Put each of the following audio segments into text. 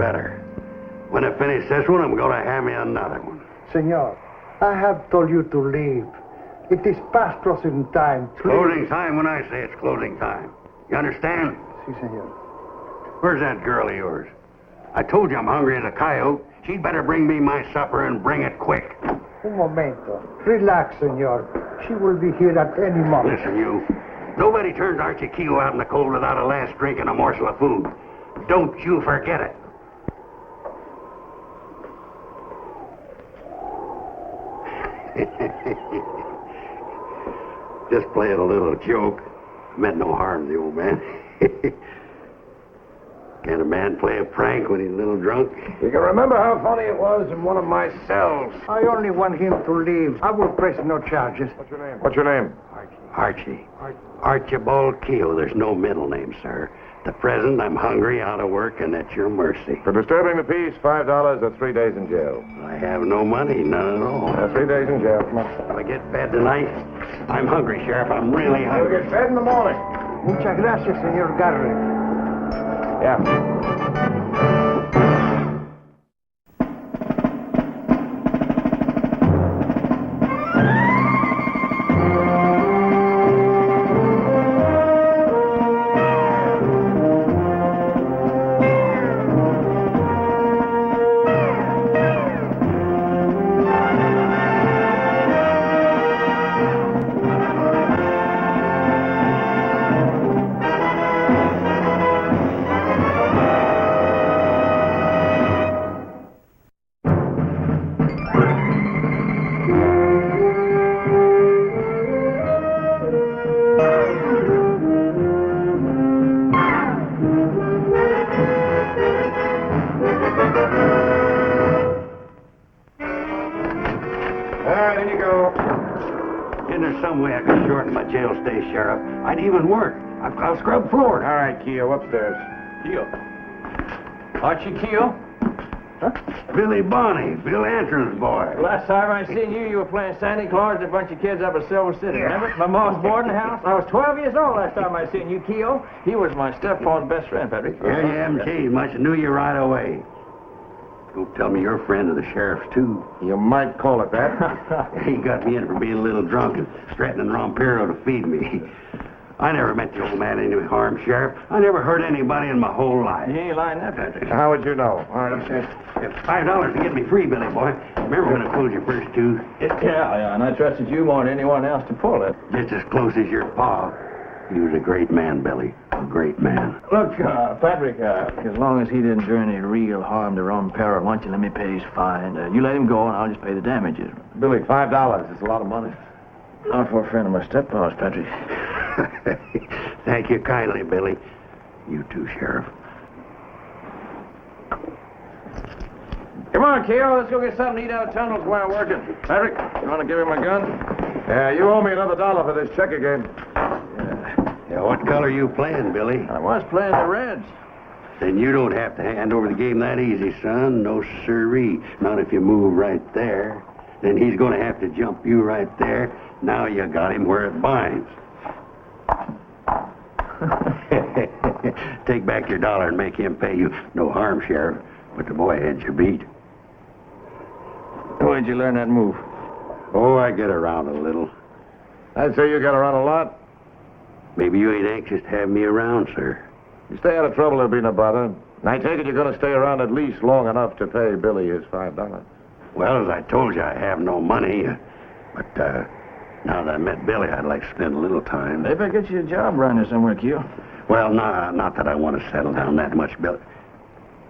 better. When I finish this one, I'm going to have me another one. Senor, I have told you to leave. It is past closing time. Please. Closing time when I say it's closing time. You understand? Si, senor. Where's that girl of yours? I told you I'm hungry as a coyote. She'd better bring me my supper and bring it quick. Un momento. Relax, senor. She will be here at any moment. Listen, you. Nobody turns Archie Keogh out in the cold without a last drink and a morsel of food. Don't you forget it. Just playing a little joke. Meant no harm to the old man. Can a man play a prank when he's a little drunk? You can remember how funny it was in one of my cells. I only want him to leave. I will press no charges. What's your name? What's your name? Archie. Archibald Keogh. There's no middle name, sir. At present, I'm hungry, out of work, and at your mercy. For disturbing the peace, $5 or 3 days in jail. I have no money, none at all. 3 days in jail. Come on. If I get fed tonight, I'm hungry, Sheriff. I'm really You'll hungry. get fed in the morning. Muchas gracias, senor Garrett. Yeah. Some way I could shorten my jail stay, Sheriff. I'd even work. I'll scrub floors. All right, Keogh, upstairs. Keogh. Archie Keogh? Huh? Billy Bonney, Bill Antrim's boy. Last time I seen you, you were playing Santa Claus with a bunch of kids up at Silver City. Remember? My mom's boarding house. I was 12 years old last time I seen you, Keogh. He was my stepfather's best friend, Patrick. Yeah, you haven't changed much. I knew you right away. Don't tell me you're a friend of the sheriff's, too. You might call it that. He got me in for being a little drunk and threatening Rompero to feed me. I never meant the old man any harm, Sheriff. I never hurt anybody in my whole life. You ain't lying that, Patrick. How would you know? All right, $5 to get me free, Billy boy. Remember when I pulled your first tooth? Yeah, and I trusted you more than anyone else to pull it. Just as close as your pa. He was a great man, Billy. A great man. Look, Patrick, as long as he didn't do any real harm to Rompero, why don't you let me pay his fine? You let him go, and I'll just pay the damages. Billy, $5 is a lot of money. Not for a friend of my stepfather's, Patrick. Thank you kindly, Billy. You too, Sheriff. Come on, Keogh, let's go get something to eat out of tunnels while I'm working. Patrick, you want to give him my gun? Yeah, you owe me another $1 for this check again. Yeah, what color are you playing, Billy? I was playing the Reds. Then you don't have to hand over the game that easy, son. No siree. Not if you move right there. Then he's going to have to jump you right there. Now you got him where it binds. Take back your $1 and make him pay you. No harm, Sheriff, but the boy had you beat. Where'd you learn that move? Oh, I get around a little. I'd say you got around a lot. Maybe you ain't anxious to have me around, sir. You stay out of trouble, there'll be no bother. And I take it you're going to stay around at least long enough to pay Billy his $5. Well, as I told you, I have no money. But now that I met Billy, I'd like to spend a little time. Maybe I get you a job around here somewhere, Keogh. Well, not that I want to settle down that much, Billy.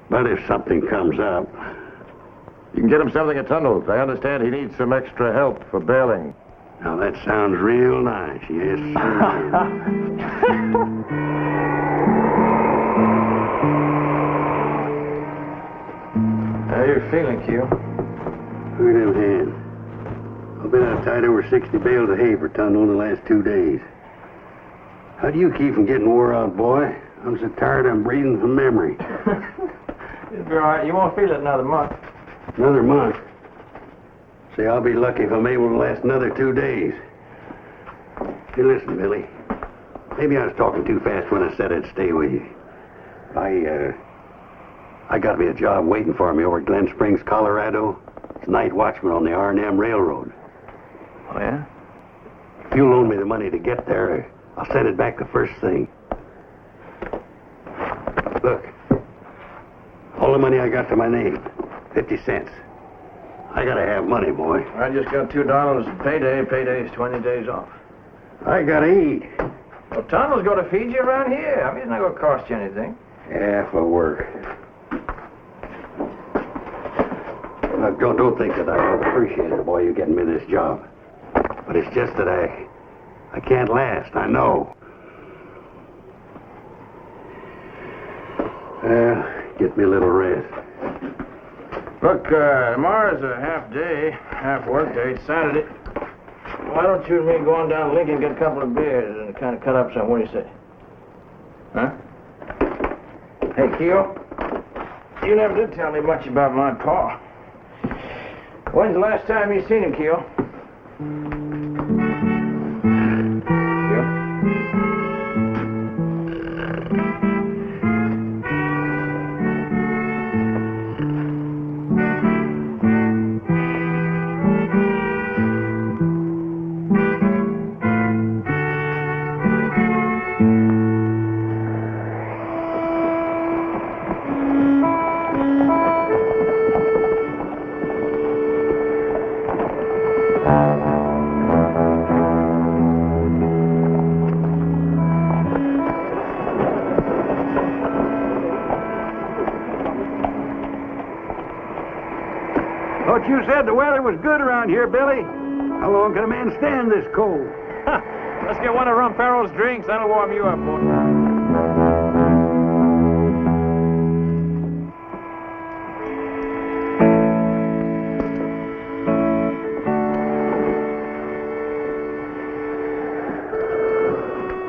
But if something comes up... You can get him something at Tunnels. I understand he needs some extra help for bailing. Now, that sounds real nice. Yes, sir. How you feeling, Keogh? Look at them hands. I've been out tied over 60 bales of hay for Tunnel in the last 2 days. How do you keep from getting wore out, boy? I'm so tired I'm breathing from memory. It'll be all right. You won't feel it another month. Another month? Say, I'll be lucky if I'm able to last another 2 days. Hey, listen, Billy. Maybe I was talking too fast when I said I'd stay with you. I got me a job waiting for me over at Glen Springs, Colorado. It's night watchman on the R&M Railroad. Oh, yeah? If you loan me the money to get there, I'll send it back the first thing. Look, all the money I got to my name, 50 cents. I gotta have money, boy. I just got $2 payday. Payday's 20 days off. I gotta eat. Well, Tunnel's going to feed you around here. I mean, it's not going to cost you anything. Yeah, for work. Look, don't think that I don't appreciate it, boy, you getting me this job. But it's just that I can't last, I know. Get me a little rest. Look, tomorrow's a half day, half work day. It's Saturday. Why don't you and me go on down to Lincoln and get a couple of beers and kind of cut up some? What do you say? Huh? Hey, Keo, you never did tell me much about my pa. When's the last time you seen him, Keo? Thought you said the weather was good around here, Billy. How long can a man stand this cold? Let's get one of Rumpero's drinks. That'll warm you up, boy.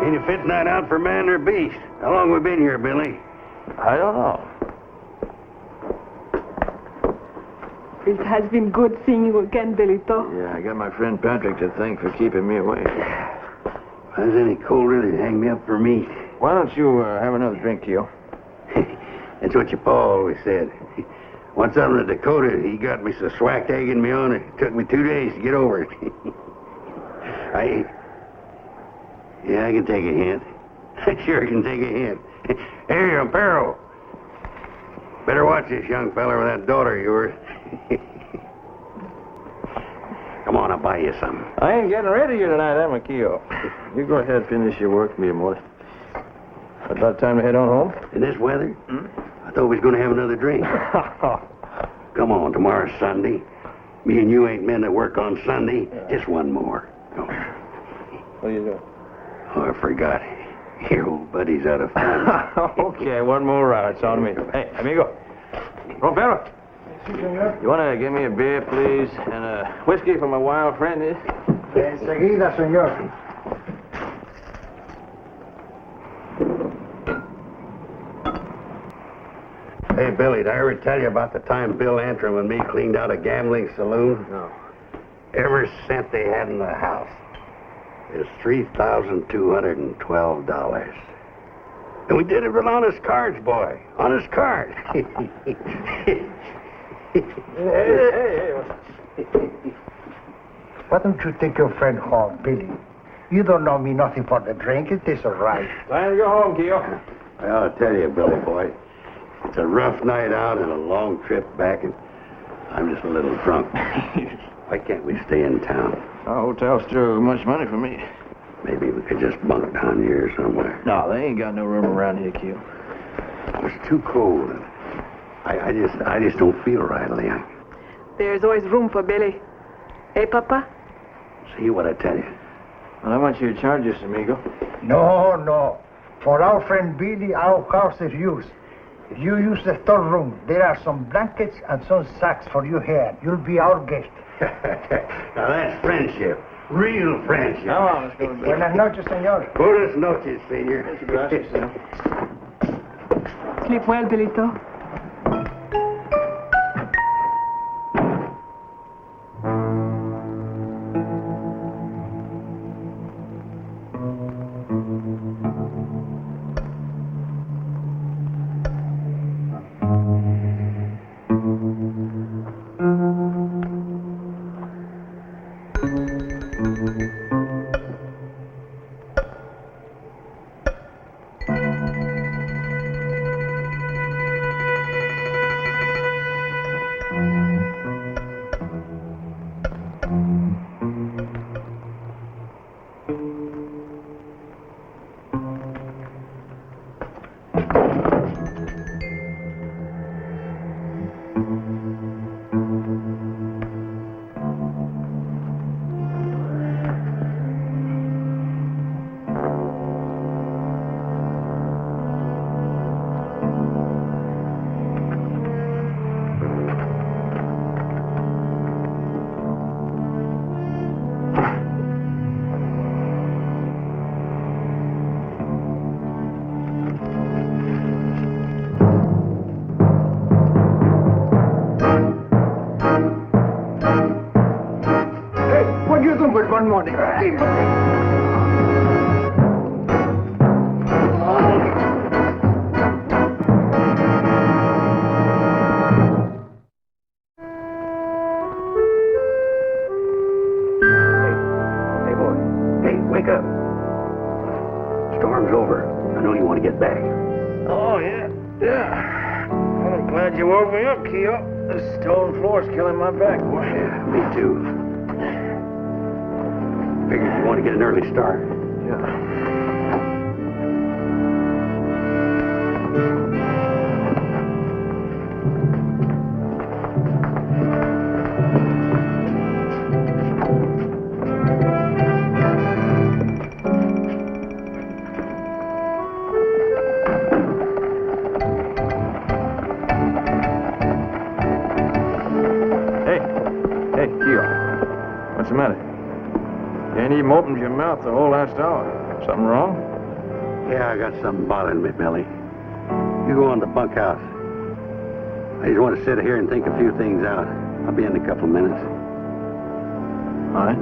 Ain't a fit night out for man or beast. How long we been here, Billy? I don't know. It has been good seeing you again, Belito. Yeah, I got my friend Patrick to thank for keeping me away. If I was any colder, they'd hang me up for meat. Why don't you have another drink, Keo? That's what your pa always said. Once out in Dakota, he got me so swacked egging me on, it took me 2 days to get over it. Yeah, I can take a hint. I sure can take a hint. Hey, Ampero. Better watch this young fella with that daughter of yours. Come on, I'll buy you something. I ain't getting rid of you tonight, am I, Keo? You go ahead, finish your work, me, boy. About time to head on home? In this weather? I thought we was going to have another drink. Come on, tomorrow's Sunday. Me and you ain't men that work on Sunday. Just one more. Come on. What are you doing? Oh, I forgot. Your old buddy's out of fun. Okay, one more round. It's on me. Hey, amigo. Rompero. You want to give me a beer, please? And a whiskey for my wild friend, eh? Enseguida, señor. Hey, Billy, did I ever tell you about the time Bill Antrim and me cleaned out a gambling saloon? No. Every cent they had in the house is $3,212. And we did it with honest cards, boy. Honest cards. Hey. Why don't you take your friend home, Billy? You don't know me nothing for the drink. It is all right. Time to go home, Keo. Well, I'll tell you, Billy boy, it's a rough night out and a long trip back, and I'm just a little drunk. Why can't we stay in town? Our hotel's too much money for me. Maybe we could just bunk down here somewhere. No, they ain't got no room around here, Keo. It's too cold. And I just don't feel right, Leon. There's always room for Billy. Hey, Papa? See what I tell you. Well, how much you charge us, amigo? No. For our friend Billy, our house is used. If you use the storeroom, there are some blankets and some sacks for you here. You'll be our guest. Now that's friendship. Real friendship. Come on, let's go to bed. Buenas noches, señor. Buenas noches, senor. Gracias, Sam. Sleep well, Belito. somebody. Anybody. Hey, boy. Hey, wake up. Storm's over. I know you want to get back. Oh, yeah. Yeah. Well, I'm glad you woke me up, Keo. This stone floor's killing my back, boy. Yeah, me too. Figured you want to get an early start. Yeah. Hey, Keo. What's the matter? You ain't even opened your mouth the whole last hour. Something wrong? Yeah, I got something bothering me, Billy. You go on the bunkhouse. I just want to sit here and think a few things out. I'll be in a couple of minutes. All right.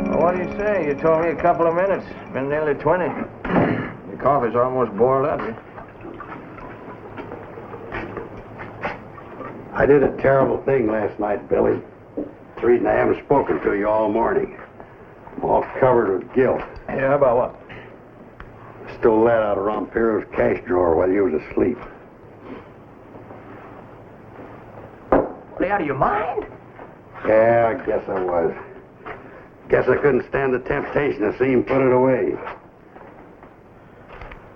Well, what do you say? You told me a couple of minutes. Been nearly 20. Your coffee's almost boiled up. I did a terrible thing last night, Billy. It's the reason I haven't spoken to you all morning. I'm all covered with guilt. Yeah, about what? Stole that out of Rompero's cash drawer while you was asleep. Are you out of your mind? Yeah, I guess I was. Guess I couldn't stand the temptation to see him put it away.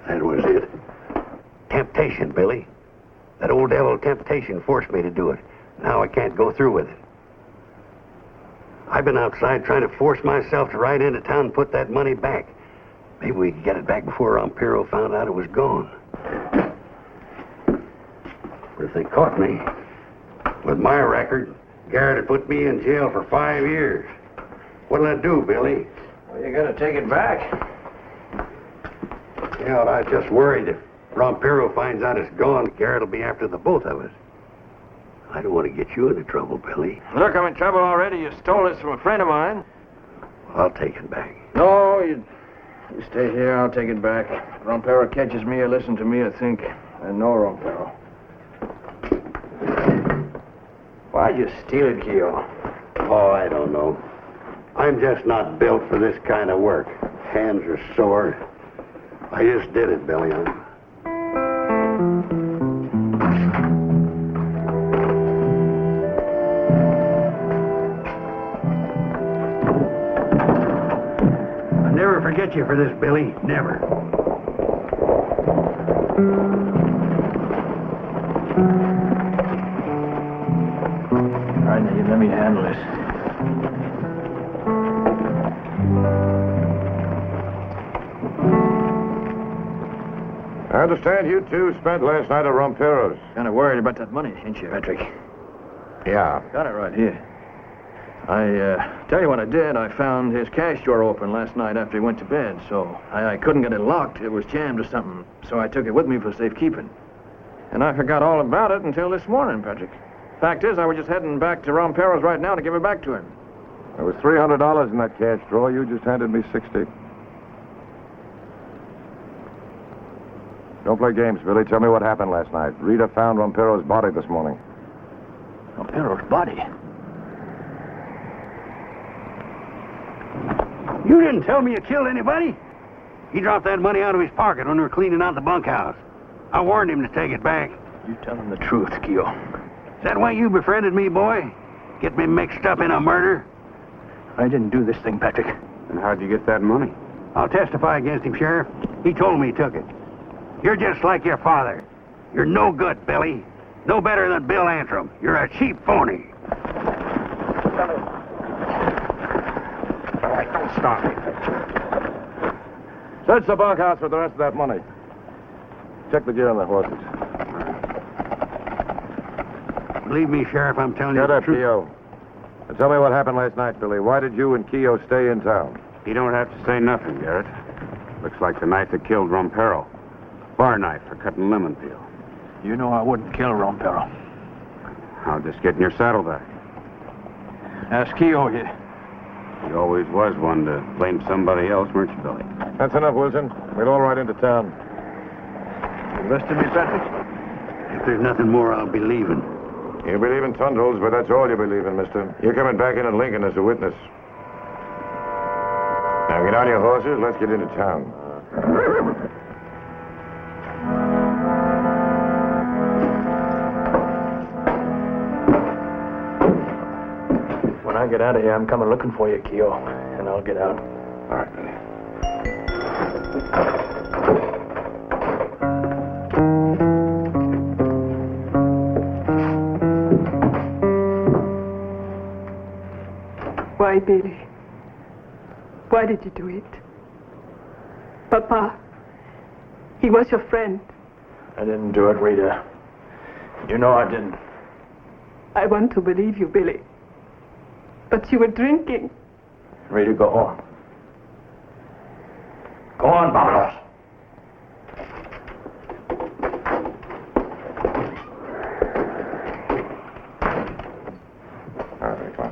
That was it. Temptation, Billy. That old devil temptation forced me to do it. Now I can't go through with it. I've been outside trying to force myself to ride into town and put that money back. Maybe we could get it back before Rompero found out it was gone. But if they caught me, with my record, Garrett would put me in jail for 5 years. What'll I do, Billy? Well, you gotta take it back. Yeah, well, I was just worried if Rompero finds out it's gone, Garrett will be after the both of us. I don't want to get you into trouble, Billy. Look, I'm in trouble already. You stole this from a friend of mine. I'll take it back. No, you stay here. I'll take it back. Rompero catches me or listen to me or think I know Rompero. Why'd you steal it, Keo? Oh, I don't know. I'm just not built for this kind of work. Hands are sore. I just did it, Billy. I'll never forget you for this, Billy. Never. All right, now you let me handle this. I understand you two spent last night at Rompero's. Kind of worried about that money, ain't you, Patrick? Yeah. Got it right here. I tell you what I did. I found his cash drawer open last night after he went to bed, so I couldn't get it locked. It was jammed or something, so I took it with me for safekeeping. And I forgot all about it until this morning, Patrick. Fact is, I was just heading back to Rompero's right now to give it back to him. There was $300 in that cash drawer. You just handed me 60. Don't play games, Billy. Tell me what happened last night. Rita found Rompero's body this morning. Rompero's body? You didn't tell me you killed anybody. He dropped that money out of his pocket when we were cleaning out the bunkhouse. I warned him to take it back. You tell him the truth, Keo. Is that why you befriended me, boy? Get me mixed up in a murder? I didn't do this thing, Patrick. And how'd you get that money? I'll testify against him, Sheriff. He told me he took it. You're just like your father. You're no good, Billy. No better than Bill Antrim. You're a cheap phony. All right, don't stop me. Search the bunkhouse for the rest of that money. Check the gear on the horses. Believe me, Sheriff, I'm telling you Shut the up, truth. Keo. Now tell me what happened last night, Billy. Why did you and Keo stay in town? You don't have to say nothing, Garrett. Looks like the knife that killed Rompero. Bar knife for cutting lemon peel. You know I wouldn't kill Rompero. How just getting your saddle back? Ask Keogh here. You always was one to blame somebody else, weren't you, Billy? That's enough, Wilson. We'll all ride into town. The rest of me, Patrick? If there's nothing more, I'll be leaving. You believe in Tundles, but that's all you believe in, mister. You're coming back in at Lincoln as a witness. Now get on your horses. Let's get into town. When I get out of here, I'm coming looking for you, Keogh, and I'll get out. All right, Billy. Why, Billy? Why did you do it? Papa, he was your friend. I didn't do it, Rita. You know I didn't. I want to believe you, Billy. But you were drinking. Rita, go home. Go on, vámonos. All right, come on.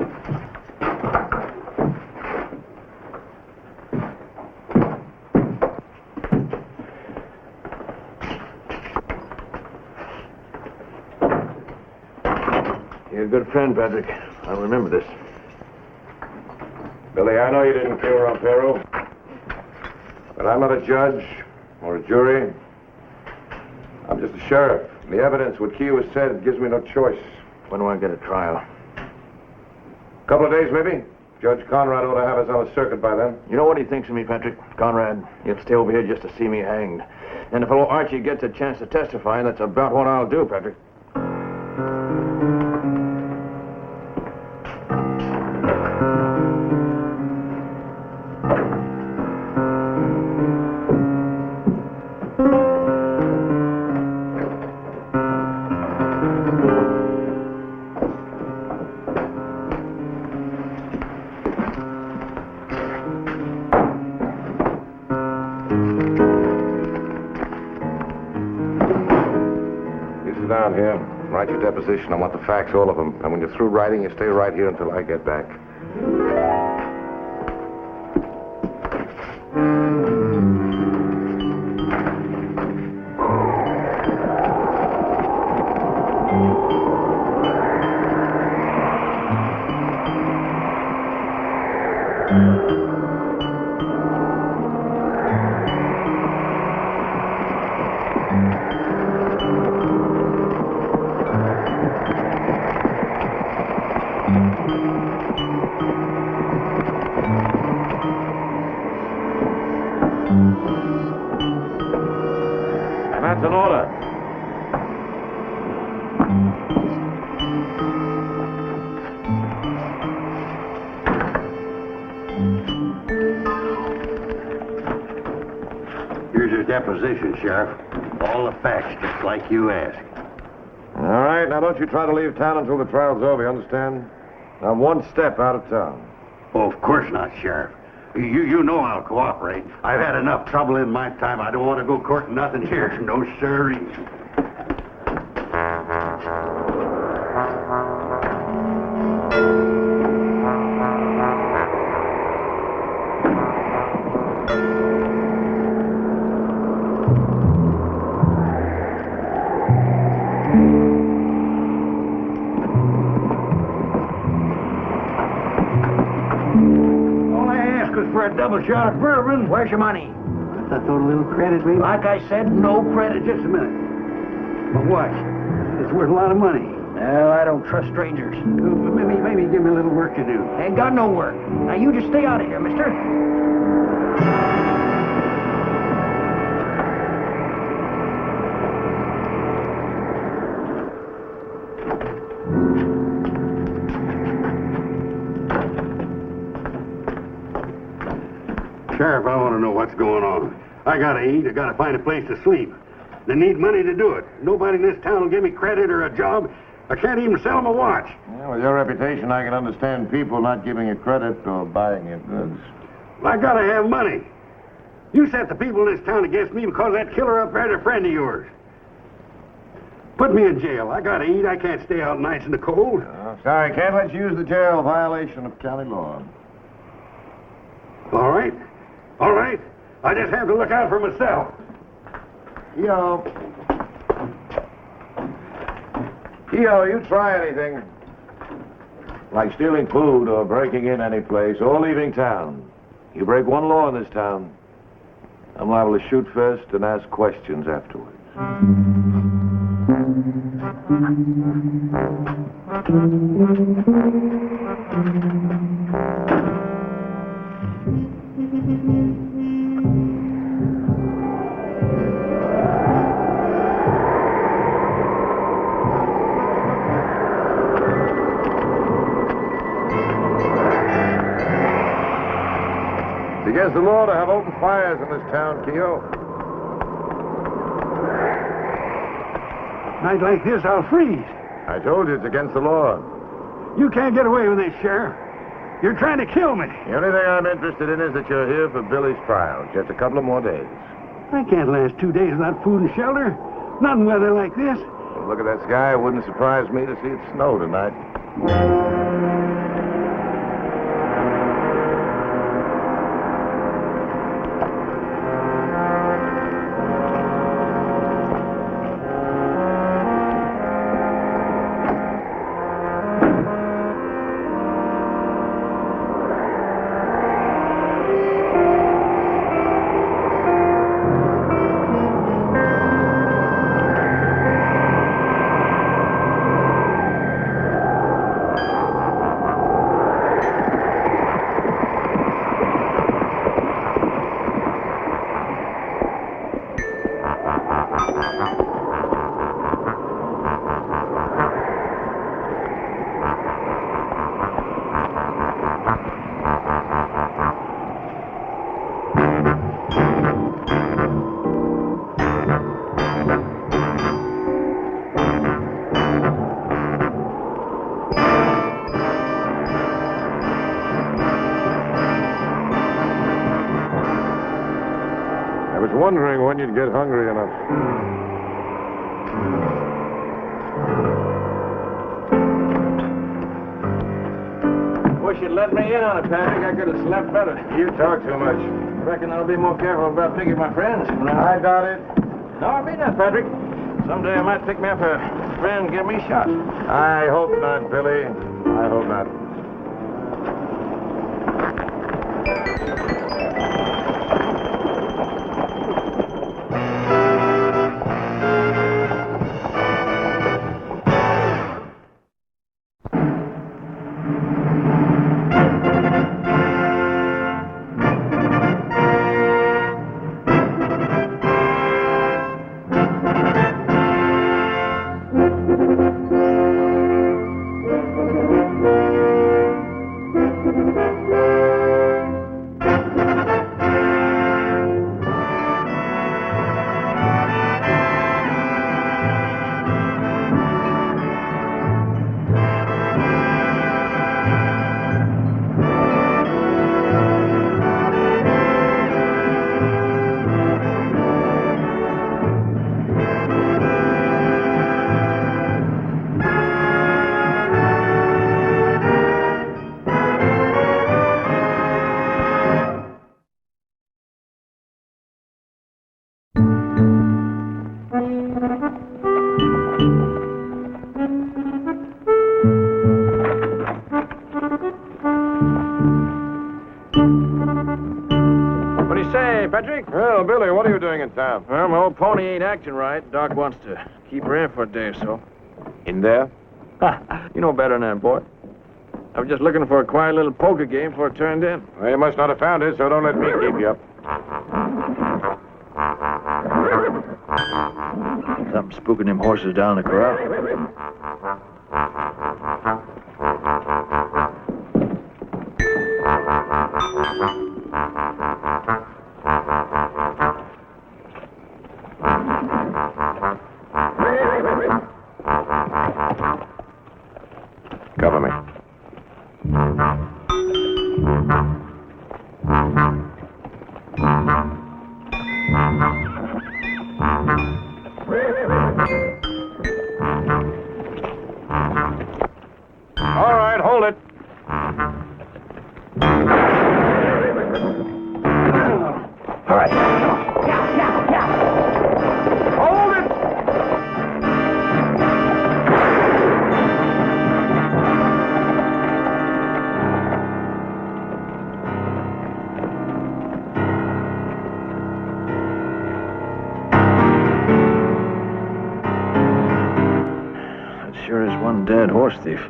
You're a good friend, Patrick. I'll remember this. Billy, I know you didn't kill Rompero, but I'm not a judge or a jury. I'm just a sheriff. The evidence, what Keogh has said, gives me no choice. When do I get a trial? A couple of days, maybe. Judge Conrad ought to have us on a circuit by then. You know what he thinks of me, Patrick? Conrad, he'll stay over here just to see me hanged. And if old Archie gets a chance to testify, that's about what I'll do, Patrick. Down here, write your deposition. I want the facts, all of them. And when you're through writing, you stay right here until I get back. That's an order. Here's your deposition, Sheriff. All the facts, just like you asked. All right, now don't you try to leave town until the trial's over, you understand? I'm one step out of town. Oh, of course not, Sheriff. You know I'll cooperate. I've had enough trouble in my time. I don't want to go courting nothing here. No, sirree. For a double shot of bourbon. Where's your money? I thought a little credit, maybe. Like I said, no credit. Just a minute. But watch. It's worth a lot of money. No, I don't trust strangers. Maybe give me a little work to do. Ain't got no work. Now you just stay out of here, mister. Sheriff, I want to know what's going on. I gotta eat. I gotta find a place to sleep. They need money to do it. Nobody in this town will give me credit or a job. I can't even sell them a watch. Yeah, with your reputation, I can understand people not giving you credit or buying your goods. I gotta have money. You set the people in this town against me because that killer up there is a friend of yours. Put me in jail. I gotta eat. I can't stay out nights in the cold. Sorry, can't let you use the jail. Violation of county law. All right. All right. I just have to look out for myself. Keogh, you try anything. Like stealing food or breaking in any place or leaving town. You break one law in this town, I'm liable to shoot first and ask questions afterwards. It's against the law to have open fires in this town, Keogh. Night like this, I'll freeze. I told you it's against the law. You can't get away with this, Sheriff. You're trying to kill me. The only thing I'm interested in is that you're here for Billy's trial. Just a couple of more days. I can't last 2 days without food and shelter. Not in weather like this. Well, look at that sky. It wouldn't surprise me to see it snow tonight. I was wondering when you'd get hungry enough. Wish you'd let me in on it, Patrick. I could have slept better. You talk too much. Reckon I'll be more careful about picking my friends. I doubt it. No, I mean that, Patrick. Someday I might pick me up a friend and give me a shot. I hope not, Billy. I hope not. What do you say, Patrick? Well, Billy, what are you doing in town? Well, my old pony ain't acting right. Doc wants to keep her in for a day or so. In there? You know better than that, boy. I was just looking for a quiet little poker game before it turned in. Well, you must not have found it, so don't let me keep you up. Something spooking them horses down the corral. Cover me. Hold it. All right. Hold it! That sure is one dead horse thief.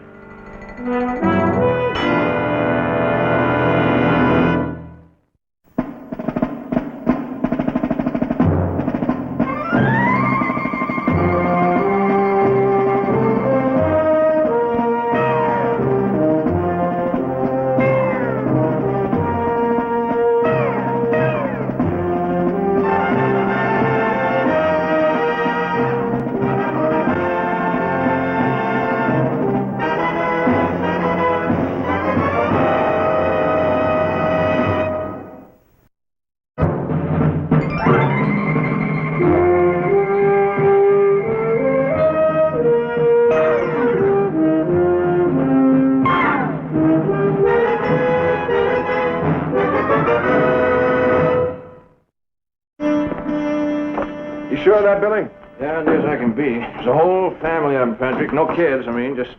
You sure of that, Billy? Yeah, near as I can be. There's a whole family of them, Patrick. No kids, I mean, just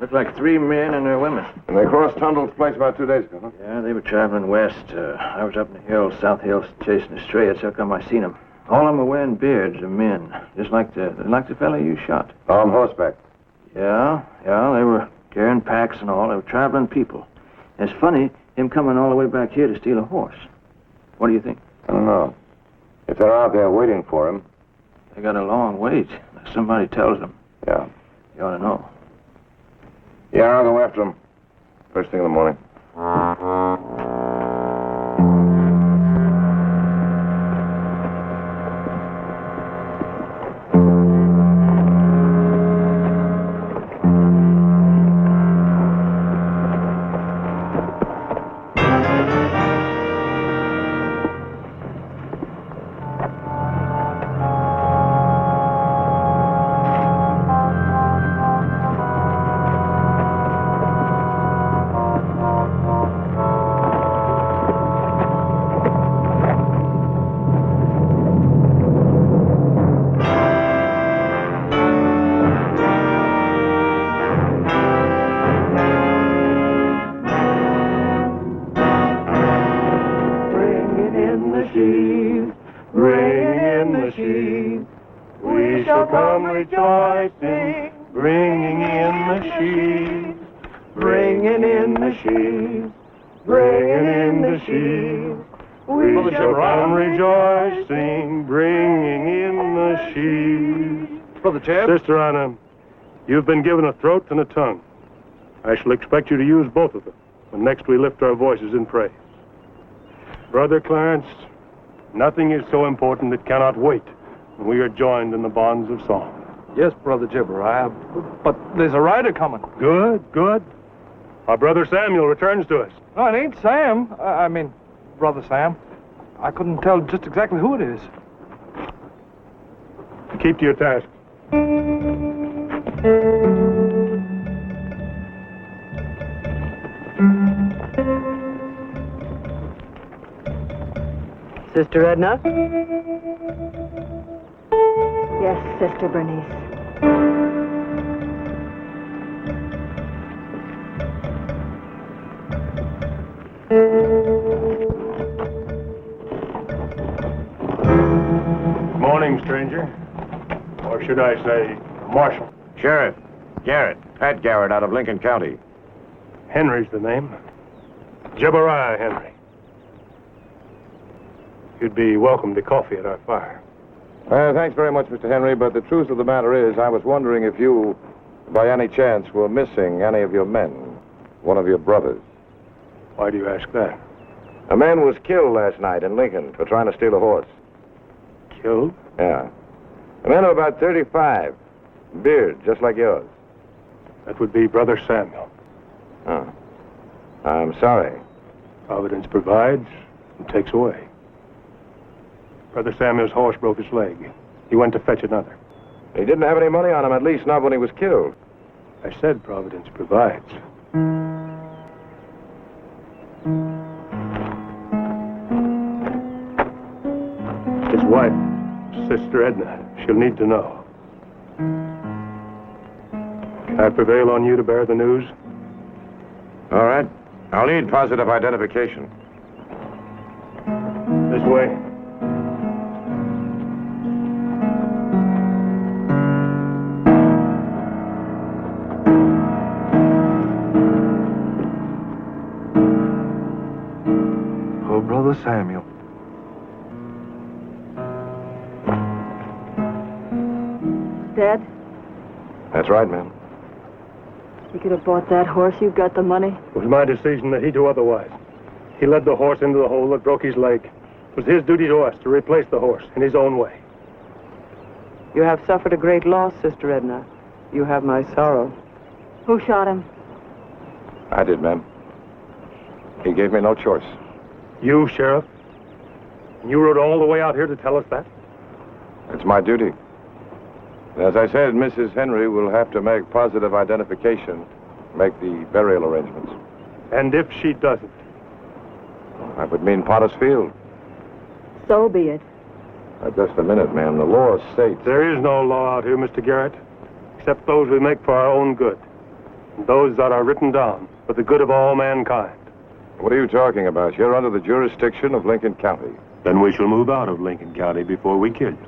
look like 3 men and their women. And they crossed Tundle's place about 2 days ago, huh? Yeah, they were traveling west. I was up in the hills, South Hills, chasing a stray. That's how come I seen them. All of them were wearing beards, the men, just like the fella you shot. On horseback. Yeah, they were carrying packs and all. They were traveling people. And it's funny, him coming all the way back here to steal a horse. What do you think? I don't know. If they're out there waiting for him. They got a long wait. Somebody tells them. Yeah. You ought to know. Yeah, I'll go after him. First thing in the morning. We shall come rejoicing, bringing in the sheaves, bringing in the sheaves, bringing in the sheaves. We shall come rejoicing, bringing in the sheaves. Brother Chad? Sister Anna, you've been given a throat and a tongue. I shall expect you to use both of them when next we lift our voices in praise. Brother Clarence, nothing is so important that cannot wait when we are joined in the bonds of song. Yes, Brother Jibber, but there's a rider coming. Good, good. Our brother Samuel returns to us. No, it ain't Sam. I mean, Brother Sam. I couldn't tell just exactly who it is. Keep to your task. Sister Edna? Yes, Sister Bernice. Morning, stranger. Or should I say, Marshal. Sheriff, Garrett, Pat Garrett out of Lincoln County. Henry's the name. Jebariah Henry. You'd be welcome to coffee at our fire. Thanks very much, Mr. Henry, but the truth of the matter is I was wondering if you, by any chance, were missing any of your men, one of your brothers. Why do you ask that? A man was killed last night in Lincoln for trying to steal a horse. Killed? Yeah. A man of about 35, beard, just like yours. That would be Brother Samuel. Oh. I'm sorry. Providence provides and takes away. Brother Samuel's horse broke his leg. He went to fetch another. He didn't have any money on him, at least not when he was killed. I said Providence provides. His wife, Sister Edna, she'll need to know. Can I prevail on you to bear the news? All right. I'll need positive identification. This way. Oh, Brother Samuel. Dead? That's right, ma'am. You could have bought that horse. You got the money. It was my decision that he do otherwise. He led the horse into the hole that broke his leg. It was his duty to us to replace the horse in his own way. You have suffered a great loss, Sister Edna. You have my sorrow. Who shot him? I did, ma'am. He gave me no choice. You, Sheriff? You rode all the way out here to tell us that? It's my duty. As I said, Mrs. Henry will have to make positive identification, make the burial arrangements. And if she doesn't? That would mean Potter's Field. So be it. Just a minute, ma'am. The law states... There is no law out here, Mr. Garrett, except those we make for our own good. And those that are written down for the good of all mankind. What are you talking about? You're under the jurisdiction of Lincoln County. Then we shall move out of Lincoln County before we kill you.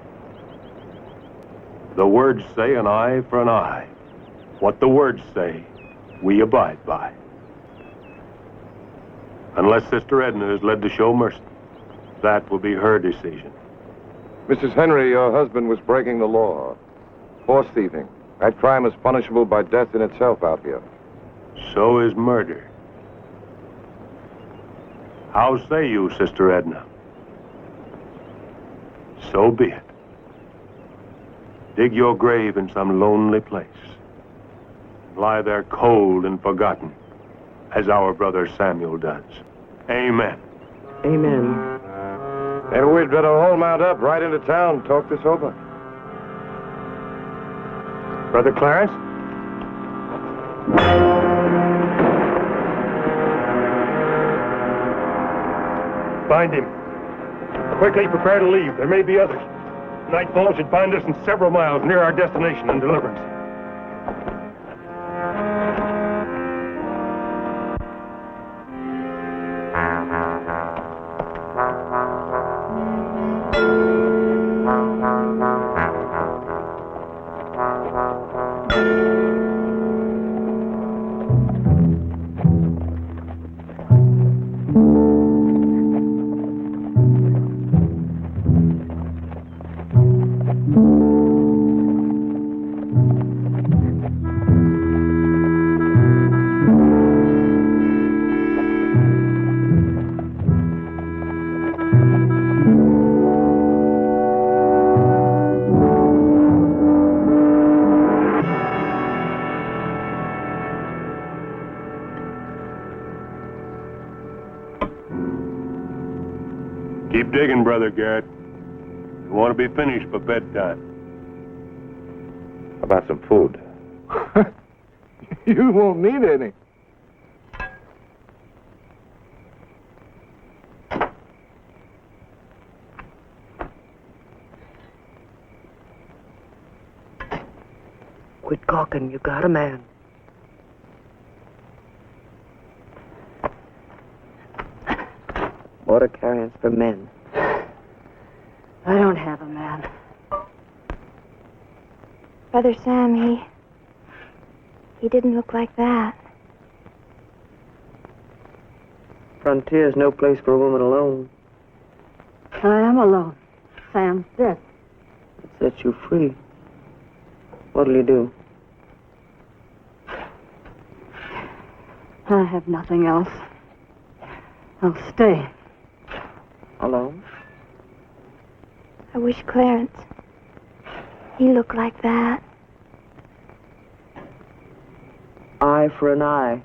The words say an eye for an eye. What the words say, we abide by. Unless Sister Edna is led to show mercy, that will be her decision. Mrs. Henry, your husband was breaking the law. Horse thieving. That crime is punishable by death in itself out here. So is murder. How say you, Sister Edna? So be it. Dig your grave in some lonely place. Lie there cold and forgotten, as our brother Samuel does. Amen. Amen. Maybe we'd better all mount up right into town, talk this over. Brother Clarence? Find him. Quickly prepare to leave. There may be others. Nightfall should find us in several miles near our destination and deliverance. Keep digging, Brother Garrett. You want to be finished by bedtime. How about some food? You won't need any. Quit gawking. You got a man. Water carriers for men. I don't have a man. Brother Sam, he didn't look like that. Frontier's no place for a woman alone. I am alone. Sam's dead. It sets you free. What'll you do? I have nothing else. I'll stay. Alone? I wish Clarence, he looked like that. Eye for an eye.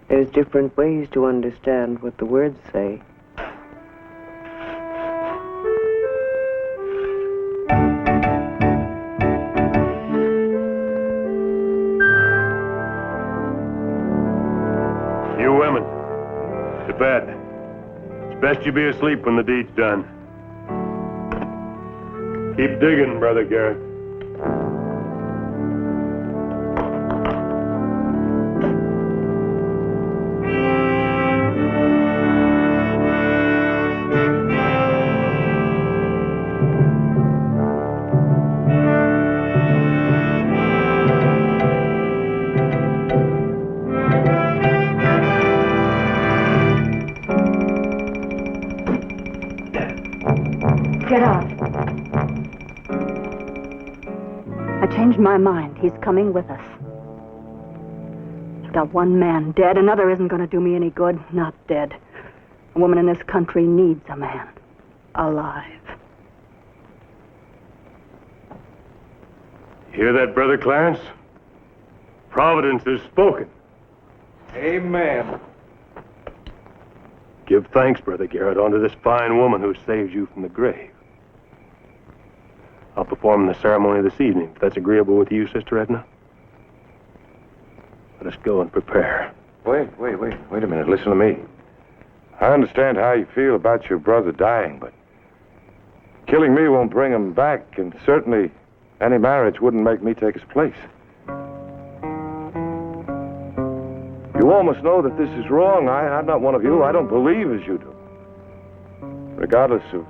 There's different ways to understand what the words say. bed. It's best you be asleep when the deed's done. Keep digging, Brother Garrett. Get out. I changed my mind. He's coming with us. I've got one man dead. Another isn't going to do me any good. Not dead. A woman in this country needs a man. Alive. Hear that, Brother Clarence? Providence has spoken. Amen. Give thanks, Brother Garrett, unto this fine woman who saved you from the grave. I'll perform the ceremony this evening, if that's agreeable with you, Sister Edna. Let us go and prepare. Wait a minute. Listen to me. I understand how you feel about your brother dying, but killing me won't bring him back, and certainly any marriage wouldn't make me take his place. You all must know that this is wrong. I'm not one of you. I don't believe as you do. Regardless of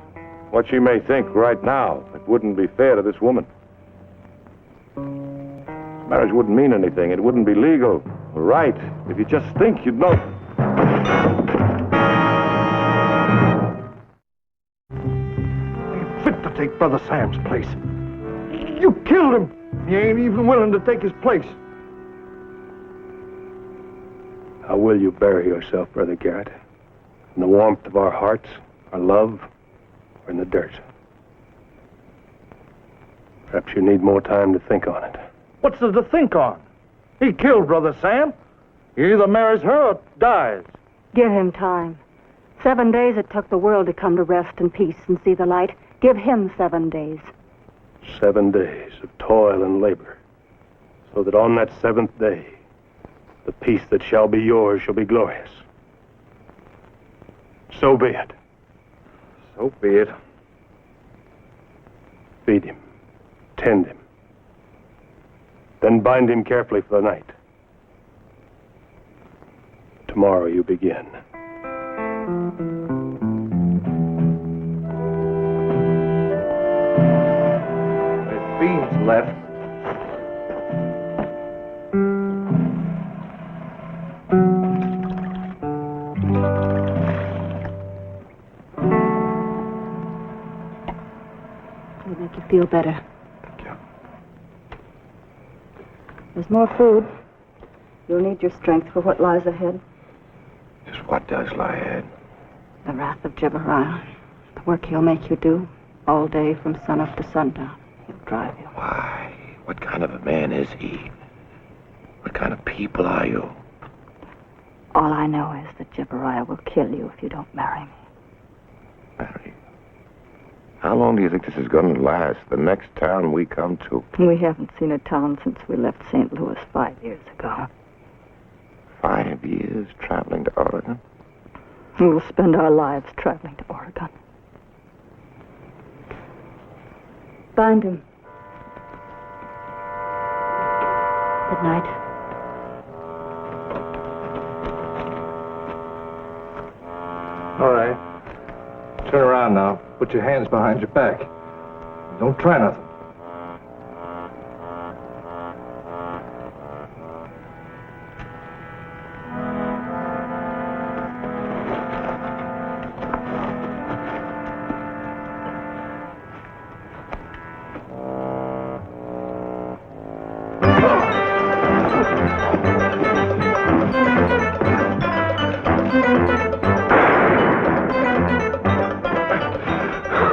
what she may think right now, it wouldn't be fair to this woman. Marriage wouldn't mean anything. It wouldn't be legal or right. If you just think, you'd know. Ain't fit to take Brother Sam's place. You killed him. You ain't even willing to take his place. How will you bury yourself, Brother Garrett? In the warmth of our hearts, our love, or in the dirt? Perhaps you need more time to think on it. What's there to think on? He killed Brother Sam. He either marries her or dies. Give him time. 7 days it took the world to come to rest and peace and see the light. Give him 7 days. 7 days of toil and labor, so that on that 7th day, the peace that shall be yours shall be glorious. So be it. So be it. Feed him. Tend him. Then bind him carefully for the night. Tomorrow you begin. There's beans left. It'll make you feel better. Thank you. There's more food. You'll need your strength for what lies ahead. Just what does lie ahead? The wrath of Jebediah. The work he'll make you do all day from sunup to sundown. He'll drive you. Why? What kind of a man is he? What kind of people are you? All I know is that Jebediah will kill you if you don't marry me. Marry? How long do you think this is going to last? The next town we come to? We haven't seen a town since we left St. Louis 5 years ago. 5 years traveling to Oregon? We'll spend our lives traveling to Oregon. Bind him. Good night. All right. Turn around now. Put your hands behind your back. Don't try nothing.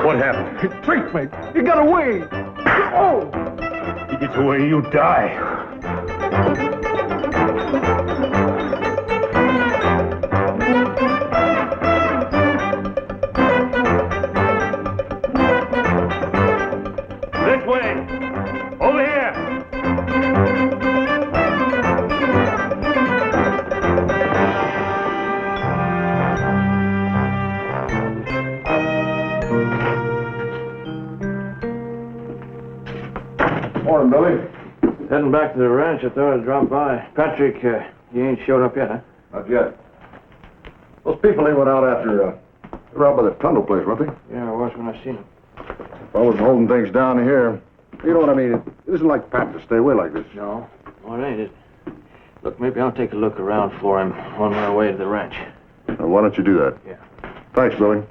What happened? He tricked me. He got away. Oh! He gets away, you die. This way. Over here. heading back to the ranch. I thought I'd drop by. Patrick, you ain't showed up yet, huh? Not yet. Those people they went out after, they were out by the tunnel place, weren't they? Yeah, I was when I seen them. If I wasn't holding things down here, you know what I mean? It isn't like Pat to stay away like this. No, it ain't, is it? Look, maybe I'll take a look around for him on my way to the ranch. Now, why don't you do that? Yeah. Thanks, Billy.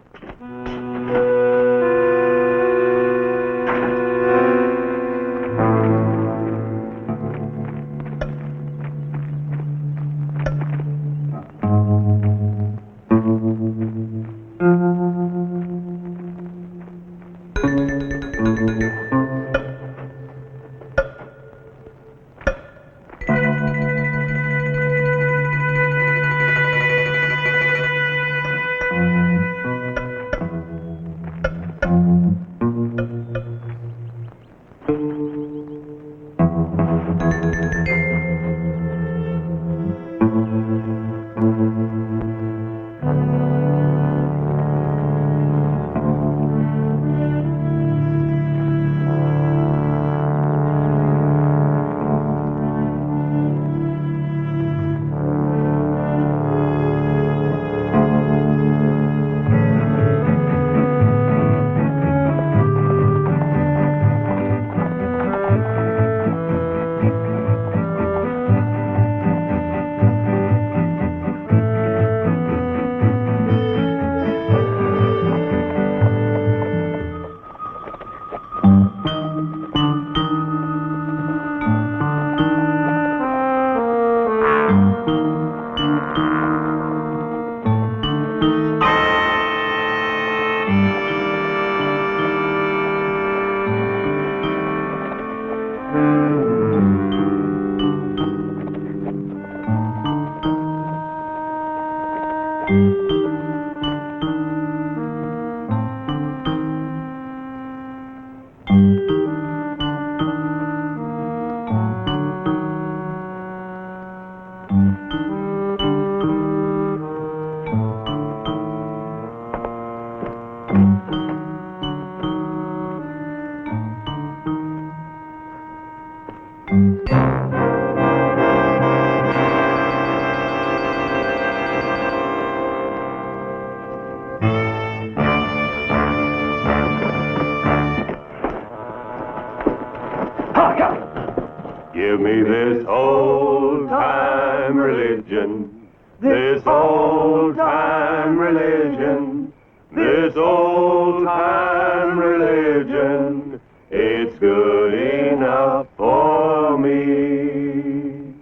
Give me this old-time religion, this old-time religion, this old-time religion. It's good enough for me.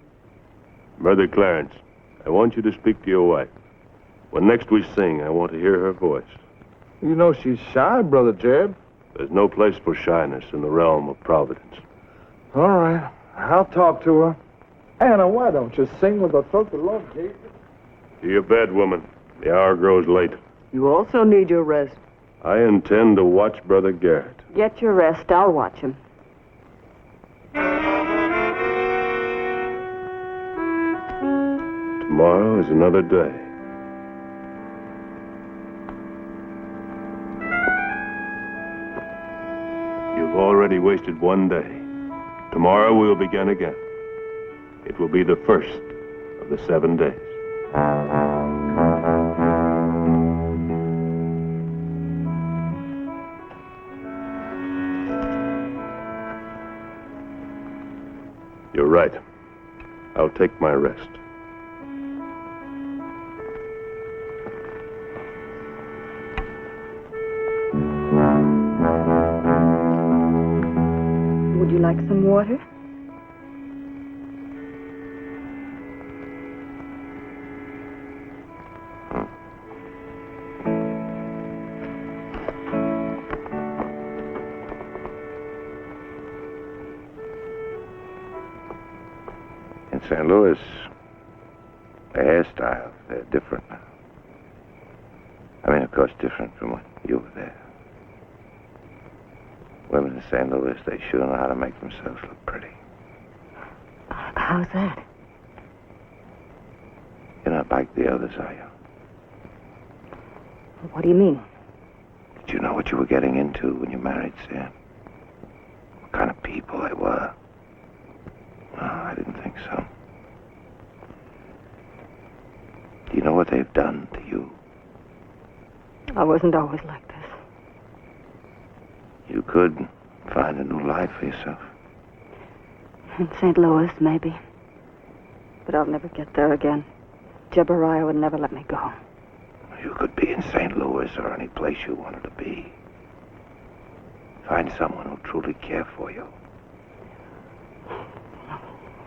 Brother Clarence, I want you to speak to your wife. When next we sing, I want to hear her voice. You know she's shy, Brother Jeb. There's no place for shyness in the realm of Providence. All right, I'll talk to her. Anna, why don't you sing with the throat the Lord gave you? To your bed, woman. The hour grows late. You also need your rest. I intend to watch Brother Garrett. Get your rest. I'll watch him. Tomorrow is another day. You've already wasted one day. Tomorrow we'll begin again. It will be the first of the 7 days. You're right. I'll take my rest. Would you like some water? In St. Louis, the hairstyles, they're different now. I mean, of course, different from when you were there. Women in St. Louis, they sure know how to make themselves look pretty. How's that? You're not like the others, are you? What do you mean? Did you know what you were getting into when you married Sam? What kind of people they were? some. Do you know what they've done to you? I wasn't always like this. You could find a new life for yourself. In St. Louis, maybe. But I'll never get there again. Jebariah would never let me go. You could be in St. Louis or any place you wanted to be. Find someone who'll truly care for you.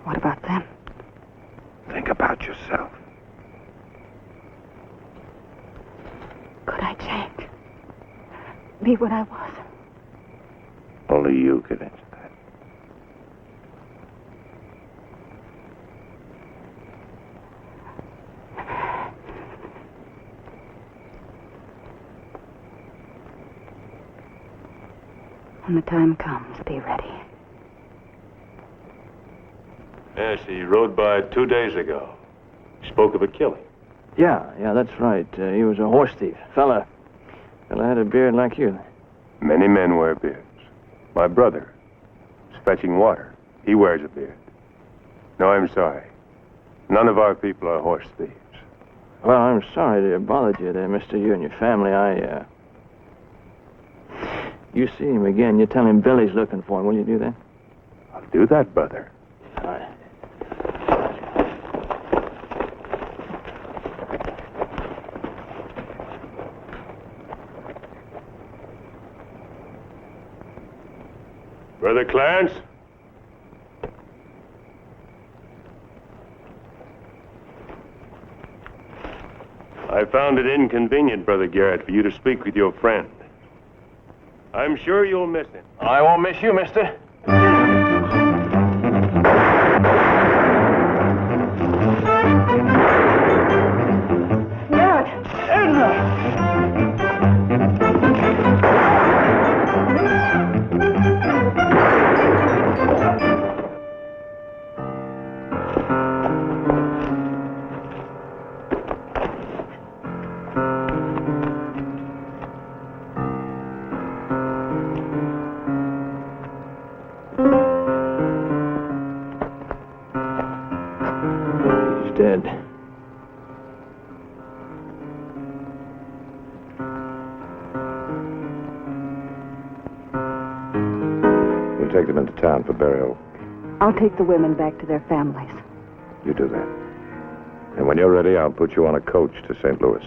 What about them? Think about yourself. Could I change? Be what I was? Only you can answer that. When the time comes, be ready. Yes, he rode by 2 days ago. He spoke of a killing. Yeah, that's right. He was a horse thief. Fella had a beard like you. Many men wear beards. My brother is fetching water. He wears a beard. No, I'm sorry. None of our people are horse thieves. Well, I'm sorry to have bothered you there, mister, you and your family. You see him again, you tell him Billy's looking for him. Will you do that? I'll do that, brother. All right. Brother Clarence? I found it inconvenient, Brother Garrett, for you to speak with your friend. I'm sure you'll miss him. I won't miss you, mister. Garrett! Edna! He's dead. We'll take them into town for burial. I'll take the women back to their families. You do that. And when you're ready, I'll put you on a coach to St. Louis.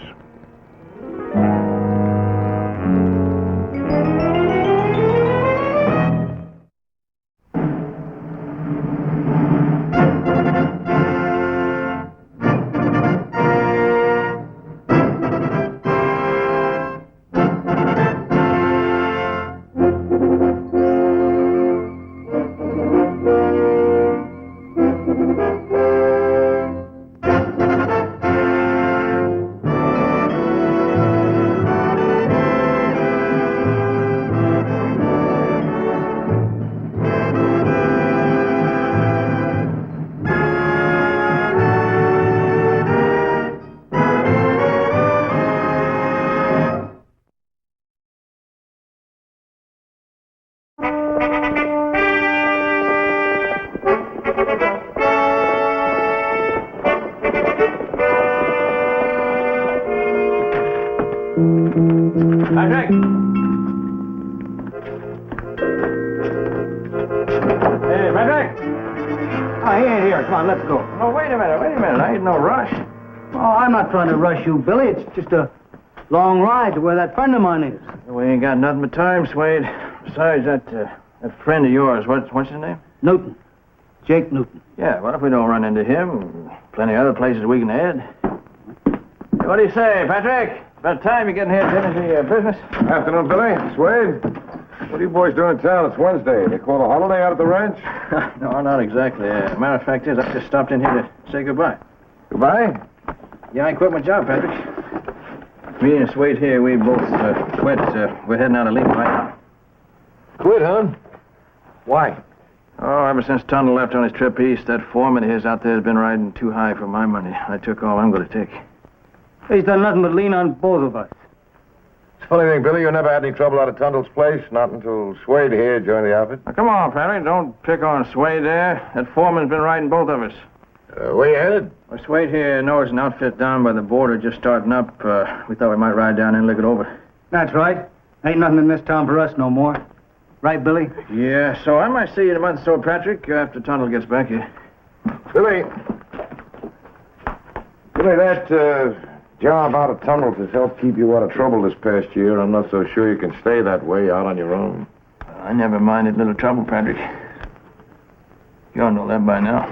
Patrick! Hey, Patrick! Oh, he ain't here. Come on, let's go. Oh, wait a minute. I ain't no rush. Oh, I'm not trying to rush you, Billy. It's just a long ride to where that friend of mine is. We ain't got nothing but time, Swade. Besides, that friend of yours, what's his name? Newton. Jake Newton. Yeah, what if we don't run into him? Plenty of other places we can head. Hey, what do you say, Patrick? About time you're getting here to finish your business. Afternoon, Billy. Swade. What are you boys doing in town? It's Wednesday. They call a holiday out at the ranch? No, not exactly. Matter of fact is, I just stopped in here to say goodbye. Goodbye? Yeah, I quit my job, Patrick. Me and Swade here, we both quit. We're heading out of Lincoln right now. Quit, huh? Why? Oh, ever since Tunnel left on his trip east, that foreman of his out there has been riding too high for my money. I took all I'm going to take. He's done nothing but lean on both of us. Funny thing, Billy, you never had any trouble out of Tundle's place, not until Swade here joined the outfit. Now, come on, Perry. Don't pick on Swade there. That foreman's been riding both of us. Where you headed? Well, Swade here knows an outfit down by the border just starting up. We thought we might ride down and look it over. That's right. Ain't nothing in this town for us no more. Right, Billy? Yeah, so I might see you in a month or so, Patrick, after Tundle gets back here. Billy, that job out of Tunnels has helped keep you out of trouble this past year. I'm not so sure you can stay that way out on your own. I never minded little trouble, Patrick. You all know that by now.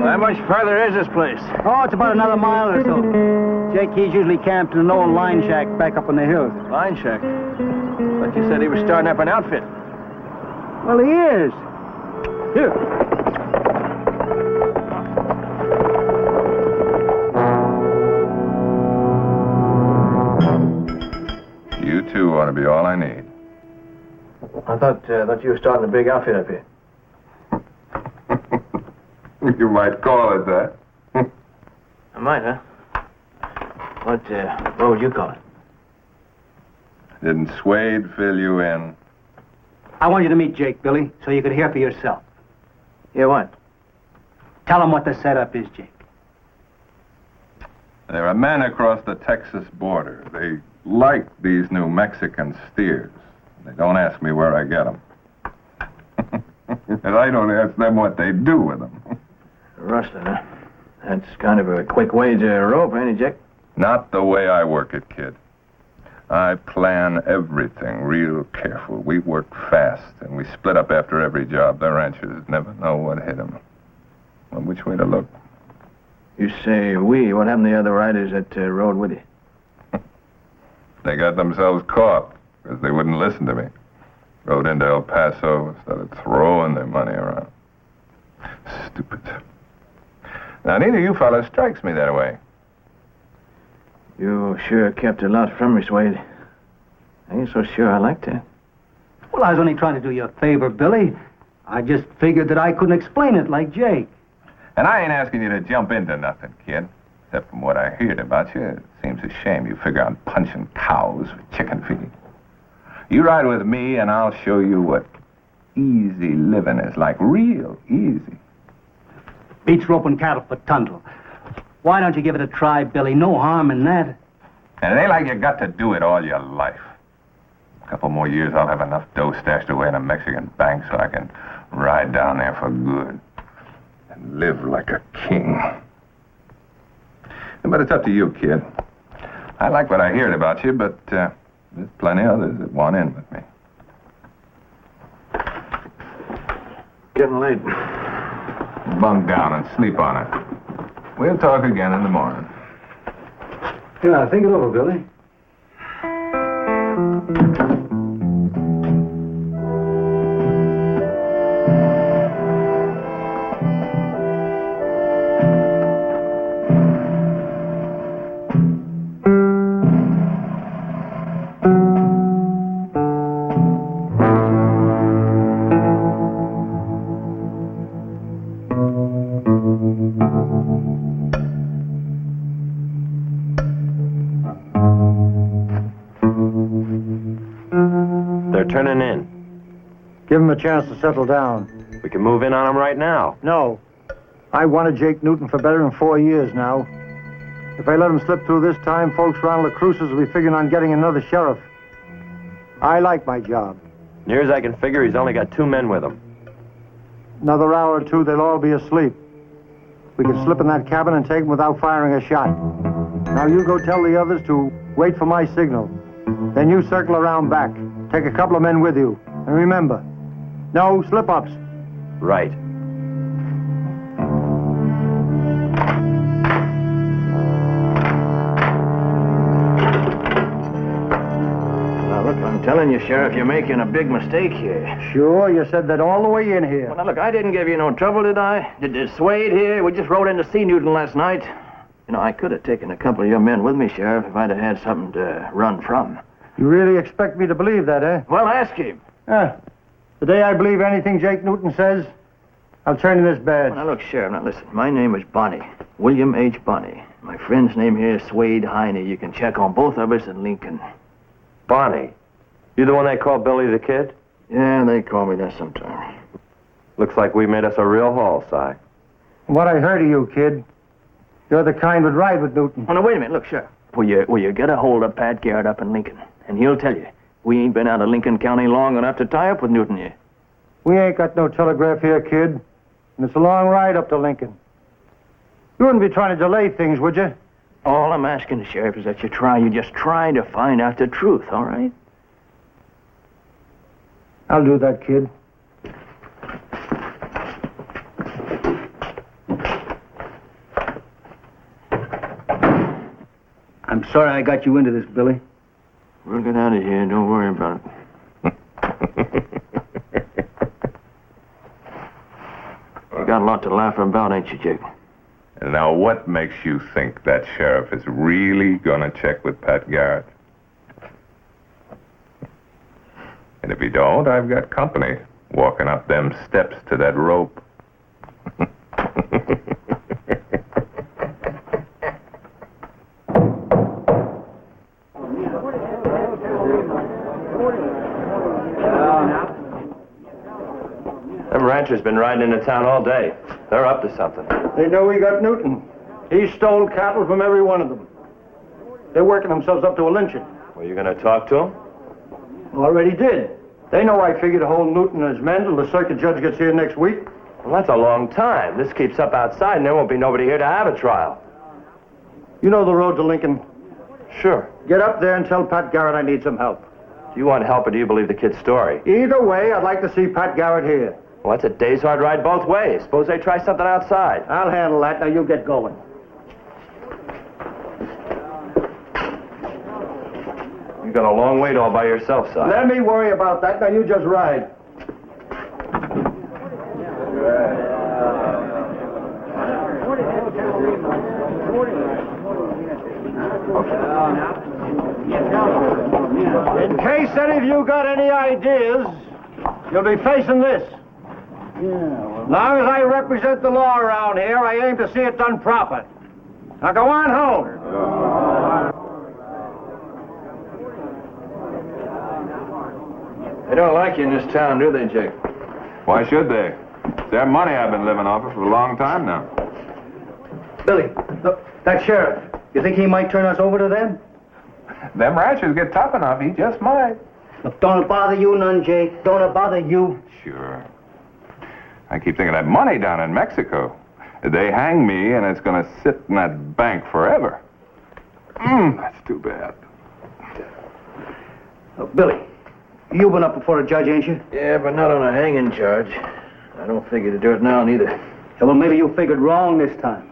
How much further is this place? Oh, it's about another mile or so. Jake, he's usually camped in an old line shack back up in the hills. Line shack. But you said he was starting up an outfit. Well, he is. Here. You two ought to be all I need. I thought you were starting a big outfit up here. You might call it that. I might, huh? What would you call it? Didn't Swade fill you in? I want you to meet Jake, Billy, so you could hear for yourself. Hear what? Tell him what the setup is, Jake. There are men across the Texas border. They like these New Mexican steers. They don't ask me where I get them. And I don't ask them what they do with them. Rustling, huh? That's kind of a quick way to rope, ain't it, Jake? Not the way I work it, kid. I plan everything real careful. We work fast, and we split up after every job. The ranchers never know what hit them. Well, which way to look? You say we. What happened to the other riders that rode with you? They got themselves caught because they wouldn't listen to me. Rode into El Paso, started throwing their money around. Stupid. Now, neither of you fellas strikes me that way. You sure kept a lot from me, Swade. I ain't so sure I like that. Well, I was only trying to do you a favor, Billy. I just figured that I couldn't explain it like Jake. And I ain't asking you to jump into nothing, kid. Except from what I heard about you, it seems a shame you figure on punching cows with chicken feed. You ride with me, and I'll show you what easy living is like. Real easy. Beats roping cattle for Tundle. Why don't you give it a try, Billy? No harm in that. And it ain't like you got to do it all your life. A couple more years, I'll have enough dough stashed away in a Mexican bank so I can ride down there for good and live like a king. But it's up to you, kid. I like what I heard about you, but there's plenty others that want in with me. Getting late. Bunk down and sleep on it. We'll talk again in the morning. Yeah, think it over, Billy. turning in? Give him a chance to settle down. We can move in on him right now. No. I wanted Jake Newton for better than 4 years now. If I let him slip through this time, folks around La Cruces will be figuring on getting another sheriff. I like my job. Near as I can figure, he's only got 2 men with him. Another hour or two, they'll all be asleep. We can slip in that cabin and take them without firing a shot. Now you go tell the others to wait for my signal. Then you circle around back. Take a couple of men with you. And remember, no slip-ups. Right. Now, look, I'm telling you, Sheriff, you're making a big mistake here. Sure, you said that all the way in here. Well, now, look, I didn't give you no trouble, did I? Did Swade here? We just rode in to see Newton last night. You know, I could have taken a couple of your men with me, Sheriff, if I'd have had something to run from. You really expect me to believe that, eh? Well, ask him. The day I believe anything Jake Newton says, I'll turn in this badge. Well, now, look, Sheriff, now, listen. My name is Bonney. William H. Bonney. My friend's name here is Swade Heine. You can check on both of us in Lincoln. Bonnie, you the one they call Billy the Kid? Yeah, they call me that sometimes. Looks like we made us a real haul, Si. What I heard of you, kid, you're the kind would ride with Newton. Oh, now, wait a minute. Look, Sheriff. Will you get a hold of Pat Garrett up in Lincoln? And he'll tell you, we ain't been out of Lincoln County long enough to tie up with Newton yet. We ain't got no telegraph here, kid. And it's a long ride up to Lincoln. You wouldn't be trying to delay things, would you? All I'm asking, Sheriff, is that you just try to find out the truth, all right? I'll do that, kid. I'm sorry I got you into this, Billy. We'll get out of here. Don't worry about it. You got a lot to laugh about, ain't you, Jake? And now, what makes you think that sheriff is really gonna check with Pat Garrett? And if he don't, I've got company walking up them steps to that rope. Them ranchers been riding into town all day. They're up to something. They know we got Newton. He stole cattle from every one of them. They're working themselves up to a lynching. Well, you gonna talk to them? Already did. They know I figured to hold Newton and his men till the circuit judge gets here next week. Well, that's a long time. This keeps up outside, and there won't be nobody here to have a trial. You know the road to Lincoln. Sure. Get up there and tell Pat Garrett I need some help. Do you want help, or do you believe the kid's story? Either way, I'd like to see Pat Garrett here. Well, that's a day's hard ride both ways. Suppose they try something outside. I'll handle that. Now you get going. You got a long way all by yourself, Si. Let me worry about that. Now you just ride. In case any of you got any ideas, you'll be facing this. As long as I represent the law around here, I aim to see it done proper. Now go on home. They don't like you in this town, do they, Jake? Why should they? It's their money I've been living off of for a long time now. Billy, look, that sheriff, you think he might turn us over to them? Them ranchers get tough enough, he just might. Look, don't it bother you none, Jake? Don't it bother you? Sure. I keep thinking of that money down in Mexico. They hang me, and it's going to sit in that bank forever. That's too bad. Billy, you've been up before a judge, ain't you? Yeah, but not on a hanging charge. I don't figure to do it now, neither. Yeah, well, maybe you figured wrong this time.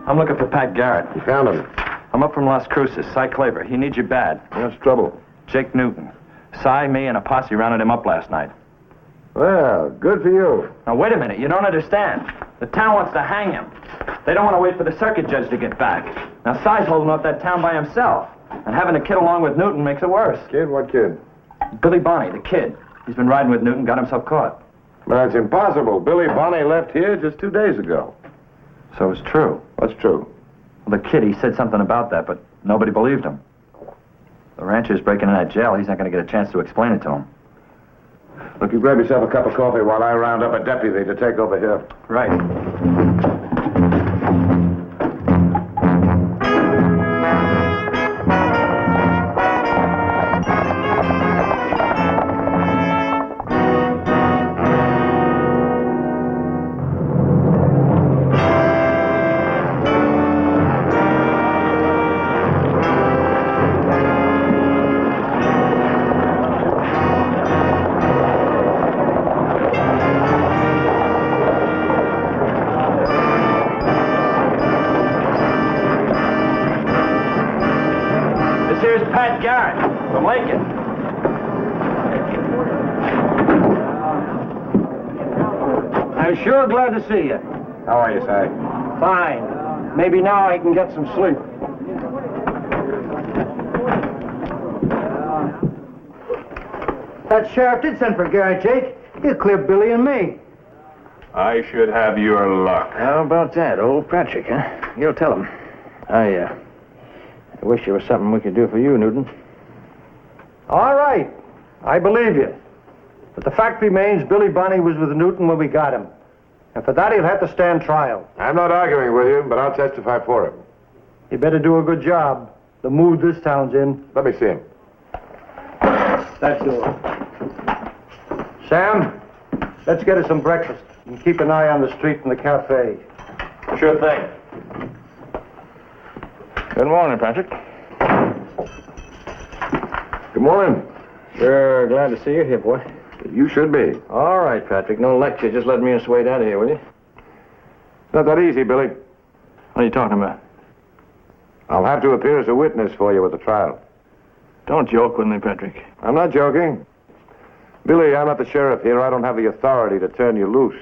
I'm looking for Pat Garrett. You found him. I'm up from Las Cruces. Cy Claver. He needs you bad. What's trouble? Jake Newton. Cy, me, and a posse rounded him up last night. Well, good for you. Now, wait a minute. You don't understand. The town wants to hang him. They don't want to wait for the circuit judge to get back. Now, Cy's holding off that town by himself. And having a kid along with Newton makes it worse. Kid? What kid? Billy Bonney, the kid. He's been riding with Newton, got himself caught. That's impossible. Billy Bonney left here just 2 days ago. So it's true. What's true? Well, the kid, he said something about that, but nobody believed him. The rancher's breaking in that jail. He's not going to get a chance to explain it to him. Look, you grab yourself a cup of coffee while I round up a deputy to take over here. Right. Pat Garrett from Lincoln. I'm sure glad to see you. How are you, Si? Fine. Maybe now I can get some sleep. That sheriff did send for Garrett, Jake. He'll clear Billy and me. I should have your luck. How about that, old Patrick, huh? You'll tell him. I wish there was something we could do for you, Newton. All right. I believe you. But the fact remains Billy Bonney was with Newton when we got him. And for that, he'll have to stand trial. I'm not arguing with you, but I'll testify for him. He better do a good job. The mood this town's in. Let me see him. That's yours. Sam, let's get us some breakfast. And keep an eye on the street and the cafe. Sure thing. Good morning, Patrick. Good morning. Sure glad to see you here, boy. You should be. All right, Patrick. No lecture. Just let me and Swade out of here, will you? Not that easy, Billy. What are you talking about? I'll have to appear as a witness for you at the trial. Don't joke with me, Patrick. I'm not joking. Billy, I'm not the sheriff here. I don't have the authority to turn you loose.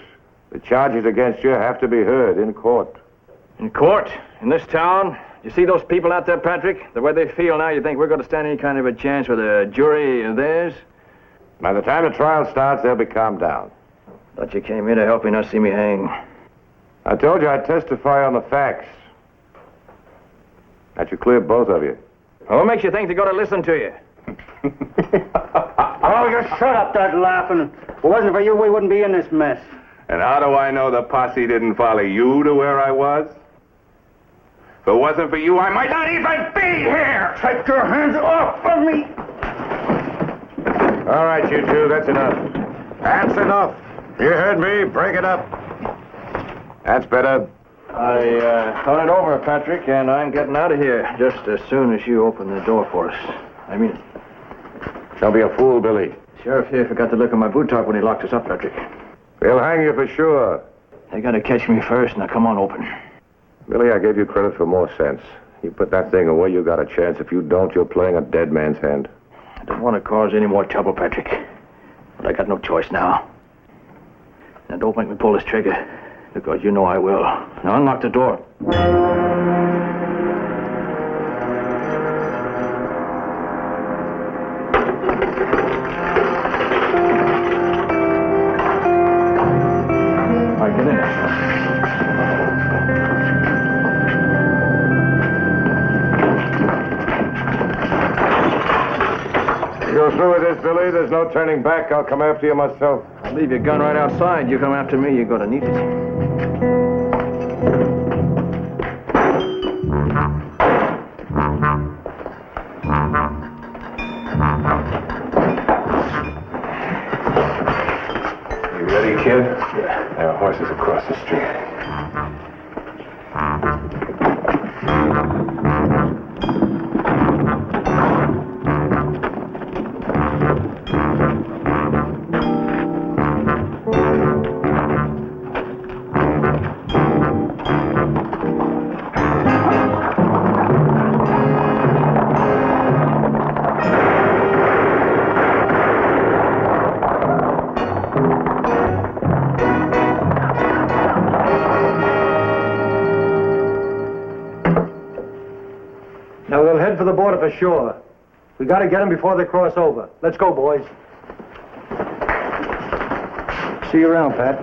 The charges against you have to be heard in court. In court? In this town? You see those people out there, Patrick? The way they feel now, you think we're going to stand any kind of a chance with a jury of theirs? By the time the trial starts, they'll be calmed down. Thought you came here to help me, not see me hang. I told you I'd testify on the facts. That should clear both of you. Well, what makes you think they're going to listen to you? Oh, you shut up that laughing. If it wasn't for you, we wouldn't be in this mess. And how do I know the posse didn't follow you to where I was? If it wasn't for you, I might not even be here! Take your hands off of me! All right, you two, that's enough. That's enough. You heard me. Break it up. That's better. I thought it over, Patrick, and I'm getting out of here just as soon as you open the door for us. I mean, Don't be a fool, Billy. Sheriff here forgot to look at my boot top when he locked us up, Patrick. They'll hang you for sure. They got to catch me first. Now, come on, open. Billy, I gave you credit for more sense. You put that thing away, you got a chance. If you don't, you're playing a dead man's hand. I don't want to cause any more trouble, Patrick. But I got no choice now. Now, don't make me pull this trigger, because you know I will. Now, unlock the door. All right, get in there. Go through with this, Billy. There's no turning back. I'll come after you myself. I'll leave your gun right outside. You come after me, you're going to need it. You ready, kid? Yeah. There are horses across the street. head for the border for sure. We got to get them before they cross over. Let's go, boys. See you around, Pat.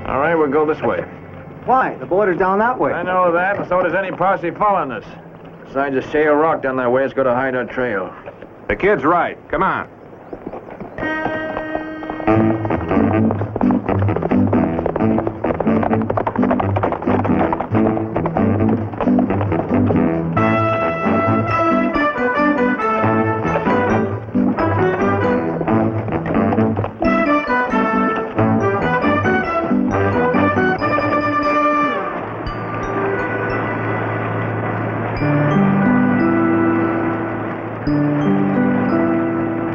All right, we'll go this way. Why? The border's down that way. I know that, and so does any posse following us. Besides, there's shale rock down that way. It's going to hide our trail. The kid's right. Come on.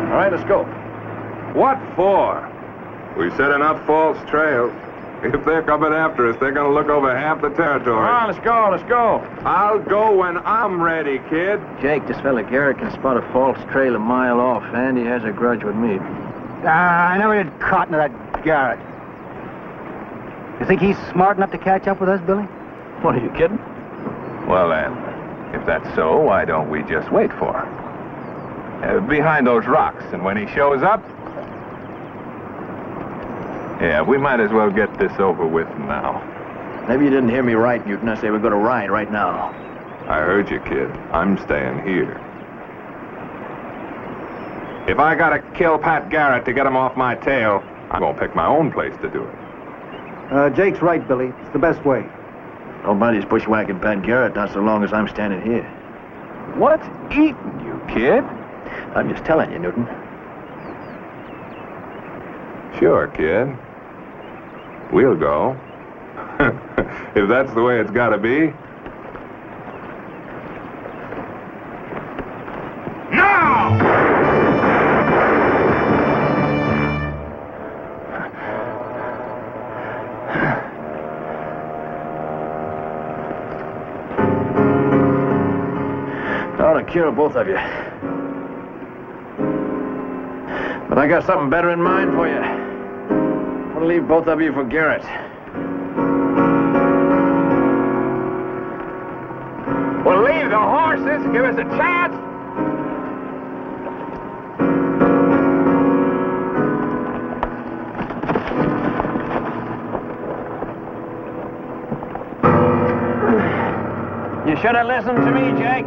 All right, let's go. What for? We've set enough false trails. If they're coming after us, they're going to look over half the territory. Come on, let's go, let's go. I'll go when I'm ready, kid. Jake, this fella Garrett can spot a false trail a mile off, and he has a grudge with me. I never did cotton to that Garrett. You think he's smart enough to catch up with us, Billy? What, are you kidding? Well, then, if that's so, why don't we just wait for him? Behind those rocks, and when he shows up... Yeah, we might as well get this over with now. Maybe you didn't hear me right, Newton. I say we're going to ride right now. I heard you, kid. I'm staying here. If I gotta kill Pat Garrett to get him off my tail, I'm gonna pick my own place to do it. Jake's right, Billy. It's the best way. Nobody's bushwhacking Pat Garrett, not so long as I'm standing here. What's eating you, kid? I'm just telling you, Newton. Sure, kid. We'll go. If that's the way it's gotta be. Now! I ought to kill both of you. But I got something better in mind for you. I'm going to leave both of you for Garrett. Well, leave the horses. Give us a chance. You should have listened to me, Jake.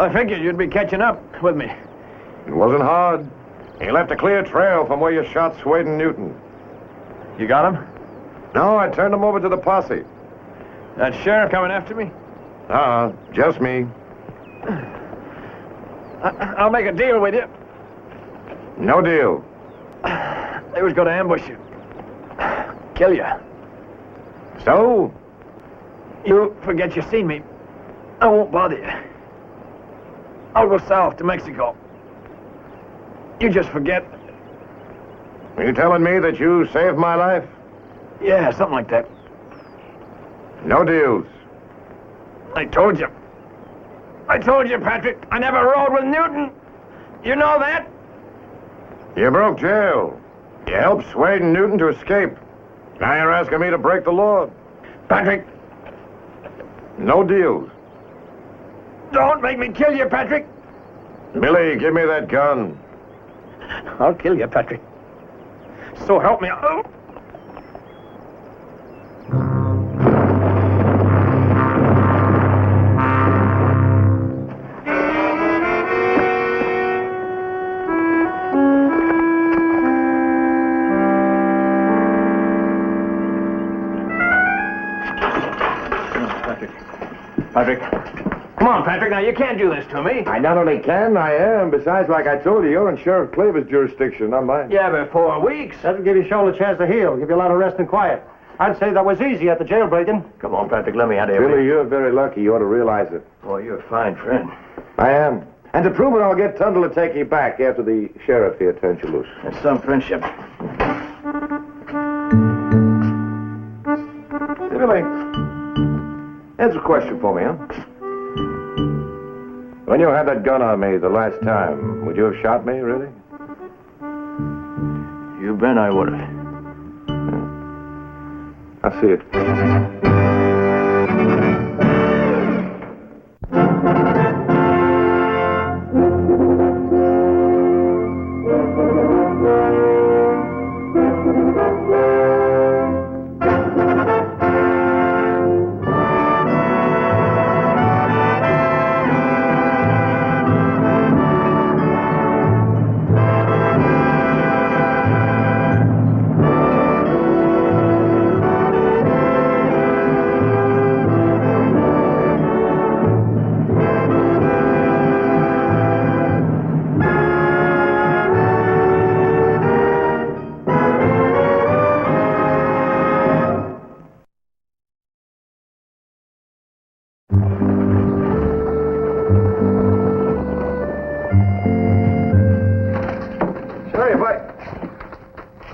I figured you'd be catching up with me. It wasn't hard. He left a clear trail from where you shot Swade and Newton. You got him? No, I turned him over to the posse. That sheriff coming after me? Just me. I'll make a deal with you. No deal. They was going to ambush you. Kill you. So? You forget you seen me. I won't bother you. I'll go south to Mexico. You just forget. Are you telling me that you saved my life? Yeah, something like that. No deals. I told you. I told you, Patrick. I never rode with Newton. You know that? You broke jail. You helped Swade and Newton to escape. Now you're asking me to break the law. Patrick. No deals. Don't make me kill you, Patrick. Billy, give me that gun. I'll kill you, Patrick. So help me. Oh. Patrick. Come on, Patrick. Now, you can't do this to me. I not only can, I am. Besides, like I told you, you're in Sheriff Claver's jurisdiction, not mine. Yeah, but 4 weeks. That'll give your shoulder a chance to heal, give you a lot of rest and quiet. I'd say that was easy at the jailbreaking. Come on, Patrick. Let me out of here. Billy, you're very lucky. You ought to realize it. Boy, you're a fine friend. I am. And to prove it, I'll get Tundle to take you back after the sheriff here turns you loose. That's some friendship. Hey, Billy, answer a question for me, huh? When you had that gun on me the last time, would you have shot me, really? You bet I would have. I see it.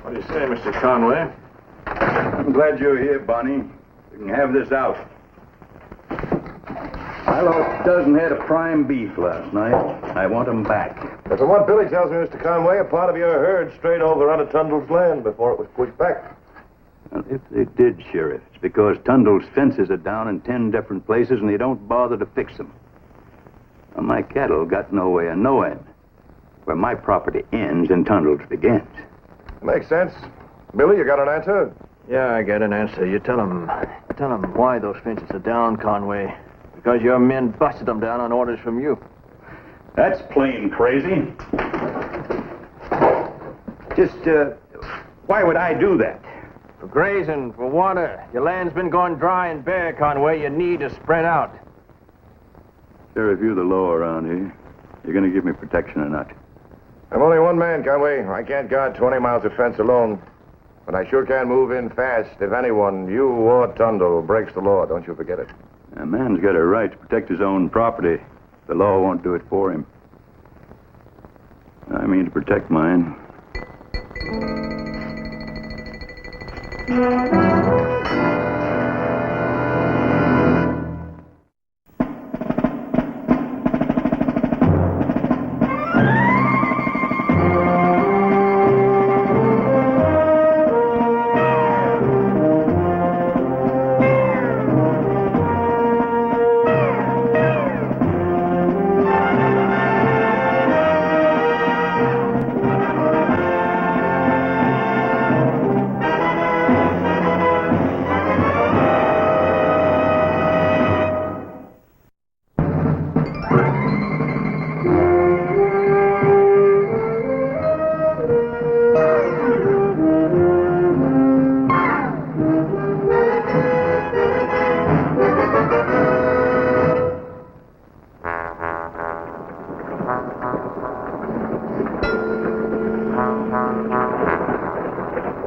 What do you say, Mr. Conway? I'm glad you're here, Bonnie. We can have this out. I lost a dozen head of prime beef last night. I want them back. But from what Billy tells me, Mr. Conway, a part of your herd strayed over onto Tundle's land before it was pushed back. Well, if they did, Sheriff, it's because Tundle's fences are down in 10 different places and they don't bother to fix them. Well, my cattle got no way of knowing where my property ends and Tundle's begins. Makes sense. Billy, you got an answer? Yeah, I got an answer. You tell him why those fences are down, Conway. Because your men busted them down on orders from you. That's plain crazy. Just, why would I do that? For grazing, for water. Your land's been going dry and bare, Conway. You need to spread out. Sheriff, you're the law around here. You're going to give me protection or not? I'm only one man, Conway. I can't guard 20 miles of fence alone. But I sure can move in fast if anyone, you or Tundle, breaks the law. Don't you forget it. A man's got a right to protect his own property. The law won't do it for him. I mean to protect mine.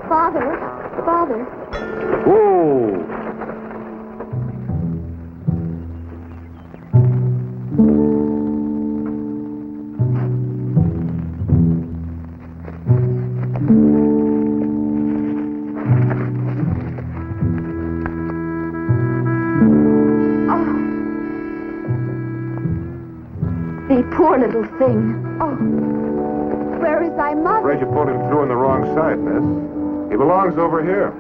Father. Whoa! The poor little thing. Oh. Where is thy mother? Afraid you pulled him through on the wrong side, miss. He belongs over here.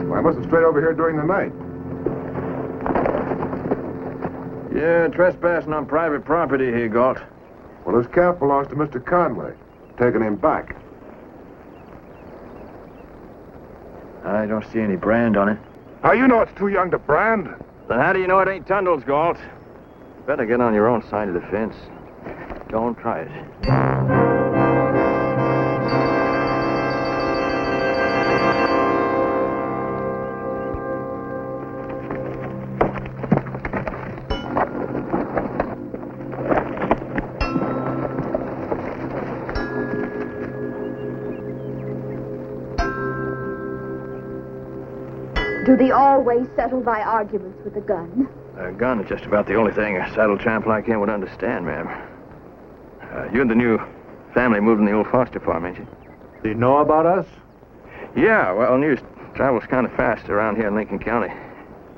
Well, I must have strayed over here during the night. Yeah, trespassing on private property here, Galt. Well, his cap belongs to Mr. Conway. Taking him back. I don't see any brand on it. How you know it's too young to brand? Then how do you know it ain't Tundle's, Galt? Better get on your own side of the fence. Don't try it. Do they always settle by arguments with a gun? A gun is just about the only thing a saddle tramp like him would understand, ma'am. You're the new family moved in the old Foster farm, ain't you? Do you know about us? Yeah, well, news travels kind of fast around here in Lincoln County.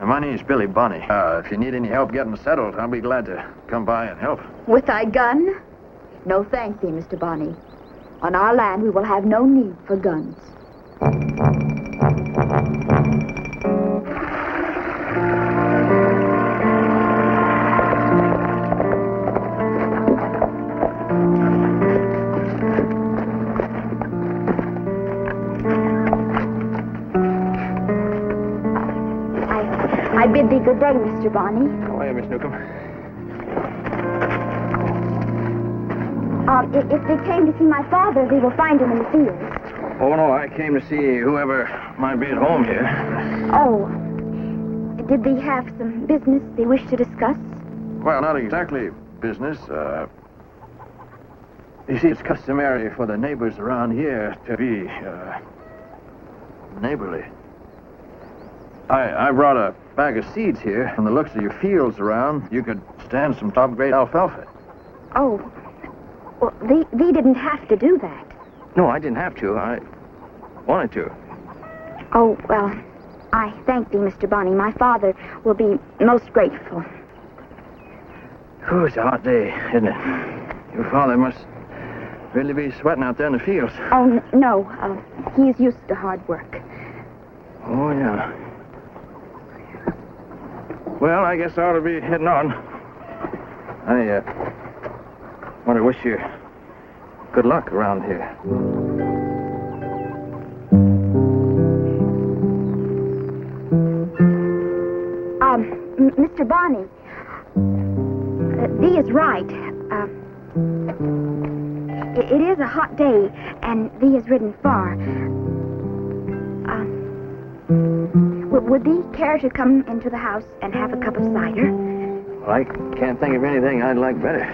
My name's Billy Bonney. If you need any help getting settled, I'll be glad to come by and help. With thy gun? No, thank thee, Mr. Bonney. On our land, we will have no need for guns. I bid thee good day, Mr. Bonney. How are you, Miss Newcomb? If they came to see my father, they will find him in the fields. Oh, no, I came to see whoever might be at home here. Oh. Did they have some business they wish to discuss? Well, not exactly business. You see, it's customary for the neighbors around here to be, neighborly. I brought a bag of seeds here. From the looks of your fields around, you could stand some top-grade alfalfa. Oh. Well, thee didn't have to do that. No, I didn't have to. I wanted to. Oh, well, I thank thee, Mr. Bonney. My father will be most grateful. Oh, it's a hot day, isn't it? Your father must really be sweating out there in the fields. Oh, no. He is used to hard work. Oh, yeah. Well, I guess I ought to be heading on. I want to wish you good luck around here. Mr. Bonney, thee is right. It is a hot day, and thee has ridden far. Would thee care to come into the house and have a cup of cider? Well, I can't think of anything I'd like better.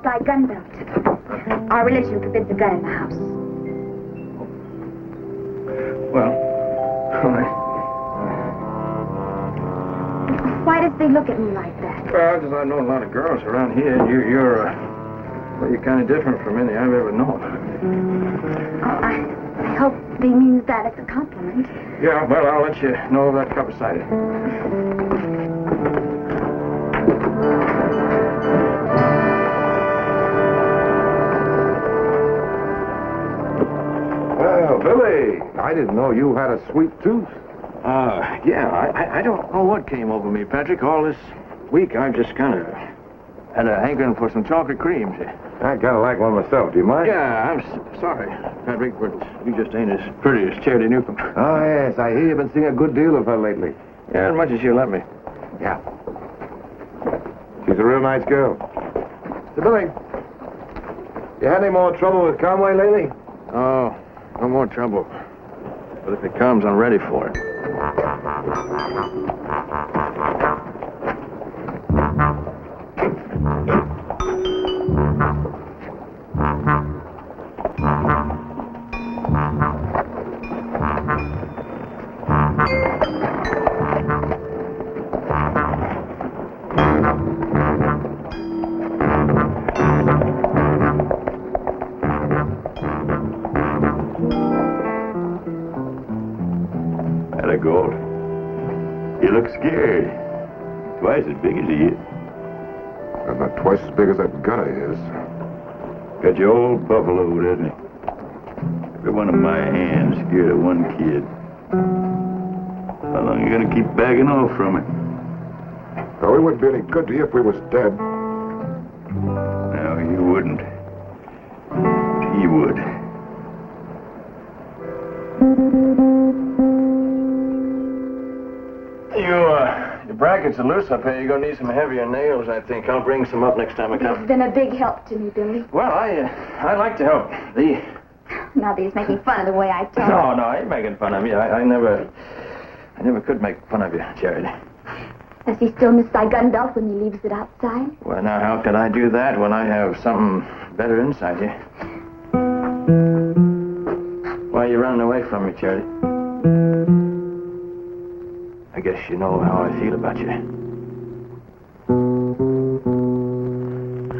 Thy gun belt. Our religion forbids a gun in the house. Well, all right. Why does thee look at me like that? Well, because I've known a lot of girls around here. You're kind of different from any I've ever known. Oh, I hope thee means that as a compliment. Yeah, well, I'll let you know of that cup of cider. Well, Billy, I didn't know you had a sweet tooth. Yeah, I don't know what came over me, Patrick. All this week, I've just kind of had a hankering for some chocolate creams. I kind of like one myself. Do you mind? Yeah, I'm sorry, Patrick, but you just ain't as pretty as Charity Newcomb. Oh, yes. I hear you've been seeing a good deal of her lately. Yeah, as much as she'll let me. Yeah. She's a real nice girl. So, Billy, You had any more trouble with Conway lately? Oh, no more trouble. But if it comes, I'm ready for it. Atta gold. You look scared. Twice as big as he is. Well, not twice as big as that gunner is. Got your old buffalo, doesn't he? Every one of my hands scared of one kid. How long you gonna keep backing off from it? Oh, it wouldn't be any good to you if we was dead. No, you wouldn't. He would. Your brackets are loose up here. You're gonna need some heavier nails, I think. I'll bring some up next time I come. It's been a big help to me, Billy. Well, I like to help. Now that he's making fun of the way I talk. No, I ain't making fun of you. I never could make fun of you, Charity. Does he still miss my gun belt when he leaves it outside? Well, now, how could I do that when I have something better inside here? Why are you running away from me, Charity? I guess you know how I feel about you.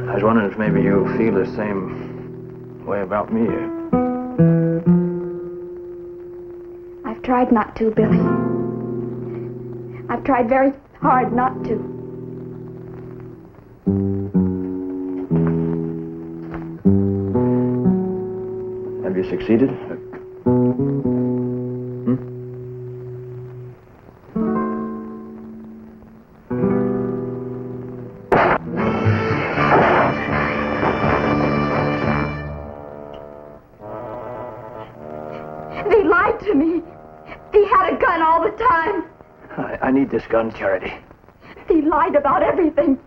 I was wondering if maybe you feel the same way about me. I've tried not to, Billy. I've tried very hard not to. Have you succeeded? They lied to me. He had a gun all the time. I need this gun, Charity. He lied about everything.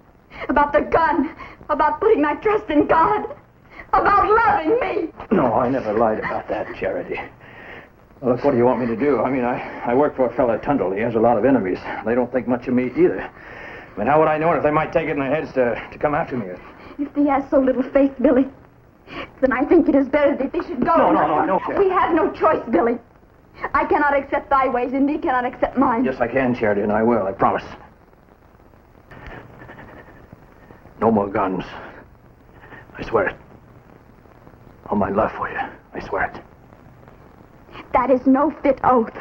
About the gun. About putting my trust in God. About loving me. No, I never lied about that, Charity. Well, look, what do you want me to do? I mean, I work for a fellow at Tundle. He has a lot of enemies. They don't think much of me either. I mean, how would I know it if they might take it in their heads to come after me? If he has so little faith, Billy, then I think it is better that they should go. No. We have no choice, Billy. I cannot accept thy ways, and thee cannot accept mine. Yes, I can, Charity, and I will. I promise. No more guns. I swear it. On my life for you. I swear it. That is no fit oath.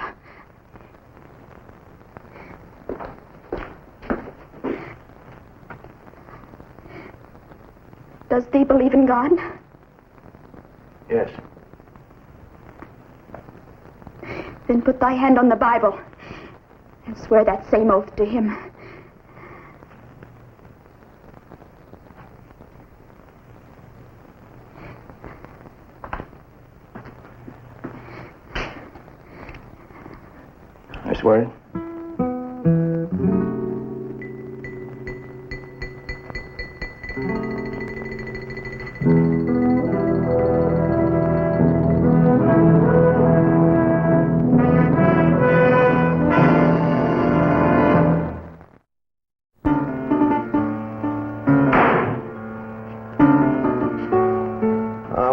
Does thee believe in God? Yes. Then put thy hand on the Bible and swear that same oath to him. I swear it.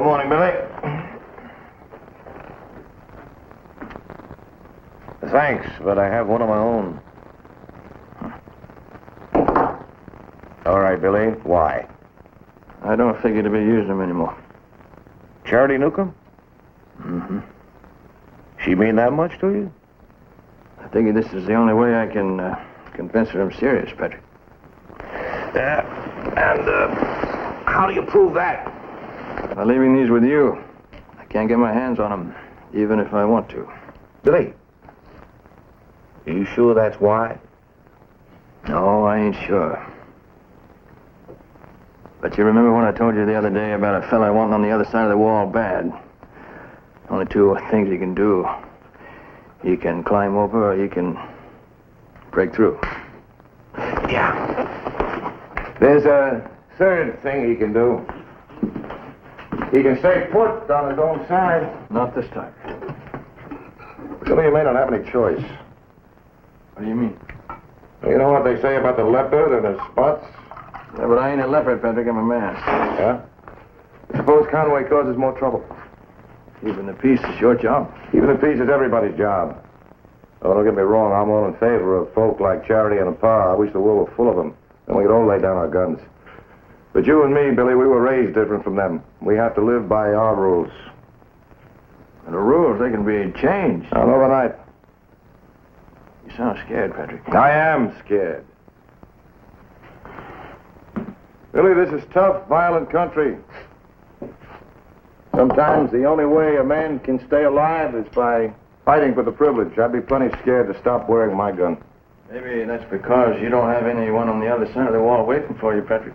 Morning, Billy. Thanks, but I have one of my own. All right, Billy. Why? I don't figure to be using them anymore. Charity Newcomb? Mm-hmm. She mean that much to you? I figure this is the only way I can convince her I'm serious, Patrick. How do you prove that? By leaving these with you. I can't get my hands on them, even if I want to. Billy, are you sure that's why? No, I ain't sure. But you remember what I told you the other day about a fella wanting on the other side of the wall bad? Only two things he can do. He can climb over or he can break through. Yeah. There's a third thing he can do. He can stay put on his own side. Not this time. Billy, you may not have any choice. What do you mean? You know what they say about the leopard and his spots? Yeah, but I ain't a leopard, Patrick. I'm a man. Yeah? Suppose Conway causes more trouble. Even the peace is your job. Even the peace is everybody's job. Oh, don't get me wrong. I'm all in favor of folk like Charity and Pa. I wish the world were full of them. Then we could all lay down our guns. But you and me, Billy, we were raised different from them. We have to live by our rules. And the rules, they can be changed. Not overnight. You sound scared, Patrick. I am scared. Billy, this is tough, violent country. Sometimes the only way a man can stay alive is by fighting for the privilege. I'd be plenty scared to stop wearing my gun. Maybe that's because you don't have anyone on the other side of the wall waiting for you, Patrick.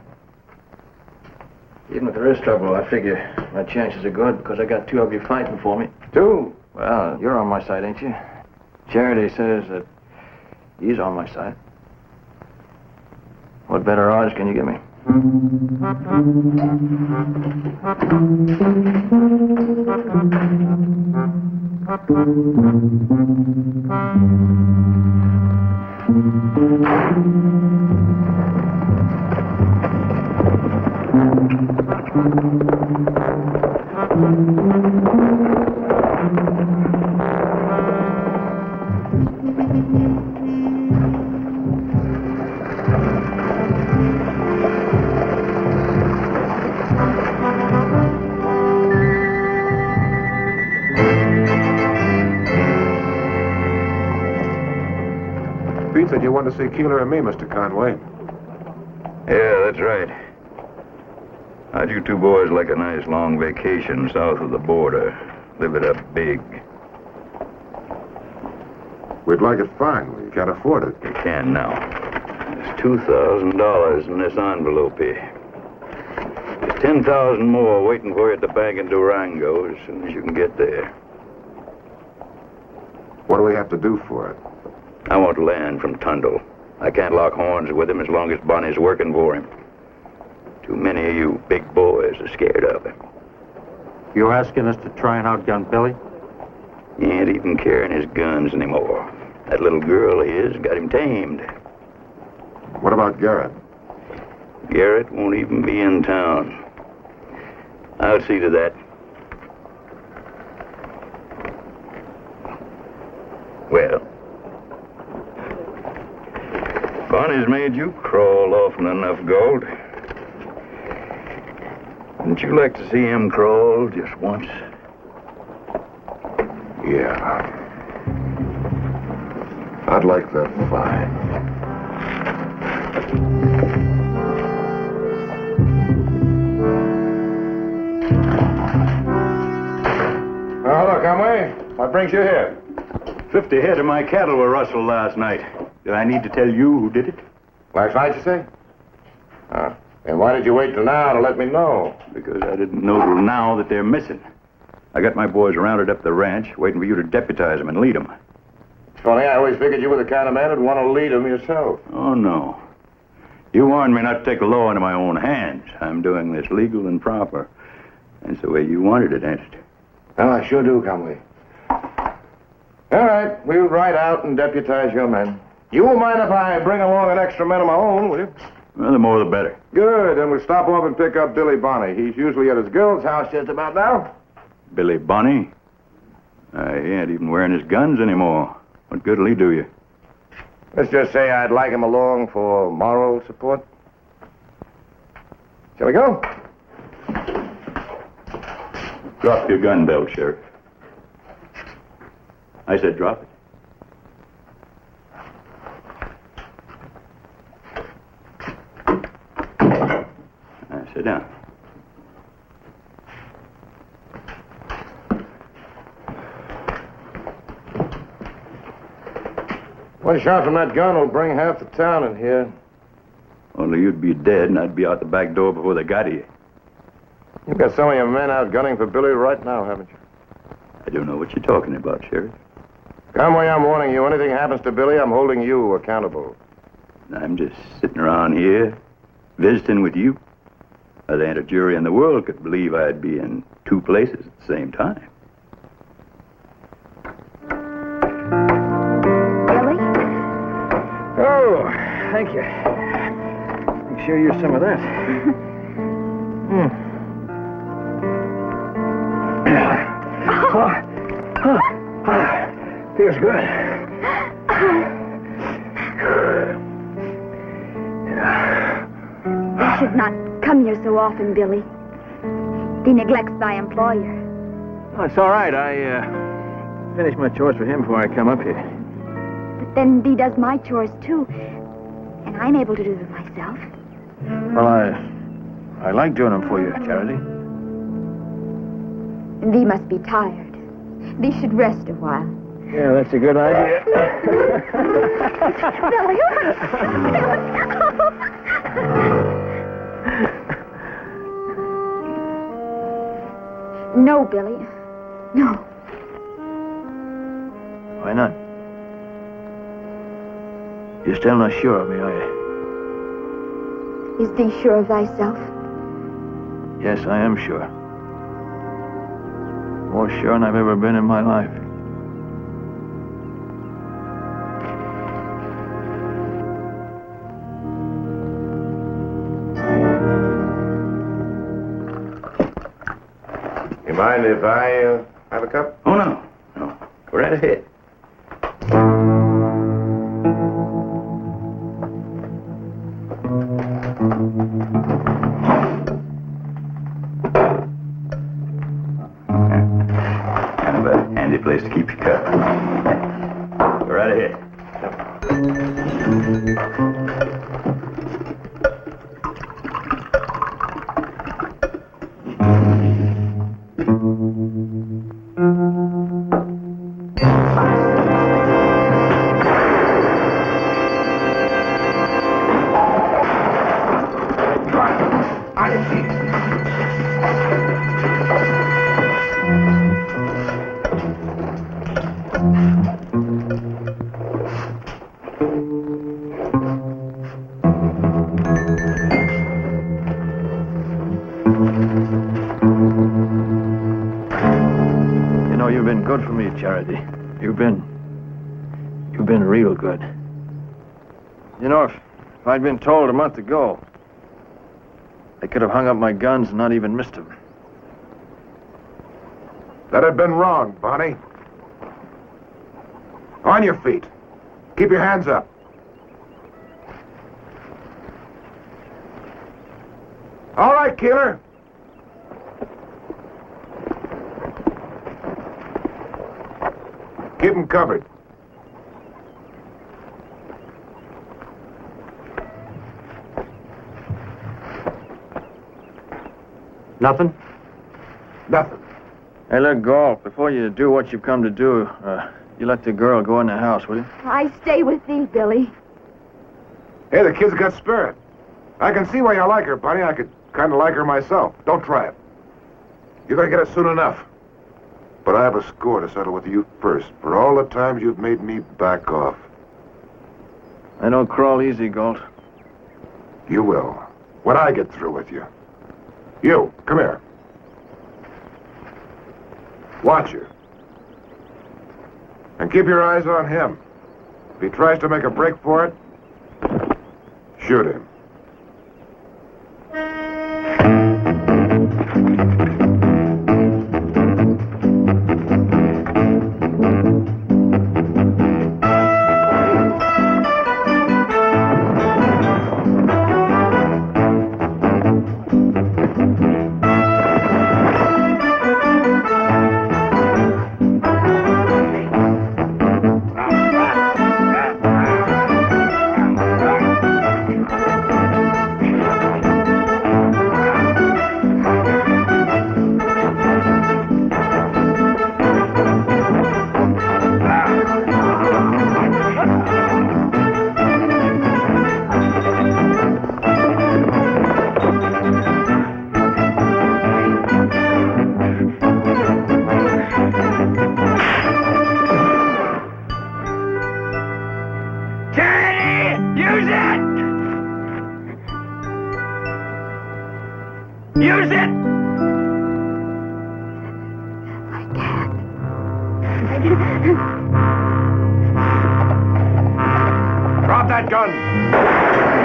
Even if there is trouble, I figure my chances are good because I got two of you fighting for me. Two? Well, you're on my side, ain't you? Charity says that he's on my side. What better odds can you give me? Pete said you wanted to see Keeler and me, Mr. Conway. Yeah, that's right. How'd you two boys like a nice long vacation south of the border? Live it up big. We'd like it fine. We can't afford it. You can now. There's $2,000 in this envelope here. There's 10,000 more waiting for you at the bank in Durango as soon as you can get there. What do we have to do for it? I want land from Tundle. I can't lock horns with him as long as Bonnie's working for him. Too many of you big boys are scared of him. You're asking us to try and outgun Billy? He ain't even carrying his guns anymore. That little girl of his got him tamed. What about Garrett? Garrett won't even be in town. I'll see to that. Well, Bonnie's made you crawl off enough gold. Wouldn't you like to see him crawl just once? Yeah. I'd like that fine. Oh, look, Conway. What brings you here? 50 head of my cattle were rustled last night. Do I need to tell you who did it? Last night, you say? And why did you wait till now to let me know? Because I didn't know till now that they're missing. I got my boys rounded up the ranch, waiting for you to deputize them and lead them. It's funny, I always figured you were the kind of man who'd want to lead them yourself. Oh, no. You warned me not to take the law into my own hands. I'm doing this legal and proper. That's the way you wanted it, ain't it? Well, I sure do, Conway. All right, we'll ride out and deputize your men. You won't mind if I bring along an extra man of my own, will you? Well, the more the better. Good, then we'll stop off and pick up Billy Bonnie. He's usually at his girl's house just about now. Billy Bonnie? He ain't even wearing his guns anymore. What good'll he do you? Let's just say I'd like him along for moral support. Shall we go? Drop your gun belt, Sheriff. I said drop it. Sit down. One shot from that gun will bring half the town in here. Only you'd be dead and I'd be out the back door before they got you. You've got some of your men out gunning for Billy right now, haven't you? I don't know what you're talking about, Sheriff. Conway, I'm warning you. Anything happens to Billy, I'm holding you accountable. I'm just sitting around here, visiting with you. There ain't a jury in the world could believe I'd be in two places at the same time. Billy? Oh, thank you. Make sure use some of that. Feels good. They should not come here so often, Billy. He neglects thy employer. Oh, it's all right. I finish my chores for him before I come up here. But then thee does my chores, too. And I'm able to do them myself. Well, I like doing them for you, Charity. And thee must be tired. Thee should rest a while. Yeah, that's a good idea. Billy! No, Billy. No. Why not? You're still not sure of me, are you? Is thee sure of thyself? Yes, I am sure. More sure than I've ever been in my life. You mind if I have a cup? Oh, no. No. Go right ahead. Kind of a handy place to keep your cup. Go right ahead. You know, you've been good for me, Charity. You've been real good. You know, if I'd been told a month ago, I could have hung up my guns and not even missed him. That had been wrong, Bonnie. On your feet. Keep your hands up. All right, Keeler. Keep them covered. Nothing? Nothing. Hey, look, Galt, before you do what you've come to do, you let the girl go in the house, will you? I stay with thee, Billy. Hey, the kid's got spirit. I can see why you like her, Bunny. I could kind of like her myself. Don't try it. You're going to get it soon enough. But I have a score to settle with you first for all the times you've made me back off. I don't crawl easy, Galt. You will. When I get through with you. You, come here. Watch her. And keep your eyes on him. If he tries to make a break for it, shoot him. Drop that gun!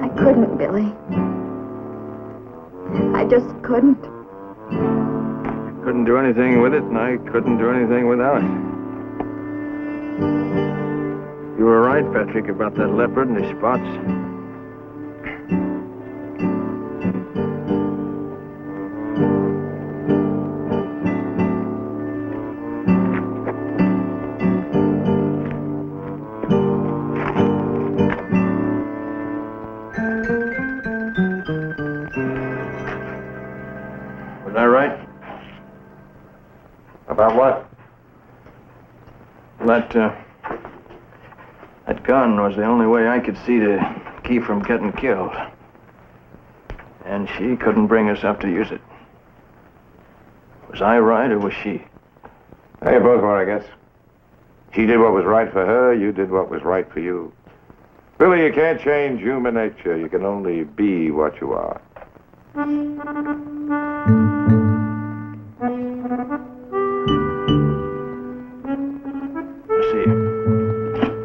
I couldn't, Billy. I just couldn't. Couldn't do anything with it, and I couldn't do anything without it. You were right, Patrick, about that leopard and his spots. Was I right? About what? That gun was the only way I could see to keep from getting killed. And she couldn't bring herself to use it. Was I right, or was she? Hey, you both were, I guess. She did what was right for her, you did what was right for you. Billy, you can't change human nature. You can only be what you are. Let's see.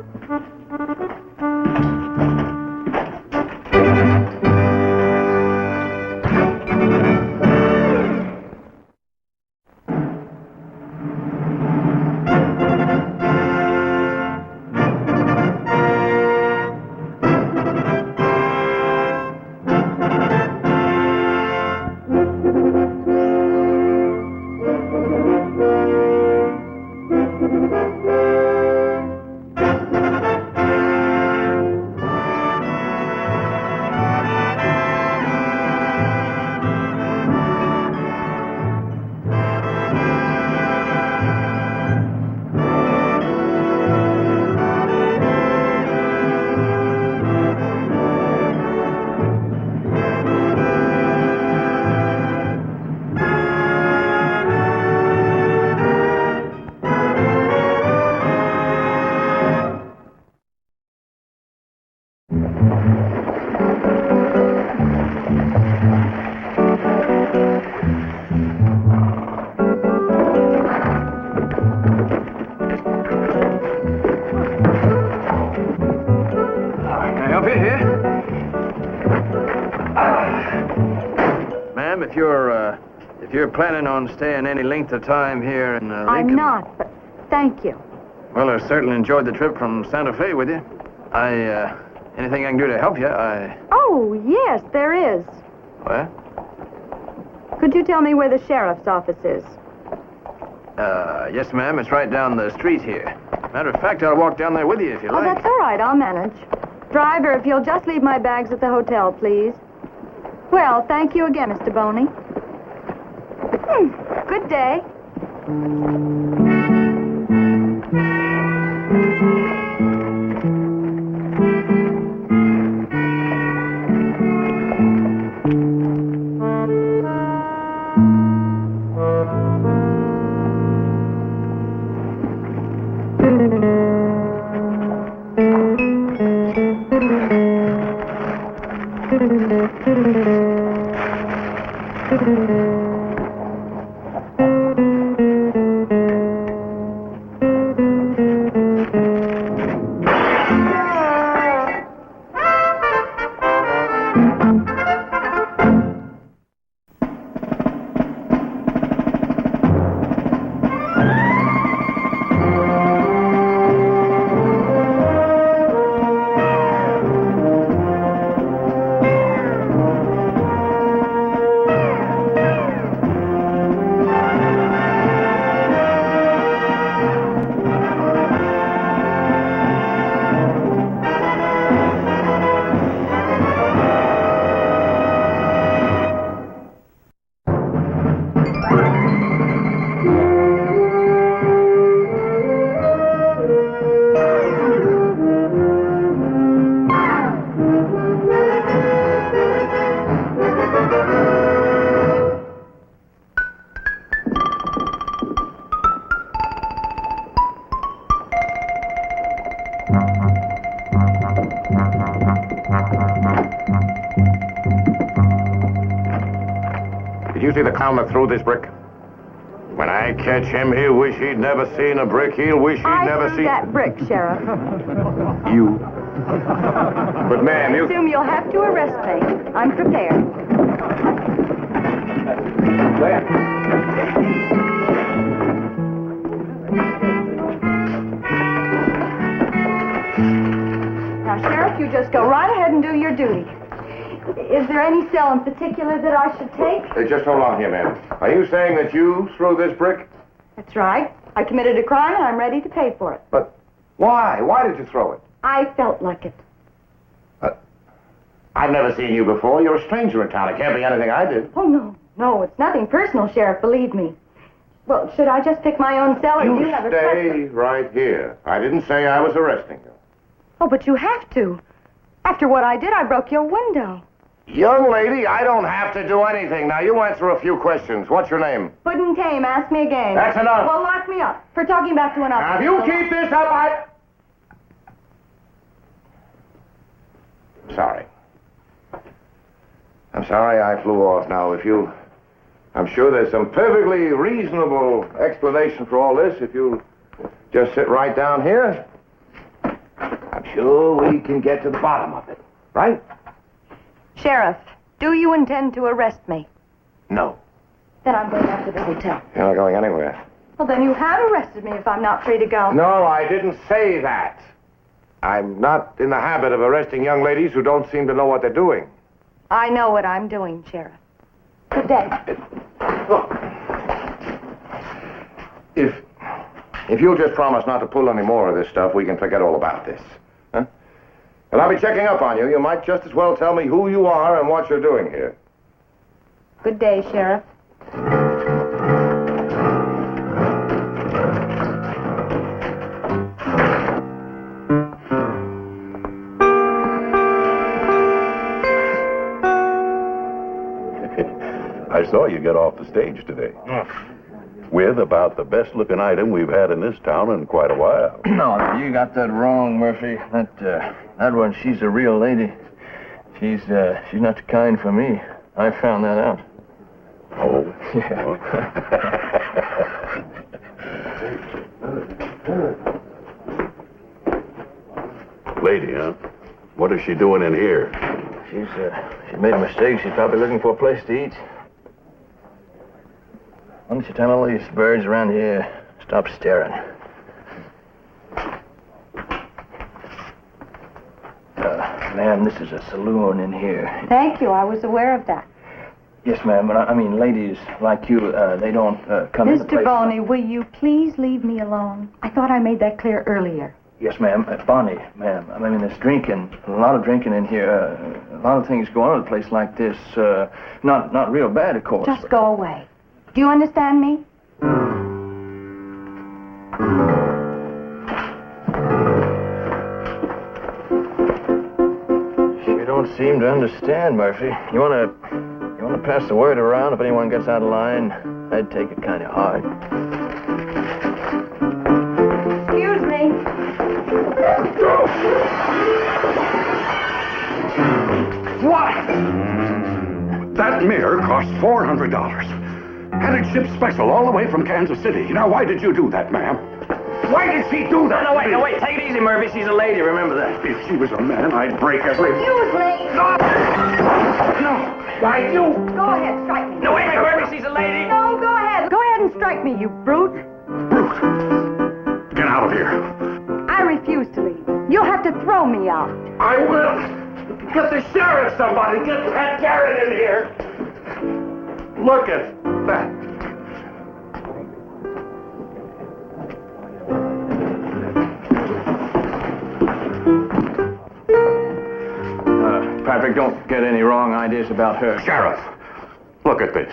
Ma'am, if you're planning on staying any length of time here in Lincoln... I'm not, but thank you. Well, I certainly enjoyed the trip from Santa Fe with you. Anything I can do to help you, Oh, yes, there is. Well? Could you tell me where the sheriff's office is? Yes, ma'am, it's right down the street here. Matter of fact, I'll walk down there with you if you Oh, like. that's all right. I'll manage. Driver, if you'll just leave my bags at the hotel, please. Well, thank you again, Mr. Boney. Good day. Did you see the clown that threw this brick? When I catch him, he'll wish he'd never seen a brick. He'll wish he'd never seen... that brick, Sheriff. You? But, ma'am, you... I assume you'll have to arrest me. I'm prepared. Now, Sheriff, you just go right ahead and do your duty. Is there any cell in particular that I should take? Just hold on here, ma'am. Are you saying that you threw this brick? That's right. I committed a crime and I'm ready to pay for it. But why? Why did you throw it? I felt like it. I've never seen you before. You're a stranger in town. It can't be anything I did. Oh, no. No, it's nothing personal, Sheriff, believe me. Well, should I just pick my own cell or do you have a stay right here. I didn't say I was arresting you. Oh, but you have to. After what I did, I broke your window. Young lady, I don't have to do anything. Now, you answer a few questions. What's your name? Puddin' Tame, ask me again. That's enough. Well, lock me up for talking back to an officer. Now, if you keep this up, Sorry. I'm sorry I flew off. Now, I'm sure there's some perfectly reasonable explanation for all this. If you'll just sit right down here, I'm sure we can get to the bottom of it. Right? Sheriff, do you intend to arrest me? No. Then I'm going back to the hotel. You're not going anywhere. Well, then you have arrested me if I'm not free to go. No, I didn't say that. I'm not in the habit of arresting young ladies who don't seem to know what they're doing. I know what I'm doing, Sheriff. Good day. Look, if you'll just promise not to pull any more of this stuff, we can forget all about this. Huh? And I'll be checking up on you. You might just as well tell me who you are and what you're doing here. Good day, Sheriff. I saw you get off the stage today. With about the best-looking item we've had in this town in quite a while. No, you got that wrong, Murphy. That one, she's a real lady. She's not the kind for me. I found that out. Oh? Yeah. Lady, huh? What is she doing in here? She made a mistake. She's probably looking for a place to eat. Why don't you tell all these birds around here, stop staring? Ma'am, this is a saloon in here. Thank you. I was aware of that. Yes, ma'am, but I mean, ladies like you, they don't come in the place... Mr. Boney, will you please leave me alone? I thought I made that clear earlier. Yes, ma'am. Bonnie, ma'am. I mean, there's drinking, a lot of drinking in here. A lot of things going on in a place like this. Not real bad, of course. Just go away. Do you understand me? You don't seem to understand, Murphy. You wanna pass the word around if anyone gets out of line? I'd take it kind of hard. Excuse me. What? That mirror cost $400. Had it shipped special all the way from Kansas City. Now, why did you do that, ma'am? Why did she do that? No, wait. Take it easy, Murphy. She's a lady. Remember that. If she was a man, I'd break every... Excuse me. No, I do. Go ahead, strike me. No, wait, Murphy. She's a lady. No, go ahead. Go ahead and strike me, you brute. Brute. Get out of here. I refuse to leave. You'll have to throw me out. I will. Get the sheriff, somebody. Get Pat Garrett in here. Look at that. Patrick, don't get any wrong ideas about her. Sheriff, look at this.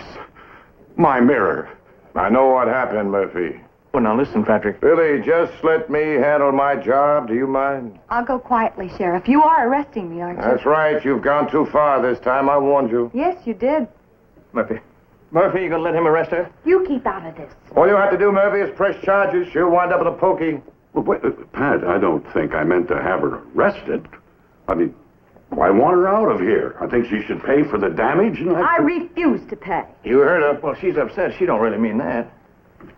My mirror. I know what happened, Murphy. Well, now listen, Patrick. Billy, just let me handle my job. Do you mind? I'll go quietly, Sheriff. You are arresting me, aren't you? That's right. You've gone too far this time. I warned you. Yes, you did. Murphy, you gonna let him arrest her? You keep out of this. All you have to do, Murphy, is press charges. She'll wind up in a pokey. Well, wait, Pat, I don't think I meant to have her arrested. I mean, Well, I want her out of here. I think she should pay for the damage. And I refuse to pay. You heard her. Well, she's upset. She don't really mean that.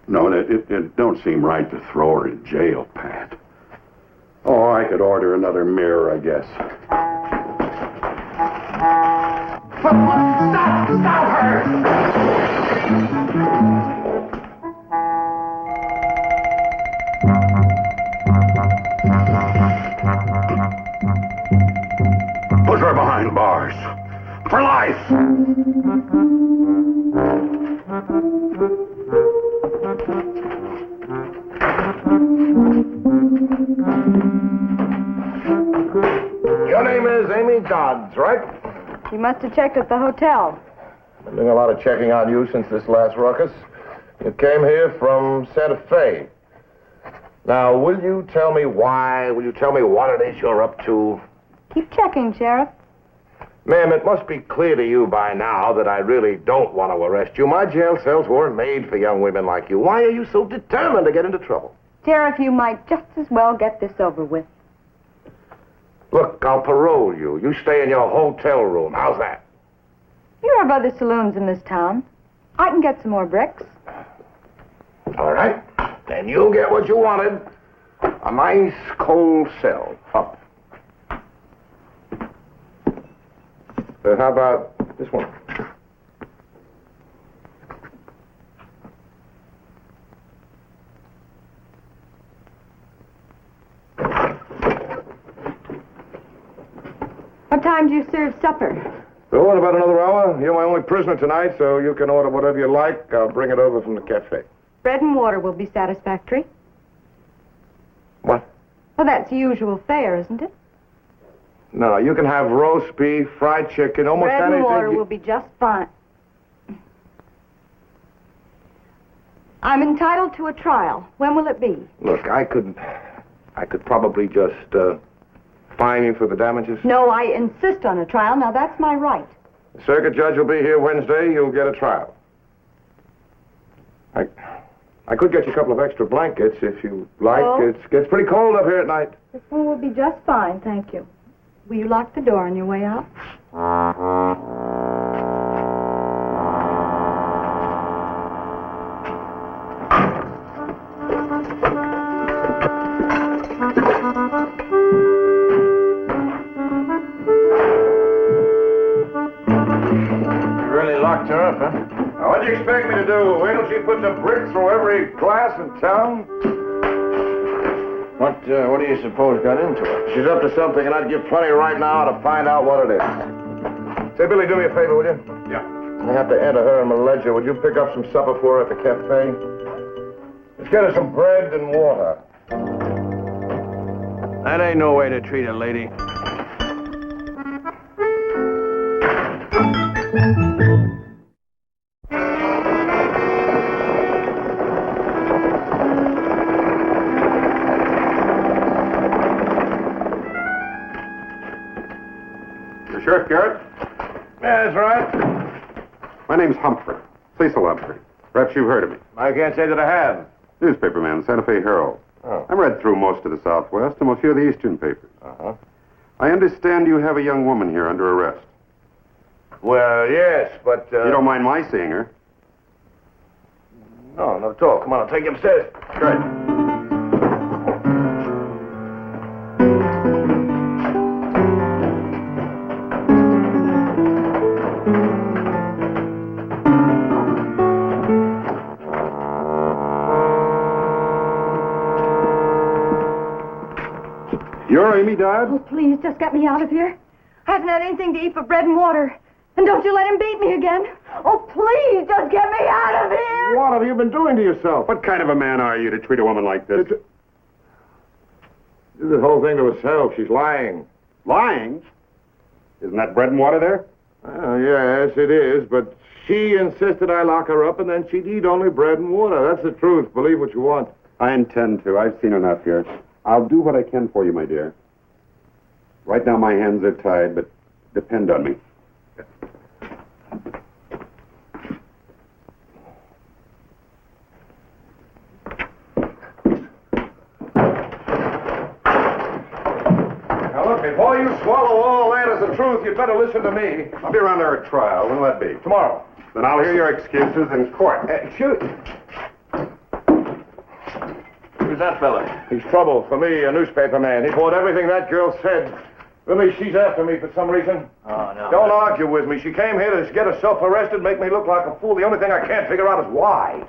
No, it don't seem right to throw her in jail, Pat. Oh, I could order another mirror, I guess. Stop her! Put her behind bars. For life! Your name is Amy Dodds, right? You must have checked at the hotel. Been doing a lot of checking on you since this last ruckus. You came here from Santa Fe. Now, will you tell me why? Will you tell me what it is you're up to? Keep checking, Sheriff. Ma'am, it must be clear to you by now that I really don't want to arrest you. My jail cells weren't made for young women like you. Why are you so determined to get into trouble? Sheriff, you might just as well get this over with. Look, I'll parole you. You stay in your hotel room. How's that? You have other saloons in this town. I can get some more bricks. All right. Then you'll get what you wanted. A nice cold cell. Up. How about this one? What time do you serve supper? Oh, in about another hour. You're my only prisoner tonight, so you can order whatever you like. I'll bring it over from the cafe. Bread and water will be satisfactory. What? Well, that's the usual fare, isn't it? No, you can have roast beef, fried chicken, almost Bread anything. and water will be just fine. I'm entitled to a trial. When will it be? Look, I could probably just fine you for the damages. No, I insist on a trial. Now, that's my right. The circuit judge will be here Wednesday. You'll get a trial. I could get you a couple of extra blankets if you like. Oh. It gets pretty cold up here at night. This one will be just fine, thank you. Will you lock the door on your way out? You really locked her up, huh? Now, what do you expect me to do? Wait till she puts a brick through every glass in town? What do you suppose got into her? She's up to something, and I'd give plenty right now to find out what it is. Say, Billy, do me a favor, would you? Yeah. I have to enter her in my ledger. Would you pick up some supper for her at the cafe? Let's get her some bread and water. That ain't no way to treat a lady. Sheriff Garrett? Yeah, that's right. My name's Humphrey. Cecil Humphrey. Perhaps you've heard of me. I can't say that I have. Newspaperman, Santa Fe Herald. Oh. I read through most of the Southwest and a few of the Eastern papers. Uh-huh. I understand you have a young woman here under arrest. Well, yes, but, You don't mind my seeing her? No, not at all. Come on, I'll take you upstairs. Good. You're Amy Dodd? Oh, please, just get me out of here. I haven't had anything to eat but bread and water. And don't you let him beat me again. Oh, please, just get me out of here. What have you been doing to yourself? What kind of a man are you to treat a woman like this? This whole thing to herself. She's lying. Lying? Isn't that bread and water there? Yes, it is, but she insisted I lock her up and then she'd eat only bread and water. That's the truth. Believe what you want. I intend to. I've seen enough here. I'll do what I can for you, my dear. Right now my hands are tied, but depend on me. Now look, before you swallow all that as a the truth, you'd better listen to me. I'll be around there at trial. When'll that be? Tomorrow. Then I'll hear your excuses in court. Shoot. Who's that fella? He's trouble for me, a newspaper man. He bought everything that girl said. Really, she's after me for some reason. Oh, no. Don't argue with me. She came here to get herself arrested, make me look like a fool. The only thing I can't figure out is why.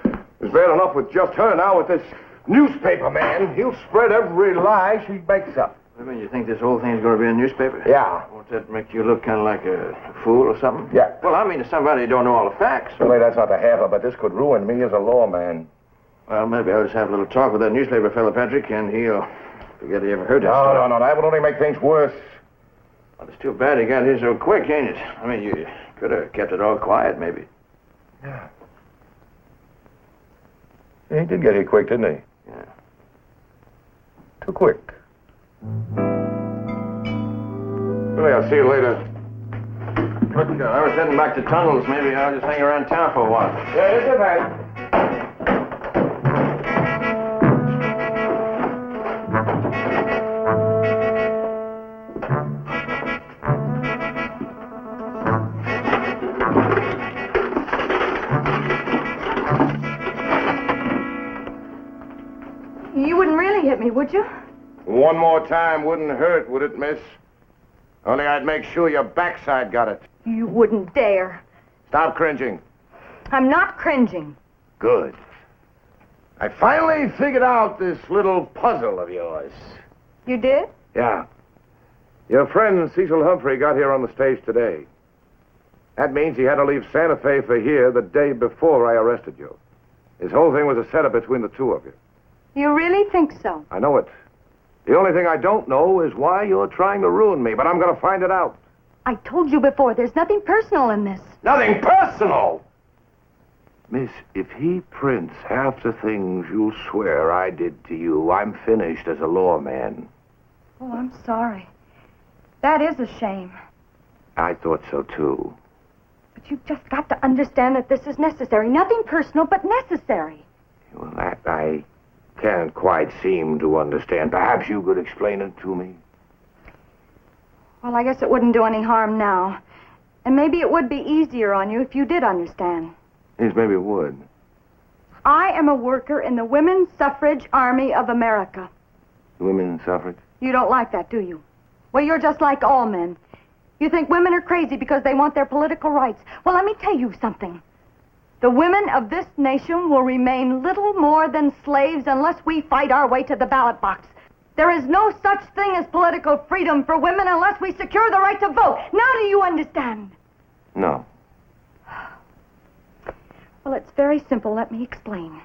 It's bad enough with just her. Now with this newspaper man, he'll spread every lie she makes up. I mean, you think this whole thing's going to be in the newspaper? Yeah. Won't that make you look kind of like a fool or something? Yeah. Well, I mean, to somebody who don't know all the facts. Really, that's not the half of it. This could ruin me as a lawman. Well, maybe I'll just have a little talk with that newspaper fella, Patrick, and he'll forget he ever heard that story. No. That would only make things worse. Well, it's too bad he got here so quick, ain't it? I mean, you could have kept it all quiet, maybe. Yeah. He did get here quick, didn't he? Yeah. Too quick. Really, I'll see you later. Look, I was heading back to Tunnels. Maybe I'll just hang around town for a while. Yeah, it's all right. You wouldn't really hit me, would you? One more time wouldn't hurt, would it, miss? Only I'd make sure your backside got it. You wouldn't dare. Stop cringing. I'm not cringing. Good. I finally figured out this little puzzle of yours. You did? Yeah. Your friend Cecil Humphrey got here on the stage today. That means he had to leave Santa Fe for here the day before I arrested you. His whole thing was a setup between the two of you. You really think so? I know it. The only thing I don't know is why you're trying to ruin me, but I'm going to find it out. I told you before, there's nothing personal in this. Nothing personal! Miss, if he prints half the things you'll swear I did to you, I'm finished as a lawman. Oh, I'm sorry. That is a shame. I thought so, too. But you've just got to understand that this is necessary. Nothing personal, but necessary. Well, that I can't quite seem to understand. Perhaps you could explain it to me. Well, I guess it wouldn't do any harm now. And maybe it would be easier on you if you did understand. Yes, maybe it would. I am a worker in the Women's Suffrage Army of America. Women's suffrage? You don't like that, do you? Well, you're just like all men. You think women are crazy because they want their political rights. Well, let me tell you something. The women of this nation will remain little more than slaves unless we fight our way to the ballot box. There is no such thing as political freedom for women unless we secure the right to vote. Now do you understand? No. Well, it's very simple. Let me explain.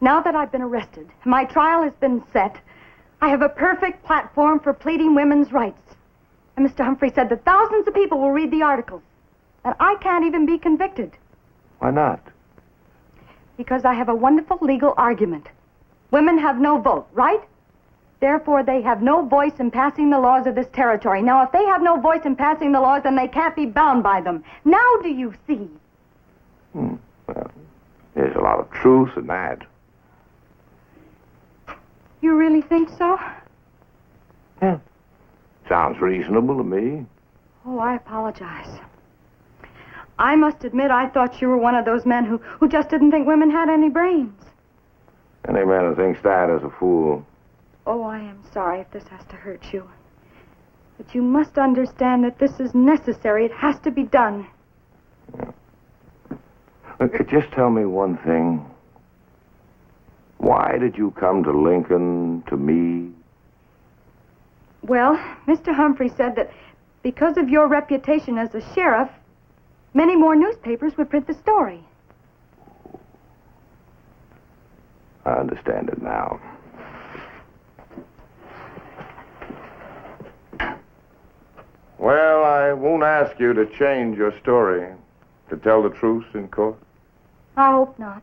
Now that I've been arrested, my trial has been set, I have a perfect platform for pleading women's rights. And Mr. Humphrey said that thousands of people will read the articles. And I can't even be convicted. Why not? Because I have a wonderful legal argument. Women have no vote, right? Therefore, they have no voice in passing the laws of this territory. Now, if they have no voice in passing the laws, then they can't be bound by them. Now do you see? Well, there's a lot of truth in that. You really think so? Yeah. Sounds reasonable to me. Oh, I apologize. I must admit I thought you were one of those men who just didn't think women had any brains. Any man who thinks that is a fool. Oh, I am sorry if this has to hurt you. But you must understand that this is necessary. It has to be done. Look, just tell me one thing. Why did you come to Lincoln, to me? Well, Mr. Humphrey said that because of your reputation as a sheriff, many more newspapers would print the story. I understand it now. Well, I won't ask you to change your story, to tell the truth in court. I hope not,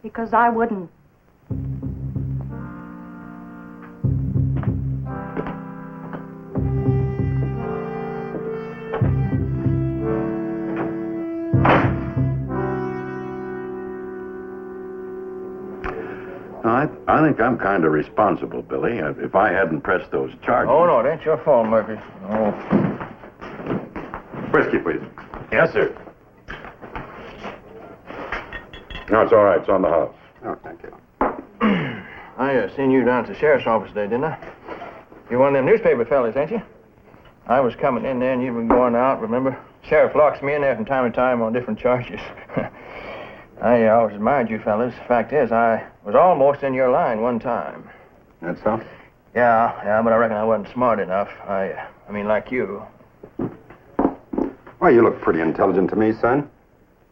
because I wouldn't. I think I'm kind of responsible, Billy. If I hadn't pressed those charges... Oh, no, it ain't your fault, Murphy. Oh. please. Yes, sir. No, it's all right. It's on the house. Oh, thank you. I seen you down at the sheriff's office today, didn't I? You're one of them newspaper fellas, ain't you? I was coming in there and you've been going out, remember? Sheriff locks me in there from time to time on different charges. I always admired you fellas. Fact is, I was almost in your line one time. That's so? Yeah, but I reckon I wasn't smart enough. I mean, like you. Why, you look pretty intelligent to me, son.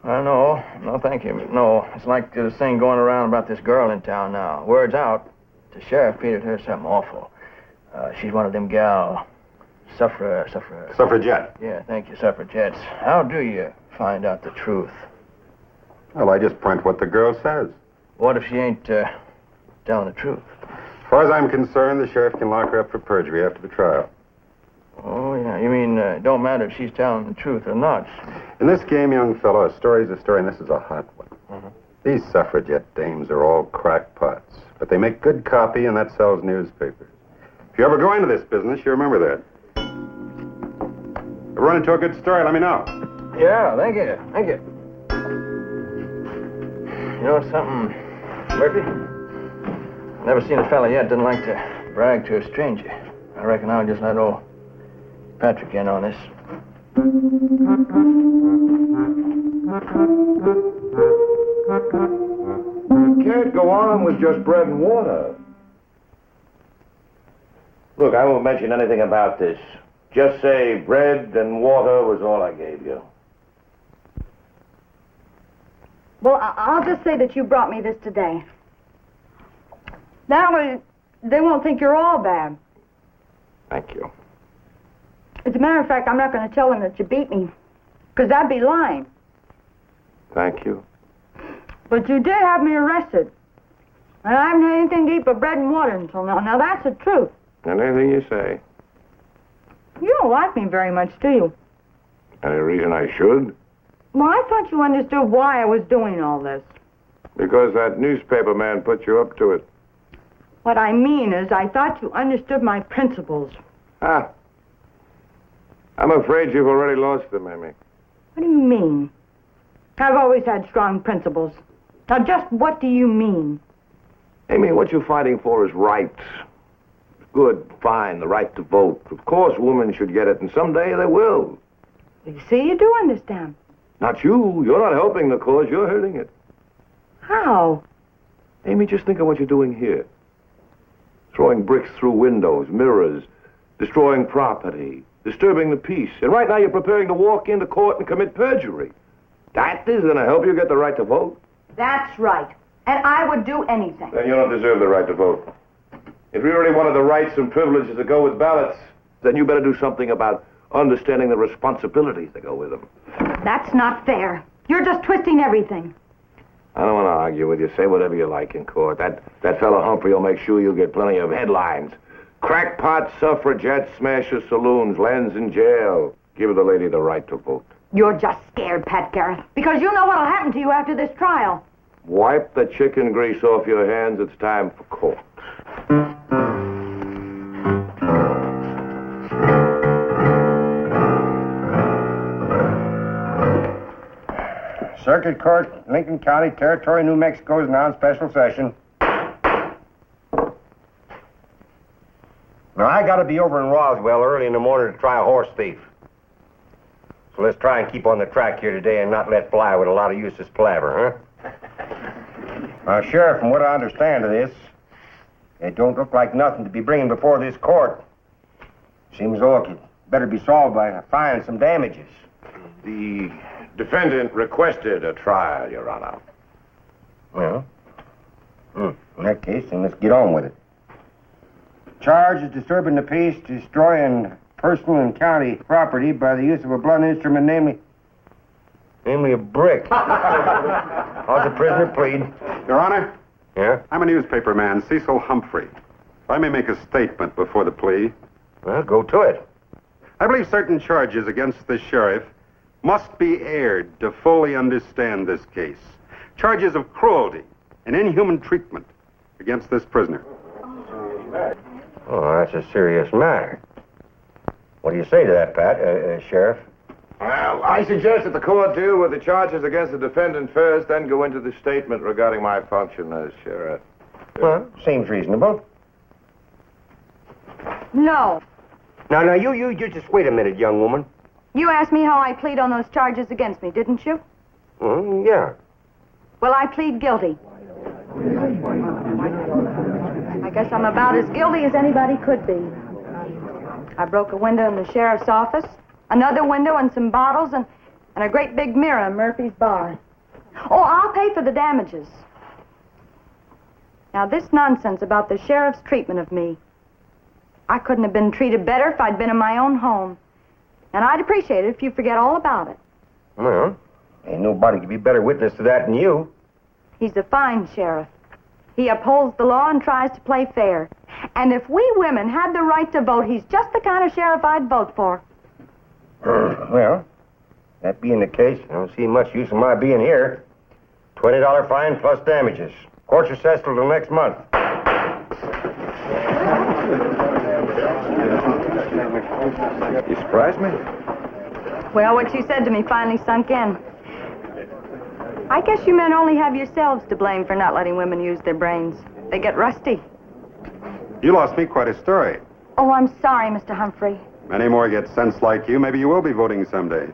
I know. No, thank you. No, it's like this thing going around about this girl in town now. Word's out. The sheriff petered her something awful. She's one of them Suffragette. Yeah, thank you, suffragettes. How do you find out the truth? Well, I just print what the girl says. What if she ain't telling the truth? As far as I'm concerned, the sheriff can lock her up for perjury after the trial. Oh, yeah. You mean it don't matter if she's telling the truth or not? In this game, young fellow, a story's a story, and this is a hot one. These suffragette dames are all crackpots, but they make good copy, and that sells newspapers. If you ever go into this business, you remember that. If you run into a good story, let me know. Yeah, thank you. Thank you. You know something, Murphy? Never seen a fella yet didn't like to brag to a stranger. I reckon I'll just let old Patrick in on this. You can't go on with just bread and water. Look, I won't mention anything about this. Just say bread and water was all I gave you. Well, I'll just say that you brought me this today. That way, they won't think you're all bad. Thank you. As a matter of fact, I'm not going to tell them that you beat me, because that'd be lying. Thank you. But you did have me arrested. And I haven't had anything to eat but bread and water until now. Now, that's the truth. And anything you say. You don't like me very much, do you? Any reason I should? Well, I thought you understood why I was doing all this. Because that newspaper man put you up to it. What I mean is, I thought you understood my principles. Ah. I'm afraid you've already lost them, Amy. What do you mean? I've always had strong principles. Now, just what do you mean? Amy, what you're fighting for is rights. Good, fine, the right to vote. Of course, women should get it, and someday they will. You see, you do understand. Not you. You're not helping the cause, you're hurting it. How? Amy, just think of what you're doing here. Throwing bricks through windows, mirrors, destroying property, disturbing the peace. And right now you're preparing to walk into court and commit perjury. That is going to help you get the right to vote. That's right. And I would do anything. Then you don't deserve the right to vote. If you really wanted the rights and privileges that go with ballots, then you better do something about understanding the responsibilities that go with them. That's not fair. You're just twisting everything. I don't want to argue with you. Say whatever you like in court. That fellow Humphrey will make sure you get plenty of headlines. Crackpot suffragettes smashes saloons, lands in jail. Give the lady the right to vote. You're just scared, Pat Garrett, because you know what'll happen to you after this trial. Wipe the chicken grease off your hands. It's time for court. Circuit Court, Lincoln County, Territory, New Mexico is now in special session. Now, I gotta be over in Roswell early in the morning to try a horse thief. So let's try and keep on the track here today and not let fly with a lot of useless palaver, huh? Now, Sheriff, from what I understand of this, it don't look like nothing to be bringing before this court. Seems though it could better be solved by finding some damages. The defendant requested a trial, Your Honor. Well, in that case, then let's get on with it. Charge is disturbing the peace, destroying personal and county property by the use of a blunt instrument, namely a brick. How's the prisoner plead? Your Honor? Yeah? I'm a newspaper man, Cecil Humphrey. If I may make a statement before the plea. Well, go to it. I believe certain charges against the sheriff must be aired to fully understand this case. Charges of cruelty and inhuman treatment against this prisoner. Oh, that's a serious matter. What do you say to that, Pat, Sheriff? Well, I suggest that the court deal with the charges against the defendant first, then go into the statement regarding my function as sheriff. Well, seems reasonable. No. Now, you just wait a minute, young woman. You asked me how I plead on those charges against me, didn't you? Yeah. Well, I plead guilty. I guess I'm about as guilty as anybody could be. I broke a window in the sheriff's office, another window and some bottles, and a great big mirror in Murphy's bar. Oh, I'll pay for the damages. Now, this nonsense about the sheriff's treatment of me. I couldn't have been treated better if I'd been in my own home. And I'd appreciate it if you forget all about it. Well, ain't nobody could be better witness to that than you. He's a fine sheriff. He upholds the law and tries to play fair. And if we women had the right to vote, he's just the kind of sheriff I'd vote for. Well, that being the case, I don't see much use in my being here. $20 fine plus damages. Court's recessed till next month. You surprised me? Well, what you said to me finally sunk in. I guess you men only have yourselves to blame for not letting women use their brains. They get rusty. You lost me quite a story. Oh, I'm sorry, Mr. Humphrey. Many more get sense like you. Maybe you will be voting someday.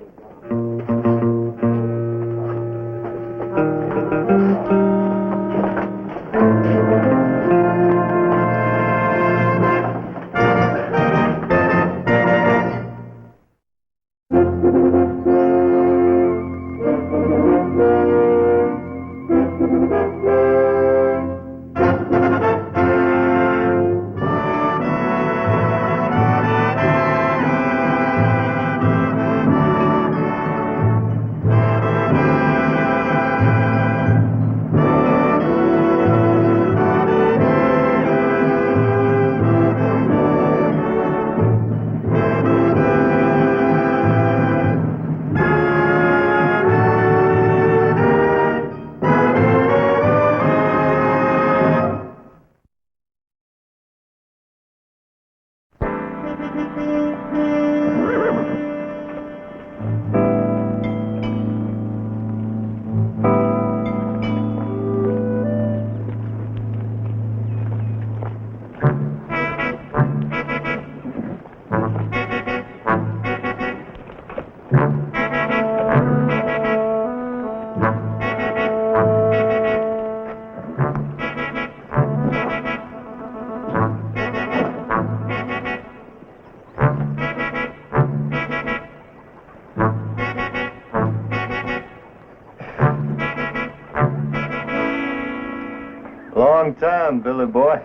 Long time, Billy boy.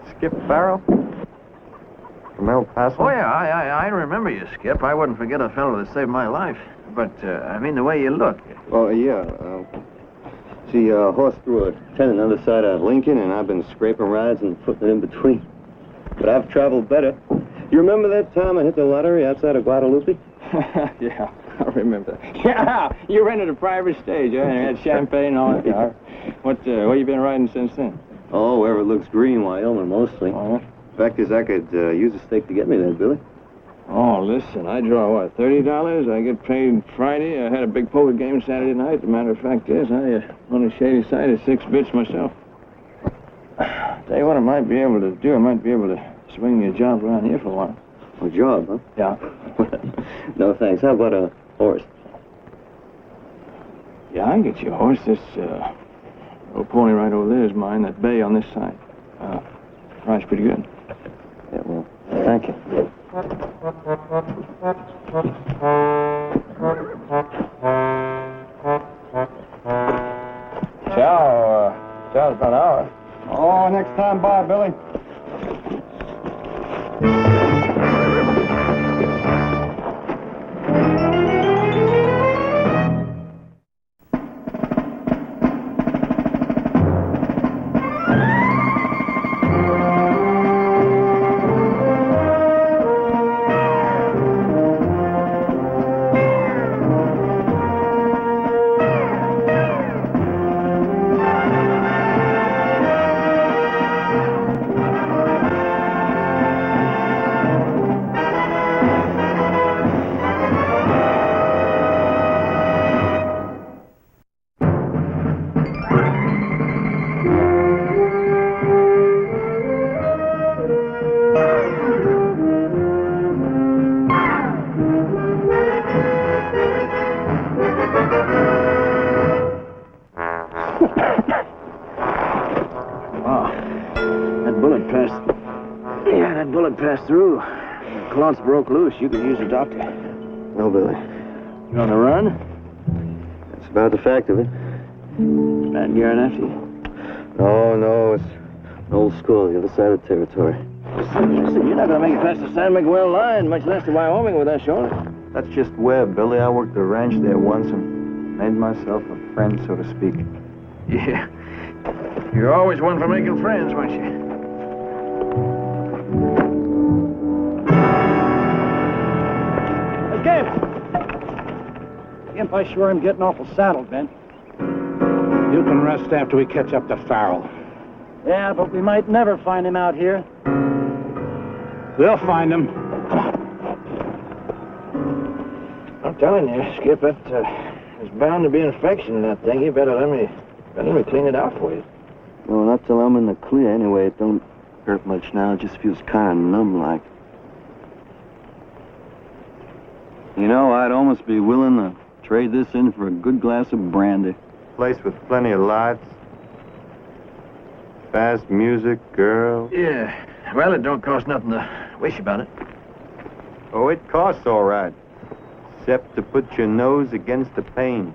Skip Farrell? From El Paso? Oh, yeah, I remember you, Skip. I wouldn't forget a fellow that saved my life. But, I mean, the way you look. Oh, yeah. See, a horse threw a tent on the other side of Lincoln, and I've been scraping rides and putting it in between. But I've traveled better. You remember that time I hit the lottery outside of Guadalupe? Yeah, I remember. Yeah, you rented a private stage, huh? And had champagne and all that. Yeah. What you been riding since then? Oh, wherever it looks green, Wyoming, mostly. Oh, Fact is, I could use a stake to get me there, Billy. Oh, listen, I draw, what, $30? I get paid Friday. I had a big poker game Saturday night. The matter of fact is, I on the shady side of 6 bits myself. Tell you what I might be able to do. I might be able to swing you a job around here for a while. A job, huh? Yeah. No, thanks. How about a horse? Yeah, I can get you a horse. This little pony right over there is mine. That bay on this side. Rides pretty good. Yeah, well, thank you. Chow's about an hour. Oh, next time, bye, Billy. through, and clots broke loose, you could use a doctor. No, Billy. You on the run? That's about the fact of it. Bad guard after you? No, it's an old school, the other side of the territory. Listen, you're not going to make it past the San Miguel line, much less to Wyoming with that shoulder. That's just where, Billy. I worked the ranch there once and made myself a friend, so to speak. Yeah. You're always one for making friends, weren't you? Gimp! Gimp, I sure am getting awful saddled, Ben. You can rest after we catch up to Farrell. Yeah, but we might never find him out here. We'll find him. Come on. I'm telling you, Skip, there's bound to be infection in that thing. You better let me clean it out for you. No, not till I'm in the clear anyway. It don't hurt much now. It just feels kind of numb-like. You know, I'd almost be willing to trade this in for a good glass of brandy. Place with plenty of lights. Fast music, girls. Yeah. Well, it don't cost nothing to wish about it. Oh, it costs all right. Except to put your nose against the pain.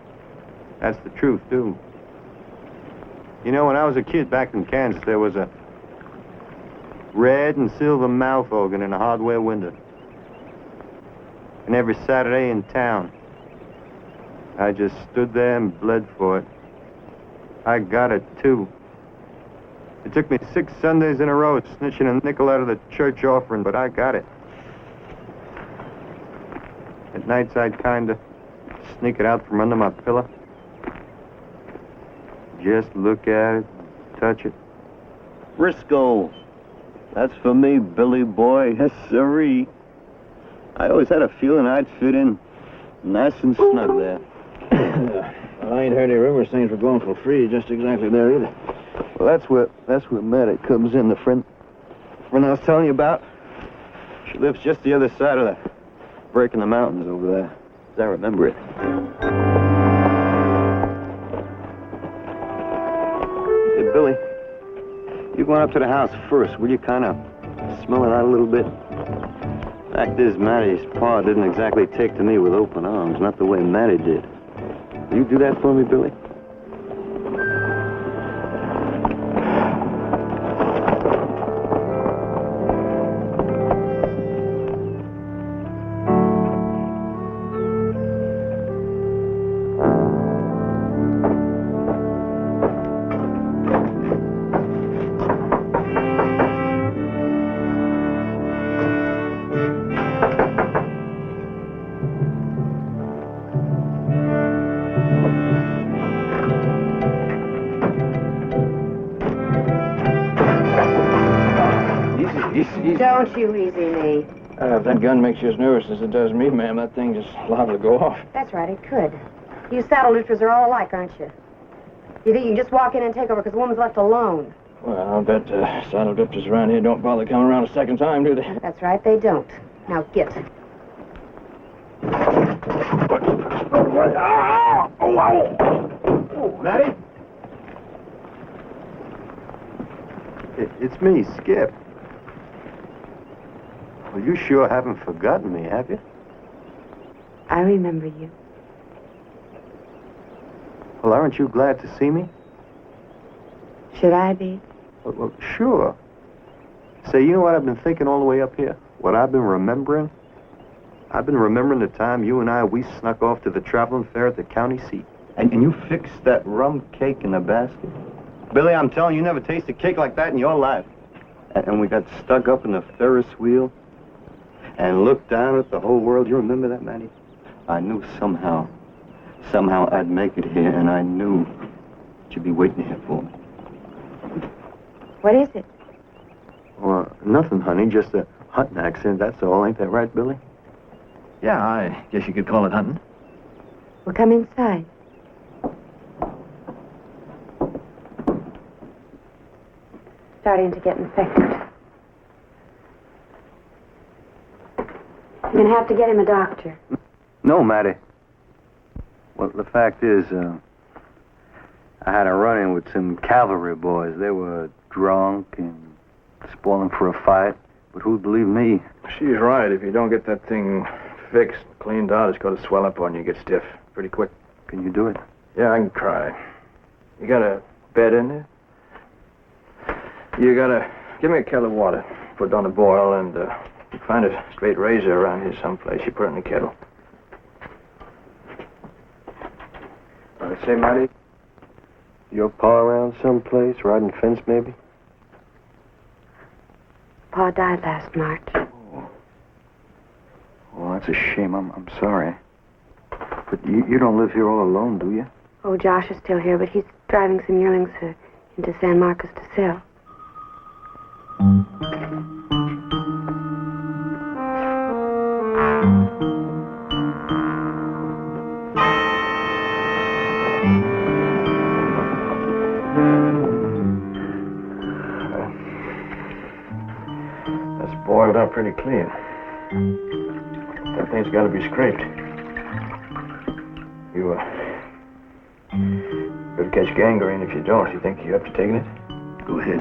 That's the truth, too. You know, when I was a kid back in Kansas, there was a red and silver mouth organ in a hardware window. And every Saturday in town, I just stood there and bled for it. I got it, too. It took me 6 Sundays in a row snitching a nickel out of the church offering, but I got it. At nights, I'd kind of sneak it out from under my pillow. Just look at it, touch it. Frisco. That's for me, Billy boy. Yes, sirree. I always had a feeling I'd fit in nice and snug there. Well, I ain't heard any rumors things were going for free just exactly there either. Well, that's where Maddie comes in, the friend I was telling you about. She lives just the other side of the break in the mountains over there, as I remember it. Hey, Billy, you going up to the house first, will you kind of smell it out a little bit? Fact is, Maddie's pa didn't exactly take to me with open arms, not the way Maddie did. Will you do that for me, Billy? Don't you easy me. If that gun makes you as nervous as it does me, ma'am, that thing just liable to go off. That's right, it could. You saddle lifters are all alike, aren't you? You think you can just walk in and take over because the woman's left alone? Well, I'll bet saddle drifters around here don't bother coming around a second time, do they? That's right, they don't. Now get. Maddie? It's me, Skip. Well, you sure haven't forgotten me, have you? I remember you. Well, aren't you glad to see me? Should I be? Well, sure. Say, you know what I've been thinking all the way up here? What I've been remembering? I've been remembering the time you and we snuck off to the traveling fair at the county seat. And you fixed that rum cake in the basket. Billy, I'm telling you, never tasted cake like that in your life. And we got stuck up in the Ferris wheel and looked down at the whole world. You remember that, Maddie? I knew somehow I'd make it here, and I knew you'd be waiting here for me. What is it? Well, nothing, honey, just a hunting accent, that's all. Ain't that right, Billy? Yeah, I guess you could call it hunting. Well, come inside. Starting to get infected. You're gonna have to get him a doctor. No, Maddie. Well, the fact is, I had a run-in with some cavalry boys. They were drunk and spoiling for a fight. But who'd believe me? She's right. If you don't get that thing fixed, cleaned out, it's going to swell up on you and get stiff pretty quick. Can you do it? Yeah, I can try. You got a bed in there? You gotta give me a kettle of water. Put it on the boil, and you find a straight razor around here someplace. You put it in the kettle. Say, Matty, your pa around someplace, riding fence maybe? Pa died last March. Well, that's a shame. I'm sorry. But you don't live here all alone, do you? Oh, Josh is still here, but he's driving some yearlings into San Marcos to sell. That's boiled up pretty clean. That thing's got to be scraped. You could catch gangrene if you don't. You think you're up to taking it? Go ahead.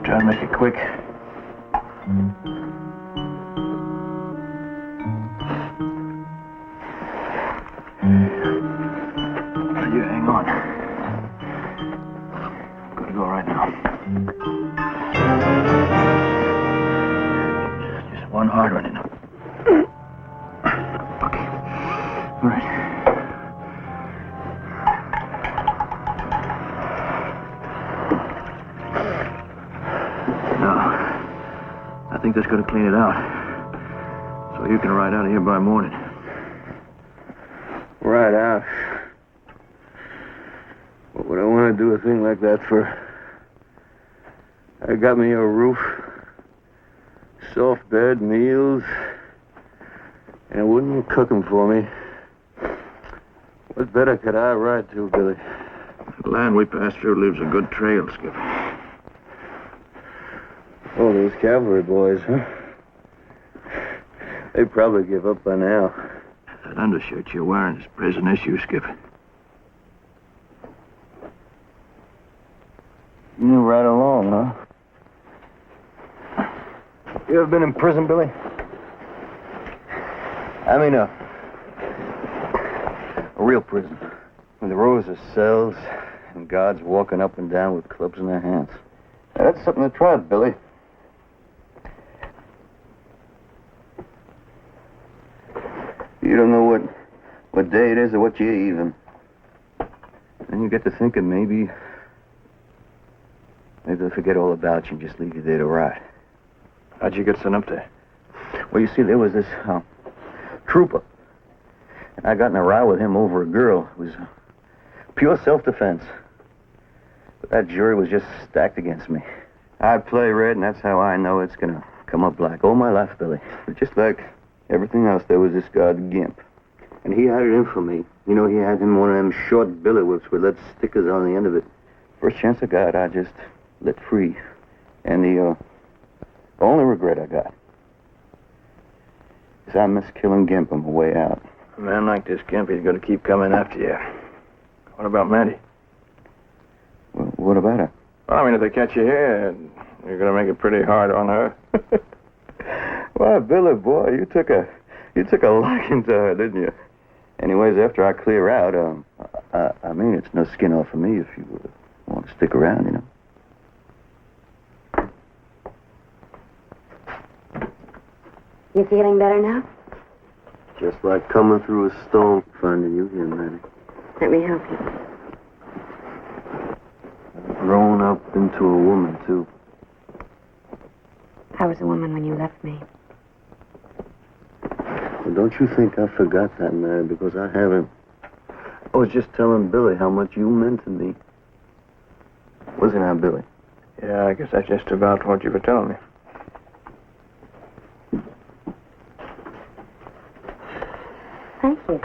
Try to make it quick. You hang on. I'm gonna go right now. Just one hard one, you know. Okay. All right. I think that's going to clean it out. So you can ride out of here by morning. Right out. What would I want to do a thing like that for? I got me a roof, soft bed, meals, and a wooden cooking for me. What better could I ride to, Billy? The land we passed through leaves a good trail, Skip. Oh, those cavalry boys, huh? They probably give up by now. That undershirt you're wearing is prison issue, Skip. You knew right along, huh? You ever been in prison, Billy? I mean, a real prison. With the rows of cells and guards walking up and down with clubs in their hands. Now, that's something to try, Billy. You don't know what day it is or what year even. Then you get to thinking maybe they'll forget all about you and just leave you there to rot. How'd you get sent up there? Well, you see, there was this trooper. And I got in a row with him over a girl. It was pure self-defense. But that jury was just stacked against me. I'd play red, and that's how I know it's going to come up black. All my life, Billy. But just like everything else, there was this guard Gimp. And he had it in for me. You know, he had him one of them short billy whips with lead stickers on the end of it. First chance I got, I just let free. And the only regret I got is I missed killing Gimp on my way out. A man like this Gimp, he's going to keep coming after you. What about Mandy? Well, what about her? Well, I mean, if they catch you here, you're going to make it pretty hard on her. Well, Billy, boy, you took a liking to her, didn't you? Anyways, after I clear out, I mean, it's no skin off of me if you want to stick around, you know. You feeling better now? Just like coming through a storm, finding you here, Manny. Let me help you. Grown up into a woman, too. I was a woman when you left me. Well, don't you think I forgot that, Mary, because I haven't. I was just telling Billy how much you meant to me. Wasn't I, Billy? Yeah, I guess that's just about what you were telling me. Thank you.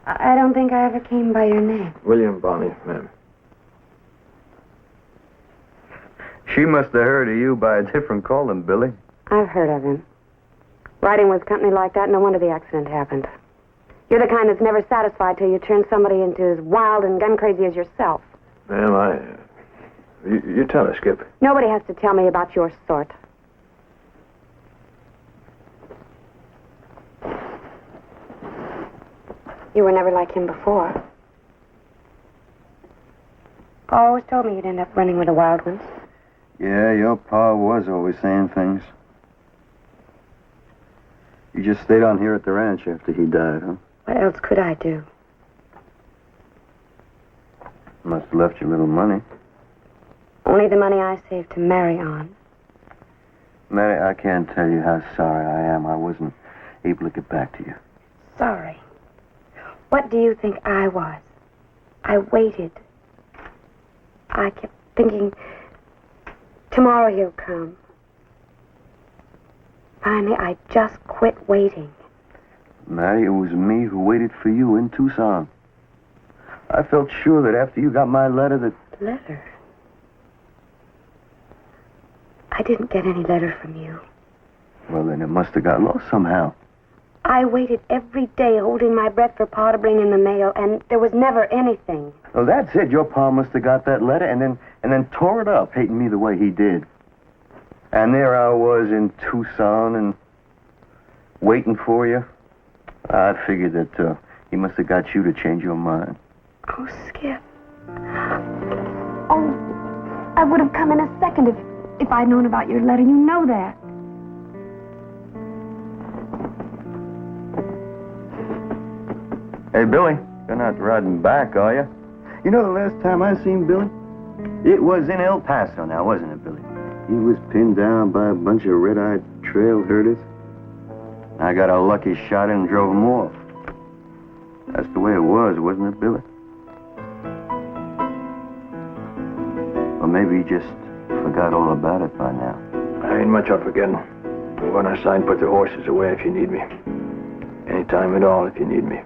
I don't think I ever came by your name. William Bonney, ma'am. She must have heard of you by a different calling, Billy. I've heard of him. Riding with company like that, no wonder the accident happened. You're the kind that's never satisfied till you turn somebody into as wild and gun crazy as yourself. Ma'am, you tell her, Skip. Nobody has to tell me about your sort. You were never like him before. Pa always told me you'd end up running with the wild ones. Yeah, your pa was always saying things. You just stayed on here at the ranch after he died, huh? What else could I do? Must have left you a little money. Only the money I saved to marry on. Mary, I can't tell you how sorry I am I wasn't able to get back to you. Sorry. What do you think I was? I waited. I kept thinking, tomorrow he'll come. Finally, I just quit waiting. Mary, it was me who waited for you in Tucson. I felt sure that after you got my letter that... Letter? I didn't get any letter from you. Well, then it must have got lost somehow. I waited every day holding my breath for Pa to bring in the mail, and there was never anything. Well, that's it. Your pa must have got that letter and then tore it up, hating me the way he did. And there I was in Tucson and waiting for you. I figured that he must have got you to change your mind. Oh, Skip. Oh, I would have come in a second if I'd known about your letter. You know that. Hey, Billy, you're not riding back, are you? You know the last time I seen Billy? It was in El Paso now, wasn't it, Billy? He was pinned down by a bunch of red-eyed trail herders. I got a lucky shot and drove him off. That's the way it was, wasn't it, Billy? Or maybe he just forgot all about it by now. I ain't much on forgetting. When I signed, put the horses away if you need me. Anytime at all if you need me.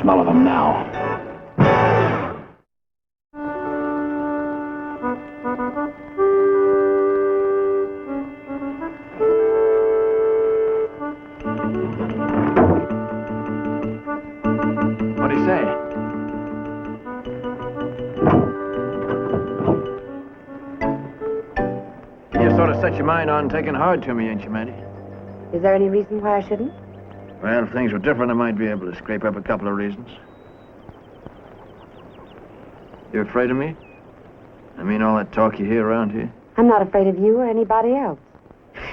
Smell of them now. What'd he say? You sort of set your mind on taking hard to me, ain't you, Mandy? Is there any reason why I shouldn't? Well, if things were different, I might be able to scrape up a couple of reasons. You afraid of me? I mean, all that talk you hear around here? I'm not afraid of you or anybody else.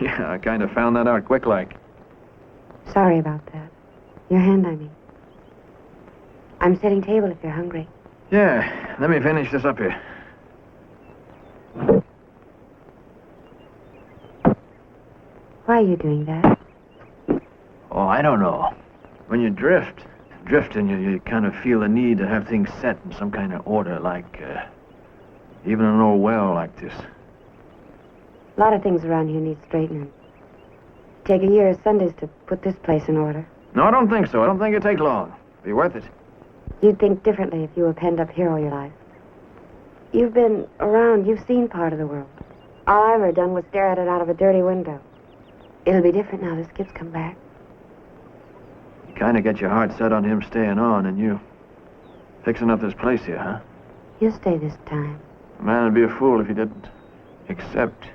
Yeah, I kind of found that out quick-like. Sorry about that. Your hand, I mean. I'm setting table if you're hungry. Yeah, let me finish this up here. Why are you doing that? Oh, I don't know. When you drifting, you kind of feel the need to have things set in some kind of order, like, even an old well like this. A lot of things around here need straightening. Take a year of Sundays to put this place in order. No, I don't think so. I don't think it'd take long. Be worth it. You'd think differently if you were penned up here all your life. You've been around. You've seen part of the world. All I ever done was stare at it out of a dirty window. It'll be different now that Skip's come back. You kind of get your heart set on him staying on, and you fixing up this place here, huh? He'll stay this time. A man would be a fool if he didn't. Except,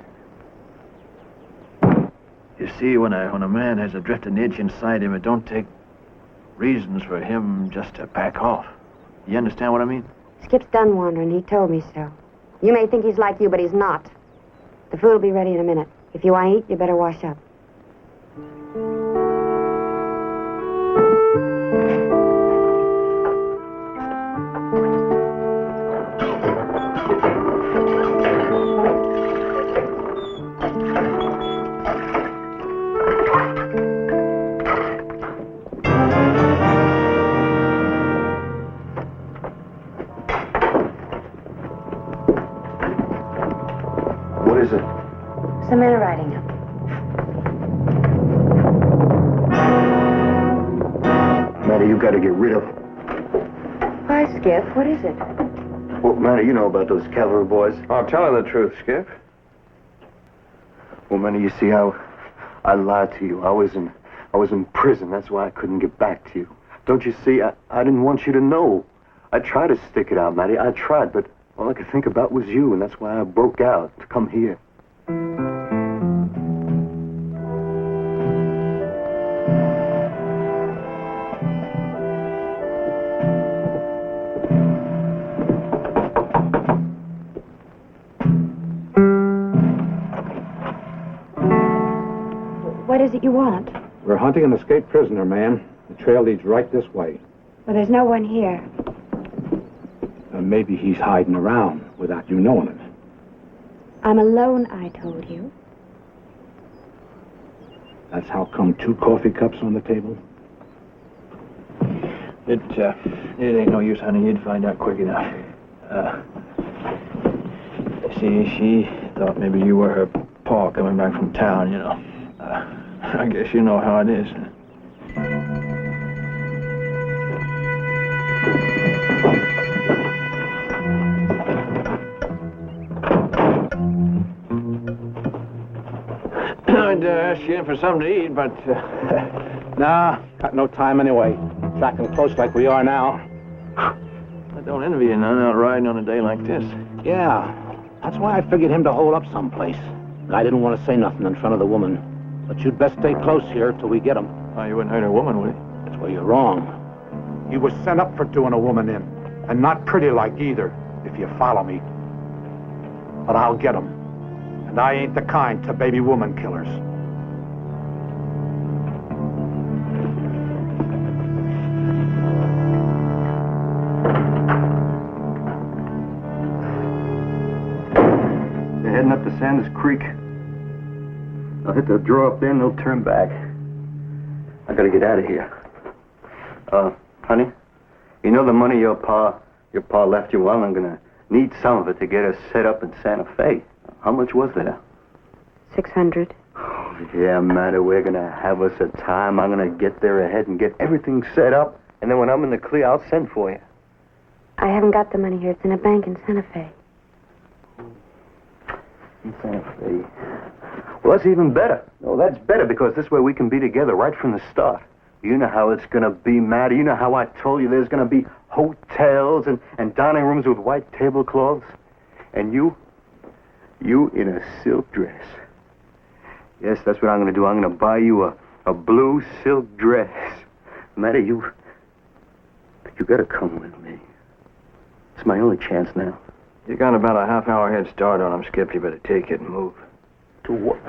you see, when a man has a drifting itch inside him, it don't take reasons for him just to back off. You understand what I mean? Skip's done wandering. He told me so. You may think he's like you, but he's not. The food will be ready in a minute. If you want to eat, you better wash up. What is it? Some men are riding up. Maddie, you got to get rid of him. Why, Skip? What is it? What matter you know about those cavalry boys? I'm telling the truth, Skip. Well, Manny, you see how I lied to you. I was in prison. That's why I couldn't get back to you. Don't you see? I didn't want you to know. I tried to stick it out, Matty. I tried, but all I could think about was you, and that's why I broke out to come here. What is it you want? We're hunting an escaped prisoner, ma'am. The trail leads right this way. Well, there's no one here. Maybe he's hiding around without you knowing it. I'm alone, I told you. That's how come 2 coffee cups on the table? It ain't no use, honey. You'd find out quick enough. See, she thought maybe you were her pa coming back from town, you know. I guess you know how it is. I'd ask you in for something to eat, but... Nah, got no time anyway. Tracking close like we are now. I don't envy you none out riding on a day like this. Yeah, that's why I figured him to hold up someplace. But I didn't want to say nothing in front of the woman. But you'd best stay close here till we get him. Oh, you wouldn't hurt a woman, would you? That's where you're wrong. He was sent up for doing a woman in. And not pretty like either, if you follow me. But I'll get him. And I ain't the kind to baby woman killers. They're heading up to Sanders Creek. I'll hit the draw up there and they'll turn back. I gotta get out of here. Honey, you know the money your pa left you? Well, I'm gonna need some of it to get us set up in Santa Fe. How much was there? 600. Oh, yeah, Matter, we're gonna have us a time. I'm gonna get there ahead and get everything set up, and then when I'm in the clear, I'll send for you. I haven't got the money here. It's in a bank in Santa Fe. In Santa Fe. Well, that's even better. No, that's better because this way we can be together right from the start. You know how it's gonna be, Matter. You know how I told you there's gonna be hotels and dining rooms with white tablecloths. And you in a silk dress. Yes, that's what I'm gonna do. I'm gonna buy you a blue silk dress. Matter, you gotta come with me. It's my only chance now. You got about a half-hour head start on him, Skip. You better take it and move. To what?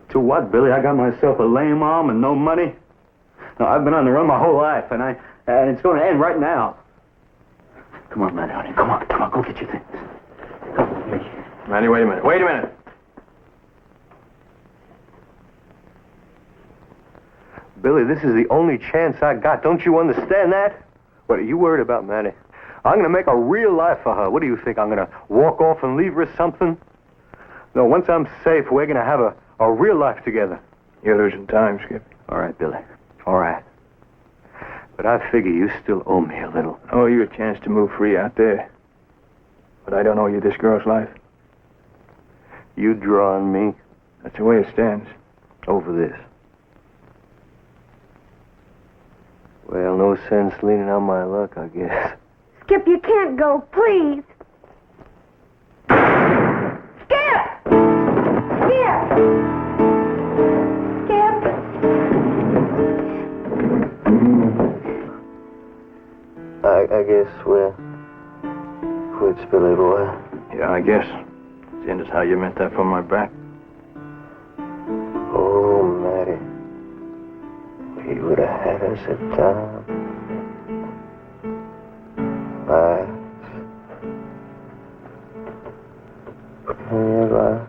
To what, Billy? I got myself a lame arm and no money. No, I've been on the run my whole life, and it's going to end right now. Come on, Matty, honey. Come on, go get your things. Come with me. Matty, wait a minute. Billy, this is the only chance I got. Don't you understand that? What are you worried about, Matty? I'm going to make a real life for her. What do you think? I'm going to walk off and leave her something? No, once I'm safe, we're going to have a real life together. You're losing time, Skip. All right, Billy. All right. But I figure you still owe me a little. I owe you a chance to move free out there. But I don't owe you this girl's life. You draw on me. That's the way it stands. Over this. Well, no sense leaning on my luck, I guess. Skip, you can't go, please. Skip! I guess we're quits, Billy boy. Yeah, I guess. Seeing as how you meant that from my back. Oh, Matty. We would have had us a time. Relax.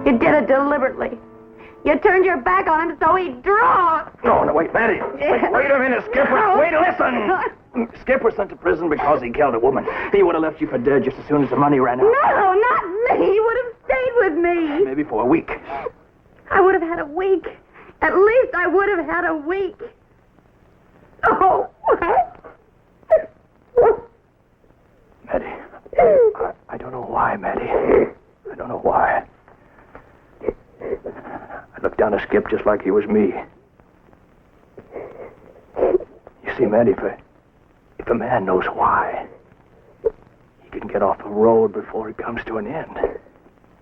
You did it deliberately. You turned your back on him so he'd draw. No, wait, Maddie. Wait a minute, Skipper. Wait, listen. Skip was sent to prison because he killed a woman. He would have left you for dead just as soon as the money ran out. No, not me. He would have stayed with me. Maybe for a week. I would have had a week. At least I would have had a week. Oh. Maddie. I don't know why, Maddie. I don't know why. I looked down at Skip just like he was me. You see, Maddie, if a man knows why, he can get off the road before it comes to an end.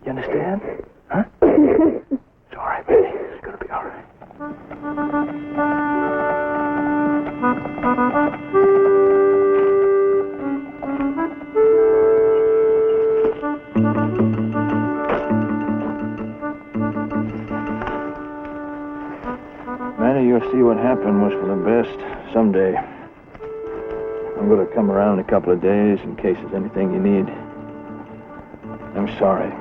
You understand? Huh? It's all right, Maddie. It's gonna be all right. Manny, you'll see what happened was for the best someday. I'm going to come around in a couple of days in case there's anything you need. I'm sorry.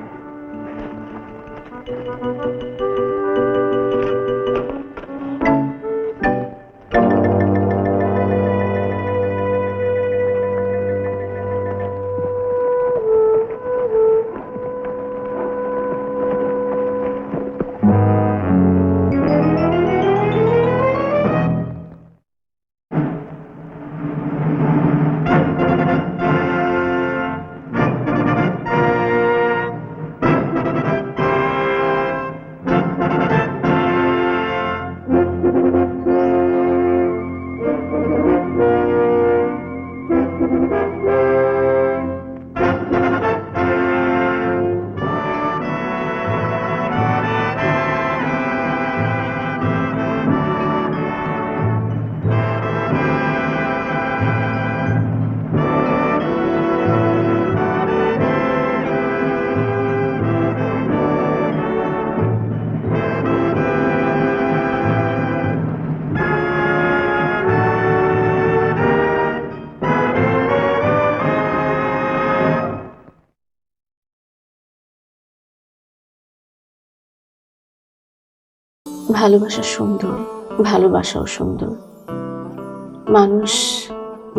ভালোবাসা সুন্দর, ভালোবাসাও সুন্দর। মানুষ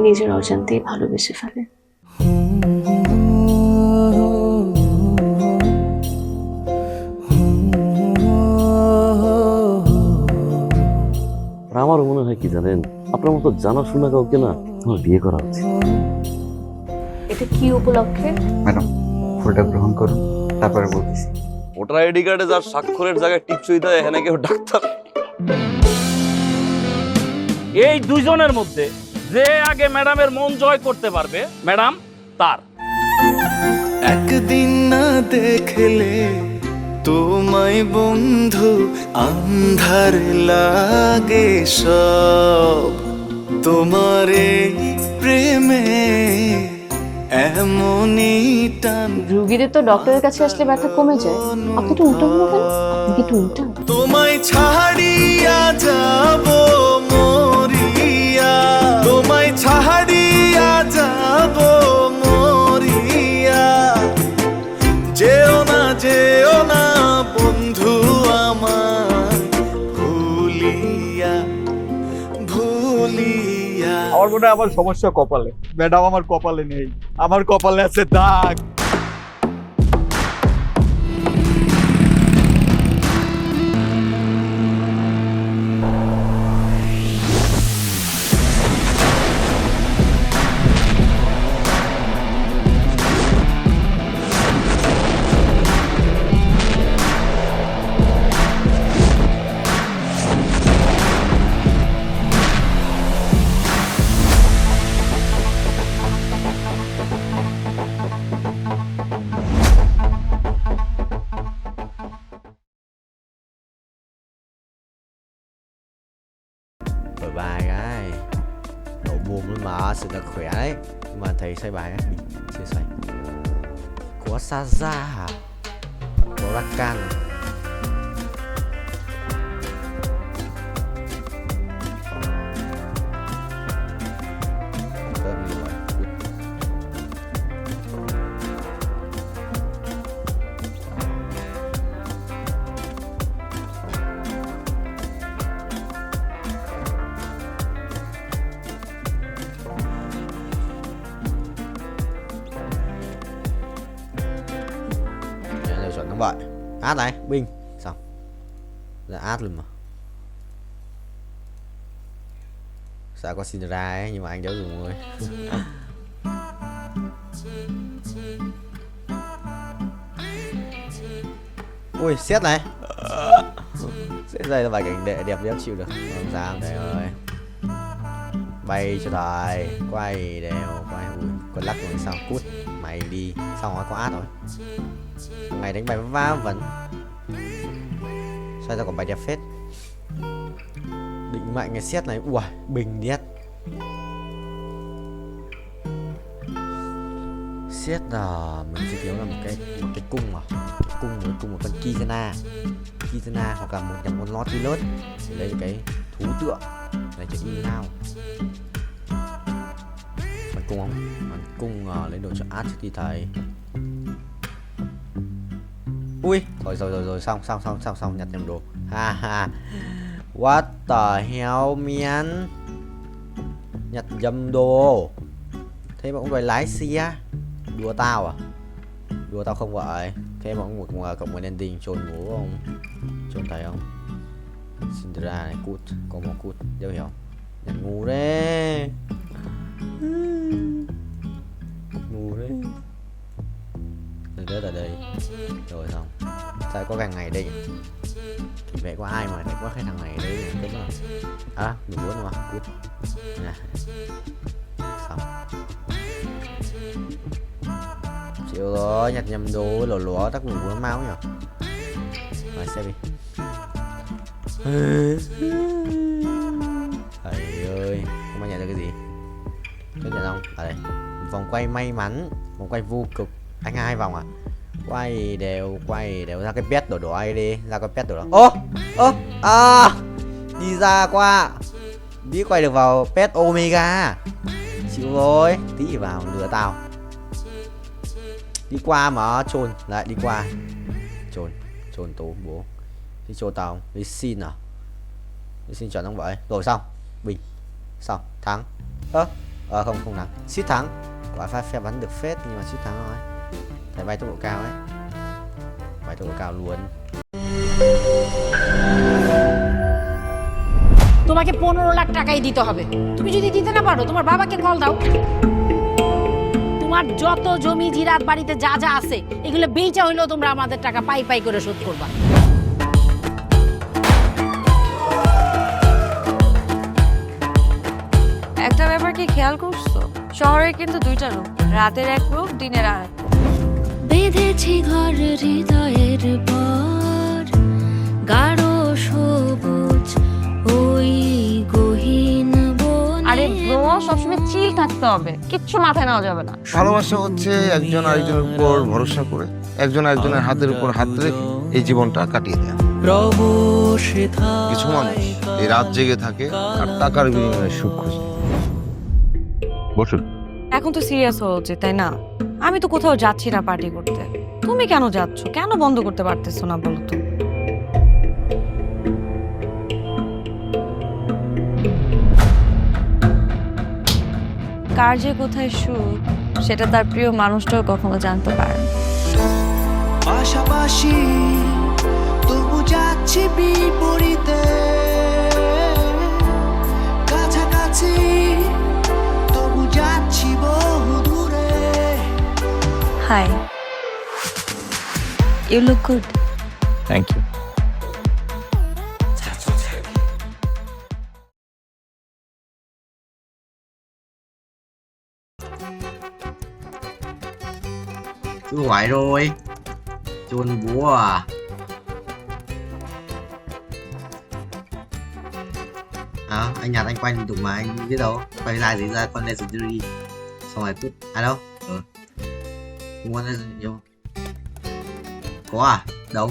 নিজের অজান্তেই ভালোবেসে ফেলে। আমারও মনে হয় কি জানেন, আপনার মতো জানাশোনা কাউকে না আমার বিয়ে করা উচিত। এটা কি উপলক্ষে? ম্যাডাম, ফুলটা গ্রহণ করুন, তারপরে বলতেছি। ভোটার আইডি কার্ডে যার স্বাক্ষরের জায়গায় টিপসই দেয়, এখানে কেউ ডাক্তার। এই দুইজনের মধ্যে যে আগে ম্যাডামের মন জয় করতে পারবে, ম্যাডাম তার। একদিন না দেখলে তোমায় বন্ধু আন্ধার লাগে সব, তোমার এই প্রেমে এমনই টান। রোগীদের তো ডক্টরের কাছে আসলে ব্যথা কমে যায়, আপনি তো উল্টো হলো কেন? আপনি কি একটু উল্টা? তোমায় ছাড়িয়া যাব মরিয়া, তোমায় ছাড়িয়া যাব মরিয়া, যেও না বন্ধু আমার, ভুলিয়া ভুলিয়া। আমার মনে হয় আমার সমস্যা কপালে। ম্যাডাম আমার কপালে নেই, আমার কপালে আছে দাগ। Bài cái nổ mồm luôn mà sự là khỏe đấy, nhưng mà thầy xoay bài ấy chưa xoay. Có Saza hả? Có Rakan. Đúng vậy. Át này, binh. Xong. Là át luôn mà. Sao có xin ra ấy, nhưng mà anh đéo dùng rồi. Ui, xét này. Xét đây là bài cảnh đệ đẹp đéo chịu được. Không sao, trời ơi. Bay cho đời. Quay đều, quay. Ui, con lắc rồi sao, cút. Mày đi, xong rồi có át rồi. Thằng này đánh bài va vẫn. Sao ra còn bài đẹp phết. Định mạnh cái xét này. Ui, bình điết. Xét là mình sẽ thiếu là một cái cung mà. Cung một con Kizana hoặc là một con Nautilus để lấy cái thú tượng này cho in nào. Bắn cung không? Bắn cung lấy đồ cho art đi thầy. Ui, rồi xong nhặt nhầm đồ. Ha ha. What the hell man? Nhặt nhầm đồ. Thế mà cũng phải lái xe. Đùa tao à? Đùa tao không vậy. Thế mà cũng cộng một ending trốn ngủ không? Trốn thấy không? Cinderella này cút. Có một cút. Đéo hiểu. Nhặt ngu đấy. Ngu đấy. Rớt ở đây. Rồi xong. Sao có thằng này đây? Thì vậy có ai mà lại có cái thằng này đây? Cấm à? À, mình muốn mà. Cút. Nè. Xong. Chịu rồi, nhặt nhầm đồ lỗ tắc ngủ nó máu nhỉ. Rồi xem đi. Thầy ơi, không bao nhận được cái gì. Có nhận không? Ở đây. Vòng quay may mắn, vòng quay vô cực. Anh 2 vòng à? Quay đều ra cái pet đổ ai đi, ra cái pet đổ đó. Đi ra qua. Biết quay được vào pet Omega. Chịu rồi, tí vào lừa tao. Đi qua mà trồn lại đi qua. Trồn tố bố. Đi trồn tao, đi xin à? Đi xin chuẩn không vậy? Rồi xong, bình. Xong, thắng. Không thắng. Suýt thắng. Quả phe bắn được phết nhưng mà suýt thắng thôi. Thầy bay tốc độ cao ấy. Bay tốc độ cao luôn. তোমাকে 15 লাখ টাকাই দিতে হবে। তুমি যদি দিতে না পারো তোমার বাবাকে কল দাও। তোমার যত জমি জিরাত বাড়িতে যা যা আছে এগুলো বেচা হইলেও তোমরা আমাদের টাকা পাই করে শোধ করবা। একটা ব্যাপার কি খেয়াল করছো? শহরে কিন্তু দুইটা রূপ, রাতের এক রূপ, দিনের আর এক। বেঁধেছি ঘর হৃদয়ের পর গাঢ় সবুজ ওই গহীন বনে। আরে ব্রো, সবসময় চিল থাকতে হবে, কিচ্ছু মাথায় নেওয়া যাবে না। ভালোবাসা হচ্ছে একজন আরেকজনের উপর ভরসা করে, একজন আরেকজনের হাতের উপর হাত রেখে এই জীবনটা কাটিয়ে দেয়া। কিছু মানুষ এই রাত জেগে থাকে আর টাকার বিনিময়ে সুখ খোঁজে। বসুন। এখন তো সিরিয়াস হওয়া উচিত, তাই না? আমি তো কোথাও যাচ্ছি না পার্টি করতে। তুমি কেন যাচ্ছ? কেন বন্ধ করতে পারতেছো না বলো তো? কার যে কোথায় সুখ সেটা তার প্রিয় মানুষটাও কখনো জানতে পারে না। পাশাপাশি তবু যাচ্ছি বিপরীতে, কাছাকাছি তবু যাচ্ছি বহু দূরে। Hi, you look good. Thank you. Chú ngoại rồi. Chôn búa à? Anh nhặt anh quanh đụng mà anh biết đâu. Quay ra gì ra con legendary. Xong rồi cút. Đâu? Mua legendary đâu? Có à? Đâu?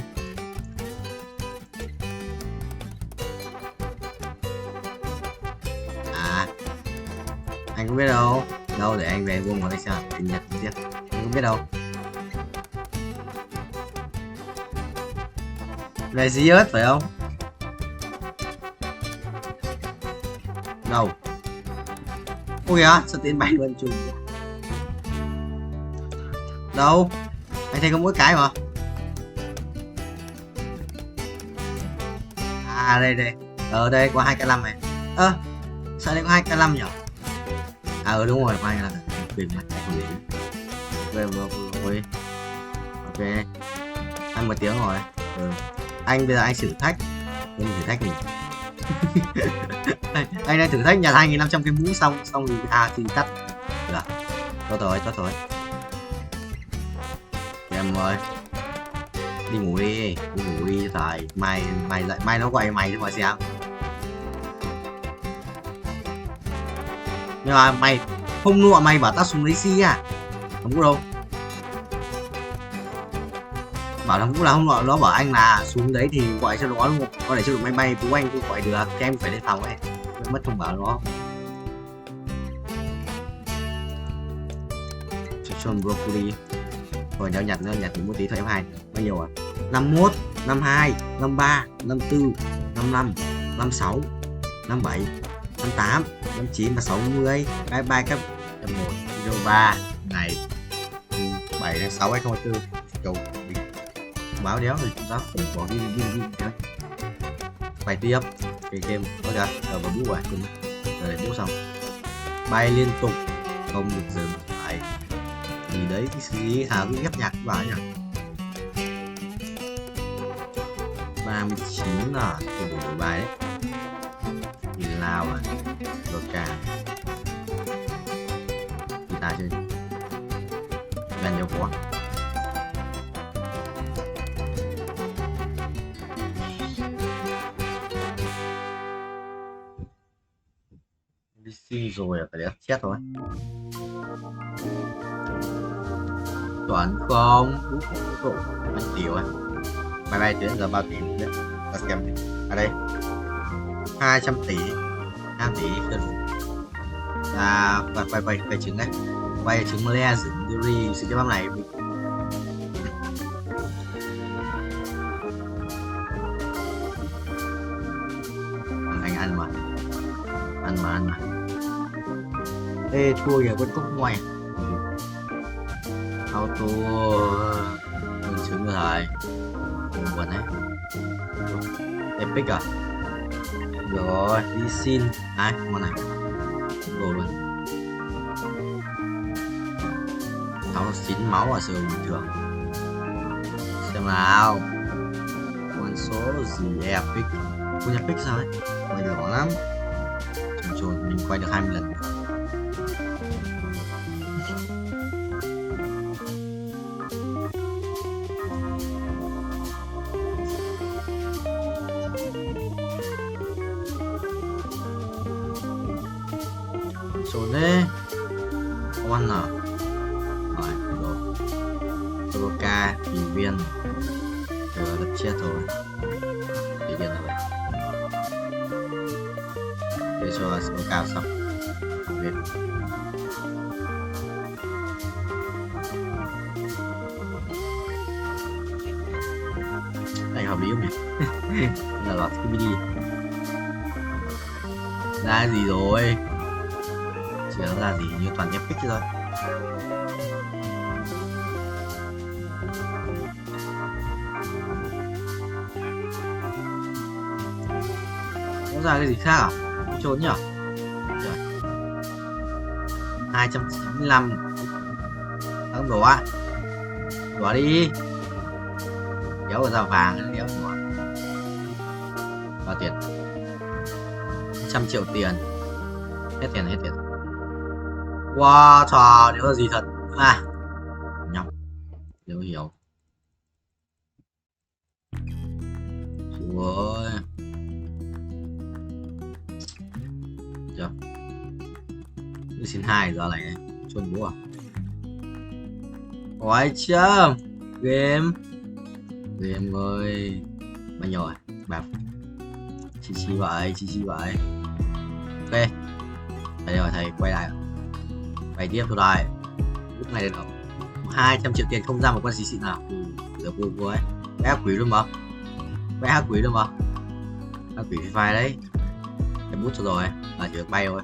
Anh không biết đâu. Đâu để anh về mua một cái sao? Anh nhặt tiếp. Anh không biết đâu. Về gì ớt phải không? Đâu? Ôi kìa, sao tiến bay luôn chùm. Đâu? Anh thấy có mỗi cái mà. À đây. Ở đây có 2k5 này. Sao đây có 2k5 nhỉ? À đúng rồi, có 2k5. Quyền mặt về rồi. Ok. Anh 1 tiếng rồi. Anh bây giờ anh thử thách. Mình thử thách mình. Anh đang thử thách nhặt 2.500 cái mũ xong thì tắt. Được. Tốt rồi. Em ơi. Đi ngủ đi rồi. Mai nó quay mày cho mà xem. Nhưng mà mày hôm nọ mày bảo tao xuống lấy xi à? Không có đâu. Bảo là cũng là hôm nọ nó bảo anh là xuống đấy thì gọi cho nó đúng không? Có để cho được máy bay bố anh cũng gọi được. Thì em phải lên phòng ấy. Mất thông báo nó. Cho broccoli. Rồi nhớ nhặt một tí thôi em 2. Bao nhiêu à? 51, 52, 53, 54, 55, 56, 57, 58, 59 và 60. Bye bye các em 1, video 3 ngày 7 đến 6 2024. Cầu báo đéo rồi chúng ta không bỏ đi cái bài tiếp cái game có chưa rồi vào bút rồi cùng rồi để bút xong bay liên tục không được dừng lại thì đấy cái gì thả cứ ghép nhạc vào nhỉ. 39 là tôi đổi bài đấy thì lao à rồi cả guitar chơi gần nhiều quá. Đi xin rồi phải để chết thôi. Toán không cũng không anh tiểu à. Bye tuyến giờ bao tiền đấy. Ta xem ở đây 200 tỷ 2 tỷ cân quay trứng đấy, quay trứng le dựng theory sự cho bác này anh ăn mà ê thua kìa vẫn có ngoài auto mình trứng rồi buồn đấy epic à. Rồi đi xin ai món này đồ luôn tháo xín máu à sự bình thường xem nào con số gì epic con epic sao ấy quay được lắm trồn mình quay được 20 lần. Trốn đấy con à rồi rồi Soroka kỳ viên rồi đập chết rồi kỳ viên rồi để cho Soroka xong viên anh hợp lý không nhỉ? Là lọt cái mini ra gì rồi chỉ là gì như toàn epic thôi. Có ra cái gì khác à? Trốn nhỉ? 295 thắng đổ á. Đổ đi. Kéo vào ra vàng đéo đổ. Bao tiền? 100 triệu tiền. Hết tiền. Wow, trời, nếu là gì thật à nhóc nếu hiểu rồi chưa cứ xin 2 giờ này chôn búa à quái châm game ơi bao nhiêu rồi bạc chi vậy ok đây rồi thầy quay lại bài tiếp thôi đây lúc này được 200 triệu tiền không ra một con xì xịn nào được vui ấy vẽ ác quỷ luôn mà ác quỷ file đấy cái bút cho rồi là chỉ được bay thôi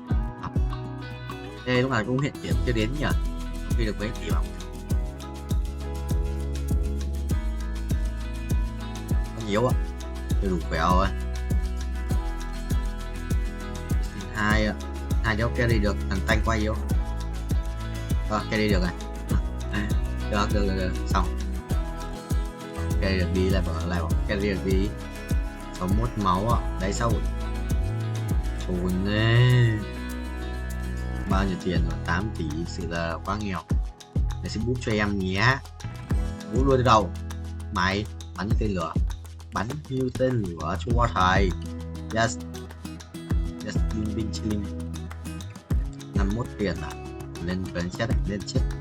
thế lúc nào cũng hiện tiền chưa đến nhỉ khi được mấy tỷ bằng nhiều á chưa đủ khỏe rồi hai đứa carry được, thằng tanh quay yếu. Carry được rồi. Được, xong. Carry được đi, lại bảo carry được đi. 61 máu ạ, đấy sao rồi? Trời ơi. Bao nhiêu tiền rồi? 8 tỷ, sự là quá nghèo. Để xin bút cho em nhé. Bút luôn đầu. Mày bắn như tên lửa. Bắn như tên lửa cho thầy. Yes. Binh chilling. 51 tiền à? Lên chết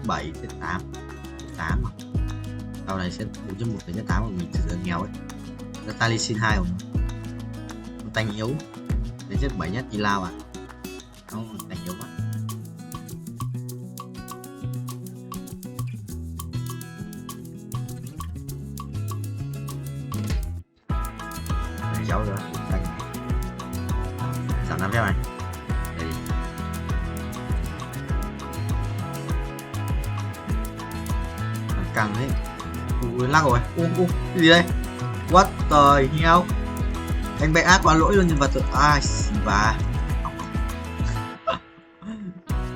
7, chết 8. 8 à? Sau này sẽ 4.1 đến 8 mà mình thực sự nghèo ấy. Ta đi xin 2 không? Tanh yếu. Lên chết 7 nhất đi lao à? Không, tanh yếu quá. Giấu rồi, tanh. Giảm 5 phép này. Đây. Căng đấy. Ui, lắc rồi. Cái gì đây? What the hell? Anh bé ác quá, lỗi luôn nhân vật rồi. Ai xì bà.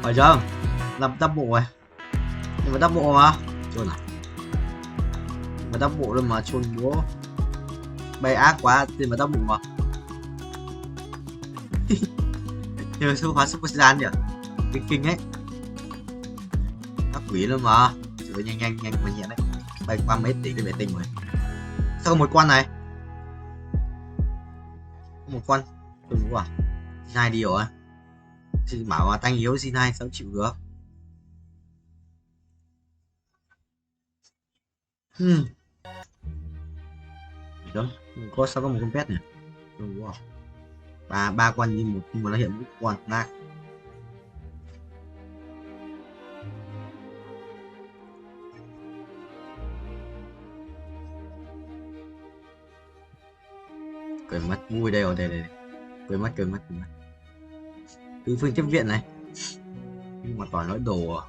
Phải chưa? Làm đắp bộ rồi. Nhưng mà đắp bộ mà. Chôn à? Mà đắp bộ luôn mà chôn bố. Bé ác quá, tiền mà đắp bộ mà. Nhờ số hóa super gian nhỉ? Kinh ấy. Ác quỷ luôn mà. Trời ơi, nhanh mà nhẹ đấy. Bay qua mấy tỷ cái vệ tinh rồi. Sao có một quan này? Một quan tôi đúng à? Xin 2 đi rồi. Xin bảo mà tanh yếu xin 2 sao chịu được. Đó, sao có một con pet nhỉ? Đúng à? Ba quan như một nhưng mà nó hiện một quan nát. Cười mắt vui đây rồi, đây. Cười mắt. Từ phương tiếp viện này. Nhưng mà toàn nói đồ à.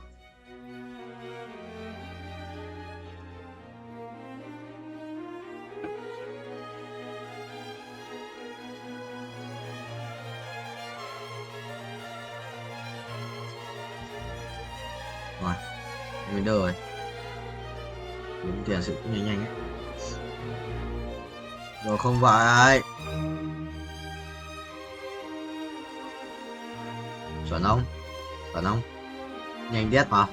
Rồi, mình đỡ rồi. Đúng tiền sự cũng nhanh ấy. Rồi không vậy. Chuẩn không? Nhanh đét mà.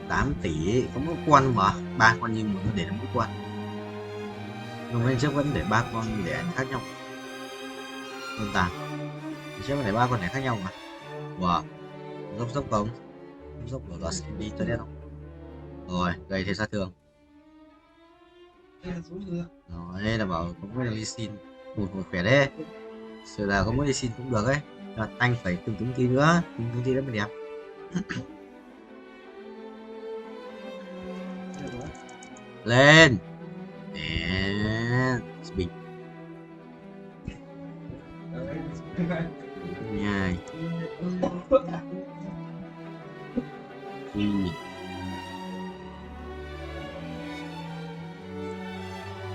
8 tỷ có mỗi quan mà. 3 quan như một để mỗi quan. Nhưng bên trước vẫn để 3 con để khác nhau. Đơn giản. Trước vẫn để 3 con để khác nhau mà. Wow. Dốc không? Dốc của nó đi tới đét không? Rồi, gây thế sát thương. Rồi, đây là bảo có mỗi đi xin. Một khỏe đấy. Sự là có mỗi đi xin cũng được ấy. Anh phải từng tí nữa mới đẹp. Lên bình nhai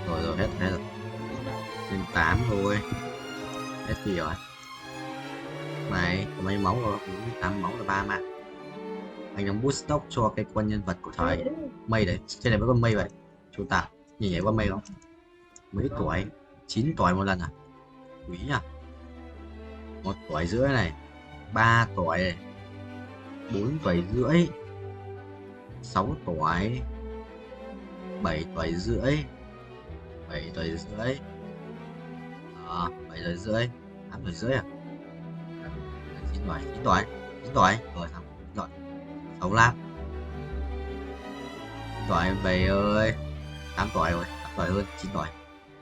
rồi hết rồi lên 8 rồi hết gì rồi này có mấy máu rồi 8 máu là 3 mạng. Anh đang boost stock cho cái quân nhân vật của thời mây đấy, trên này mới con mây vậy chú tạo nhìn nhảy qua mây không? Mấy tuổi 9 tuổi một lần à? Quý nhá. 1 tuổi rưỡi này, 3 tuổi này, 4 tuổi rưỡi, 6 tuổi, 7 tuổi rưỡi, 7 tuổi rưỡi, 7 tuổi rưỡi, 8 tuổi rưỡi à? 9 tuổi, rồi xong rồi 65 tuổi về ơi 8 tuổi rồi, 8 tuổi hơn 9 tuổi.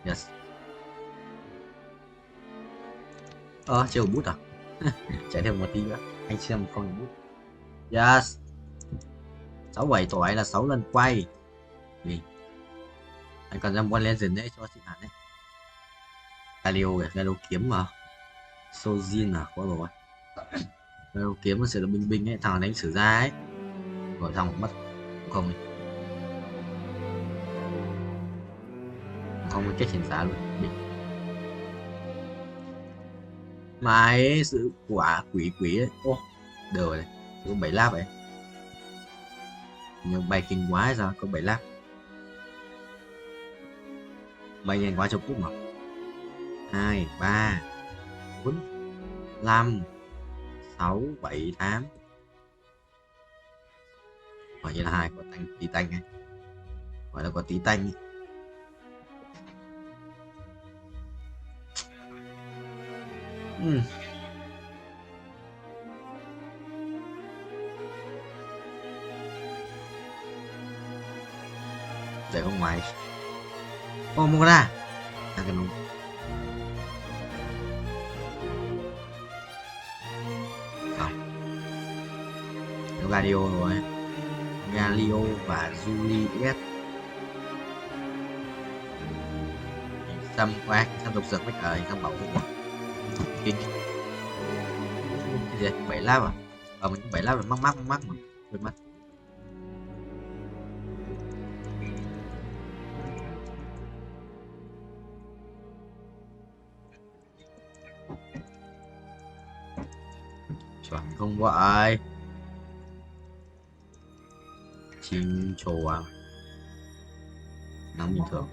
Yes. Chưa có bút à? Chạy thêm một tí nữa anh xem không bút. Yes. 67 tuổi là 6 lần quay. Gì? Anh còn ra one legend đấy cho xịn hẳn đấy. Galio kiếm mà. Sojin à, có rồi. Galio kiếm nó sẽ là binh ấy, thằng đánh sử ra ấy. Rồi xong mất không ấy. Không có cách hiện giá luôn. Mày sự quả quỷ ấy. Ô, đời này, có 7 lap vậy. Nhưng bay kinh quá hay sao, có 7 lap. Bay nhanh quá trong cúp mà. 2, 3, 4, 5, 6, 7, 8. Gọi như là 2 quả tanh, tí tanh ấy. Gọi là quả tí tanh ấy. Để không ngoài. Ô, mua ra. Ăn cái nóng. Xong. Nó Galio rồi. Galio và Juliet. Xăm qua, xăm độc dược với cả xăm bảo hộ. Kinh. Cái gì? 7 lap à? Mình 7 lap là mắc mà. Quên mất. Chuẩn không vậy. Chim trồ à? Nắng bình thường.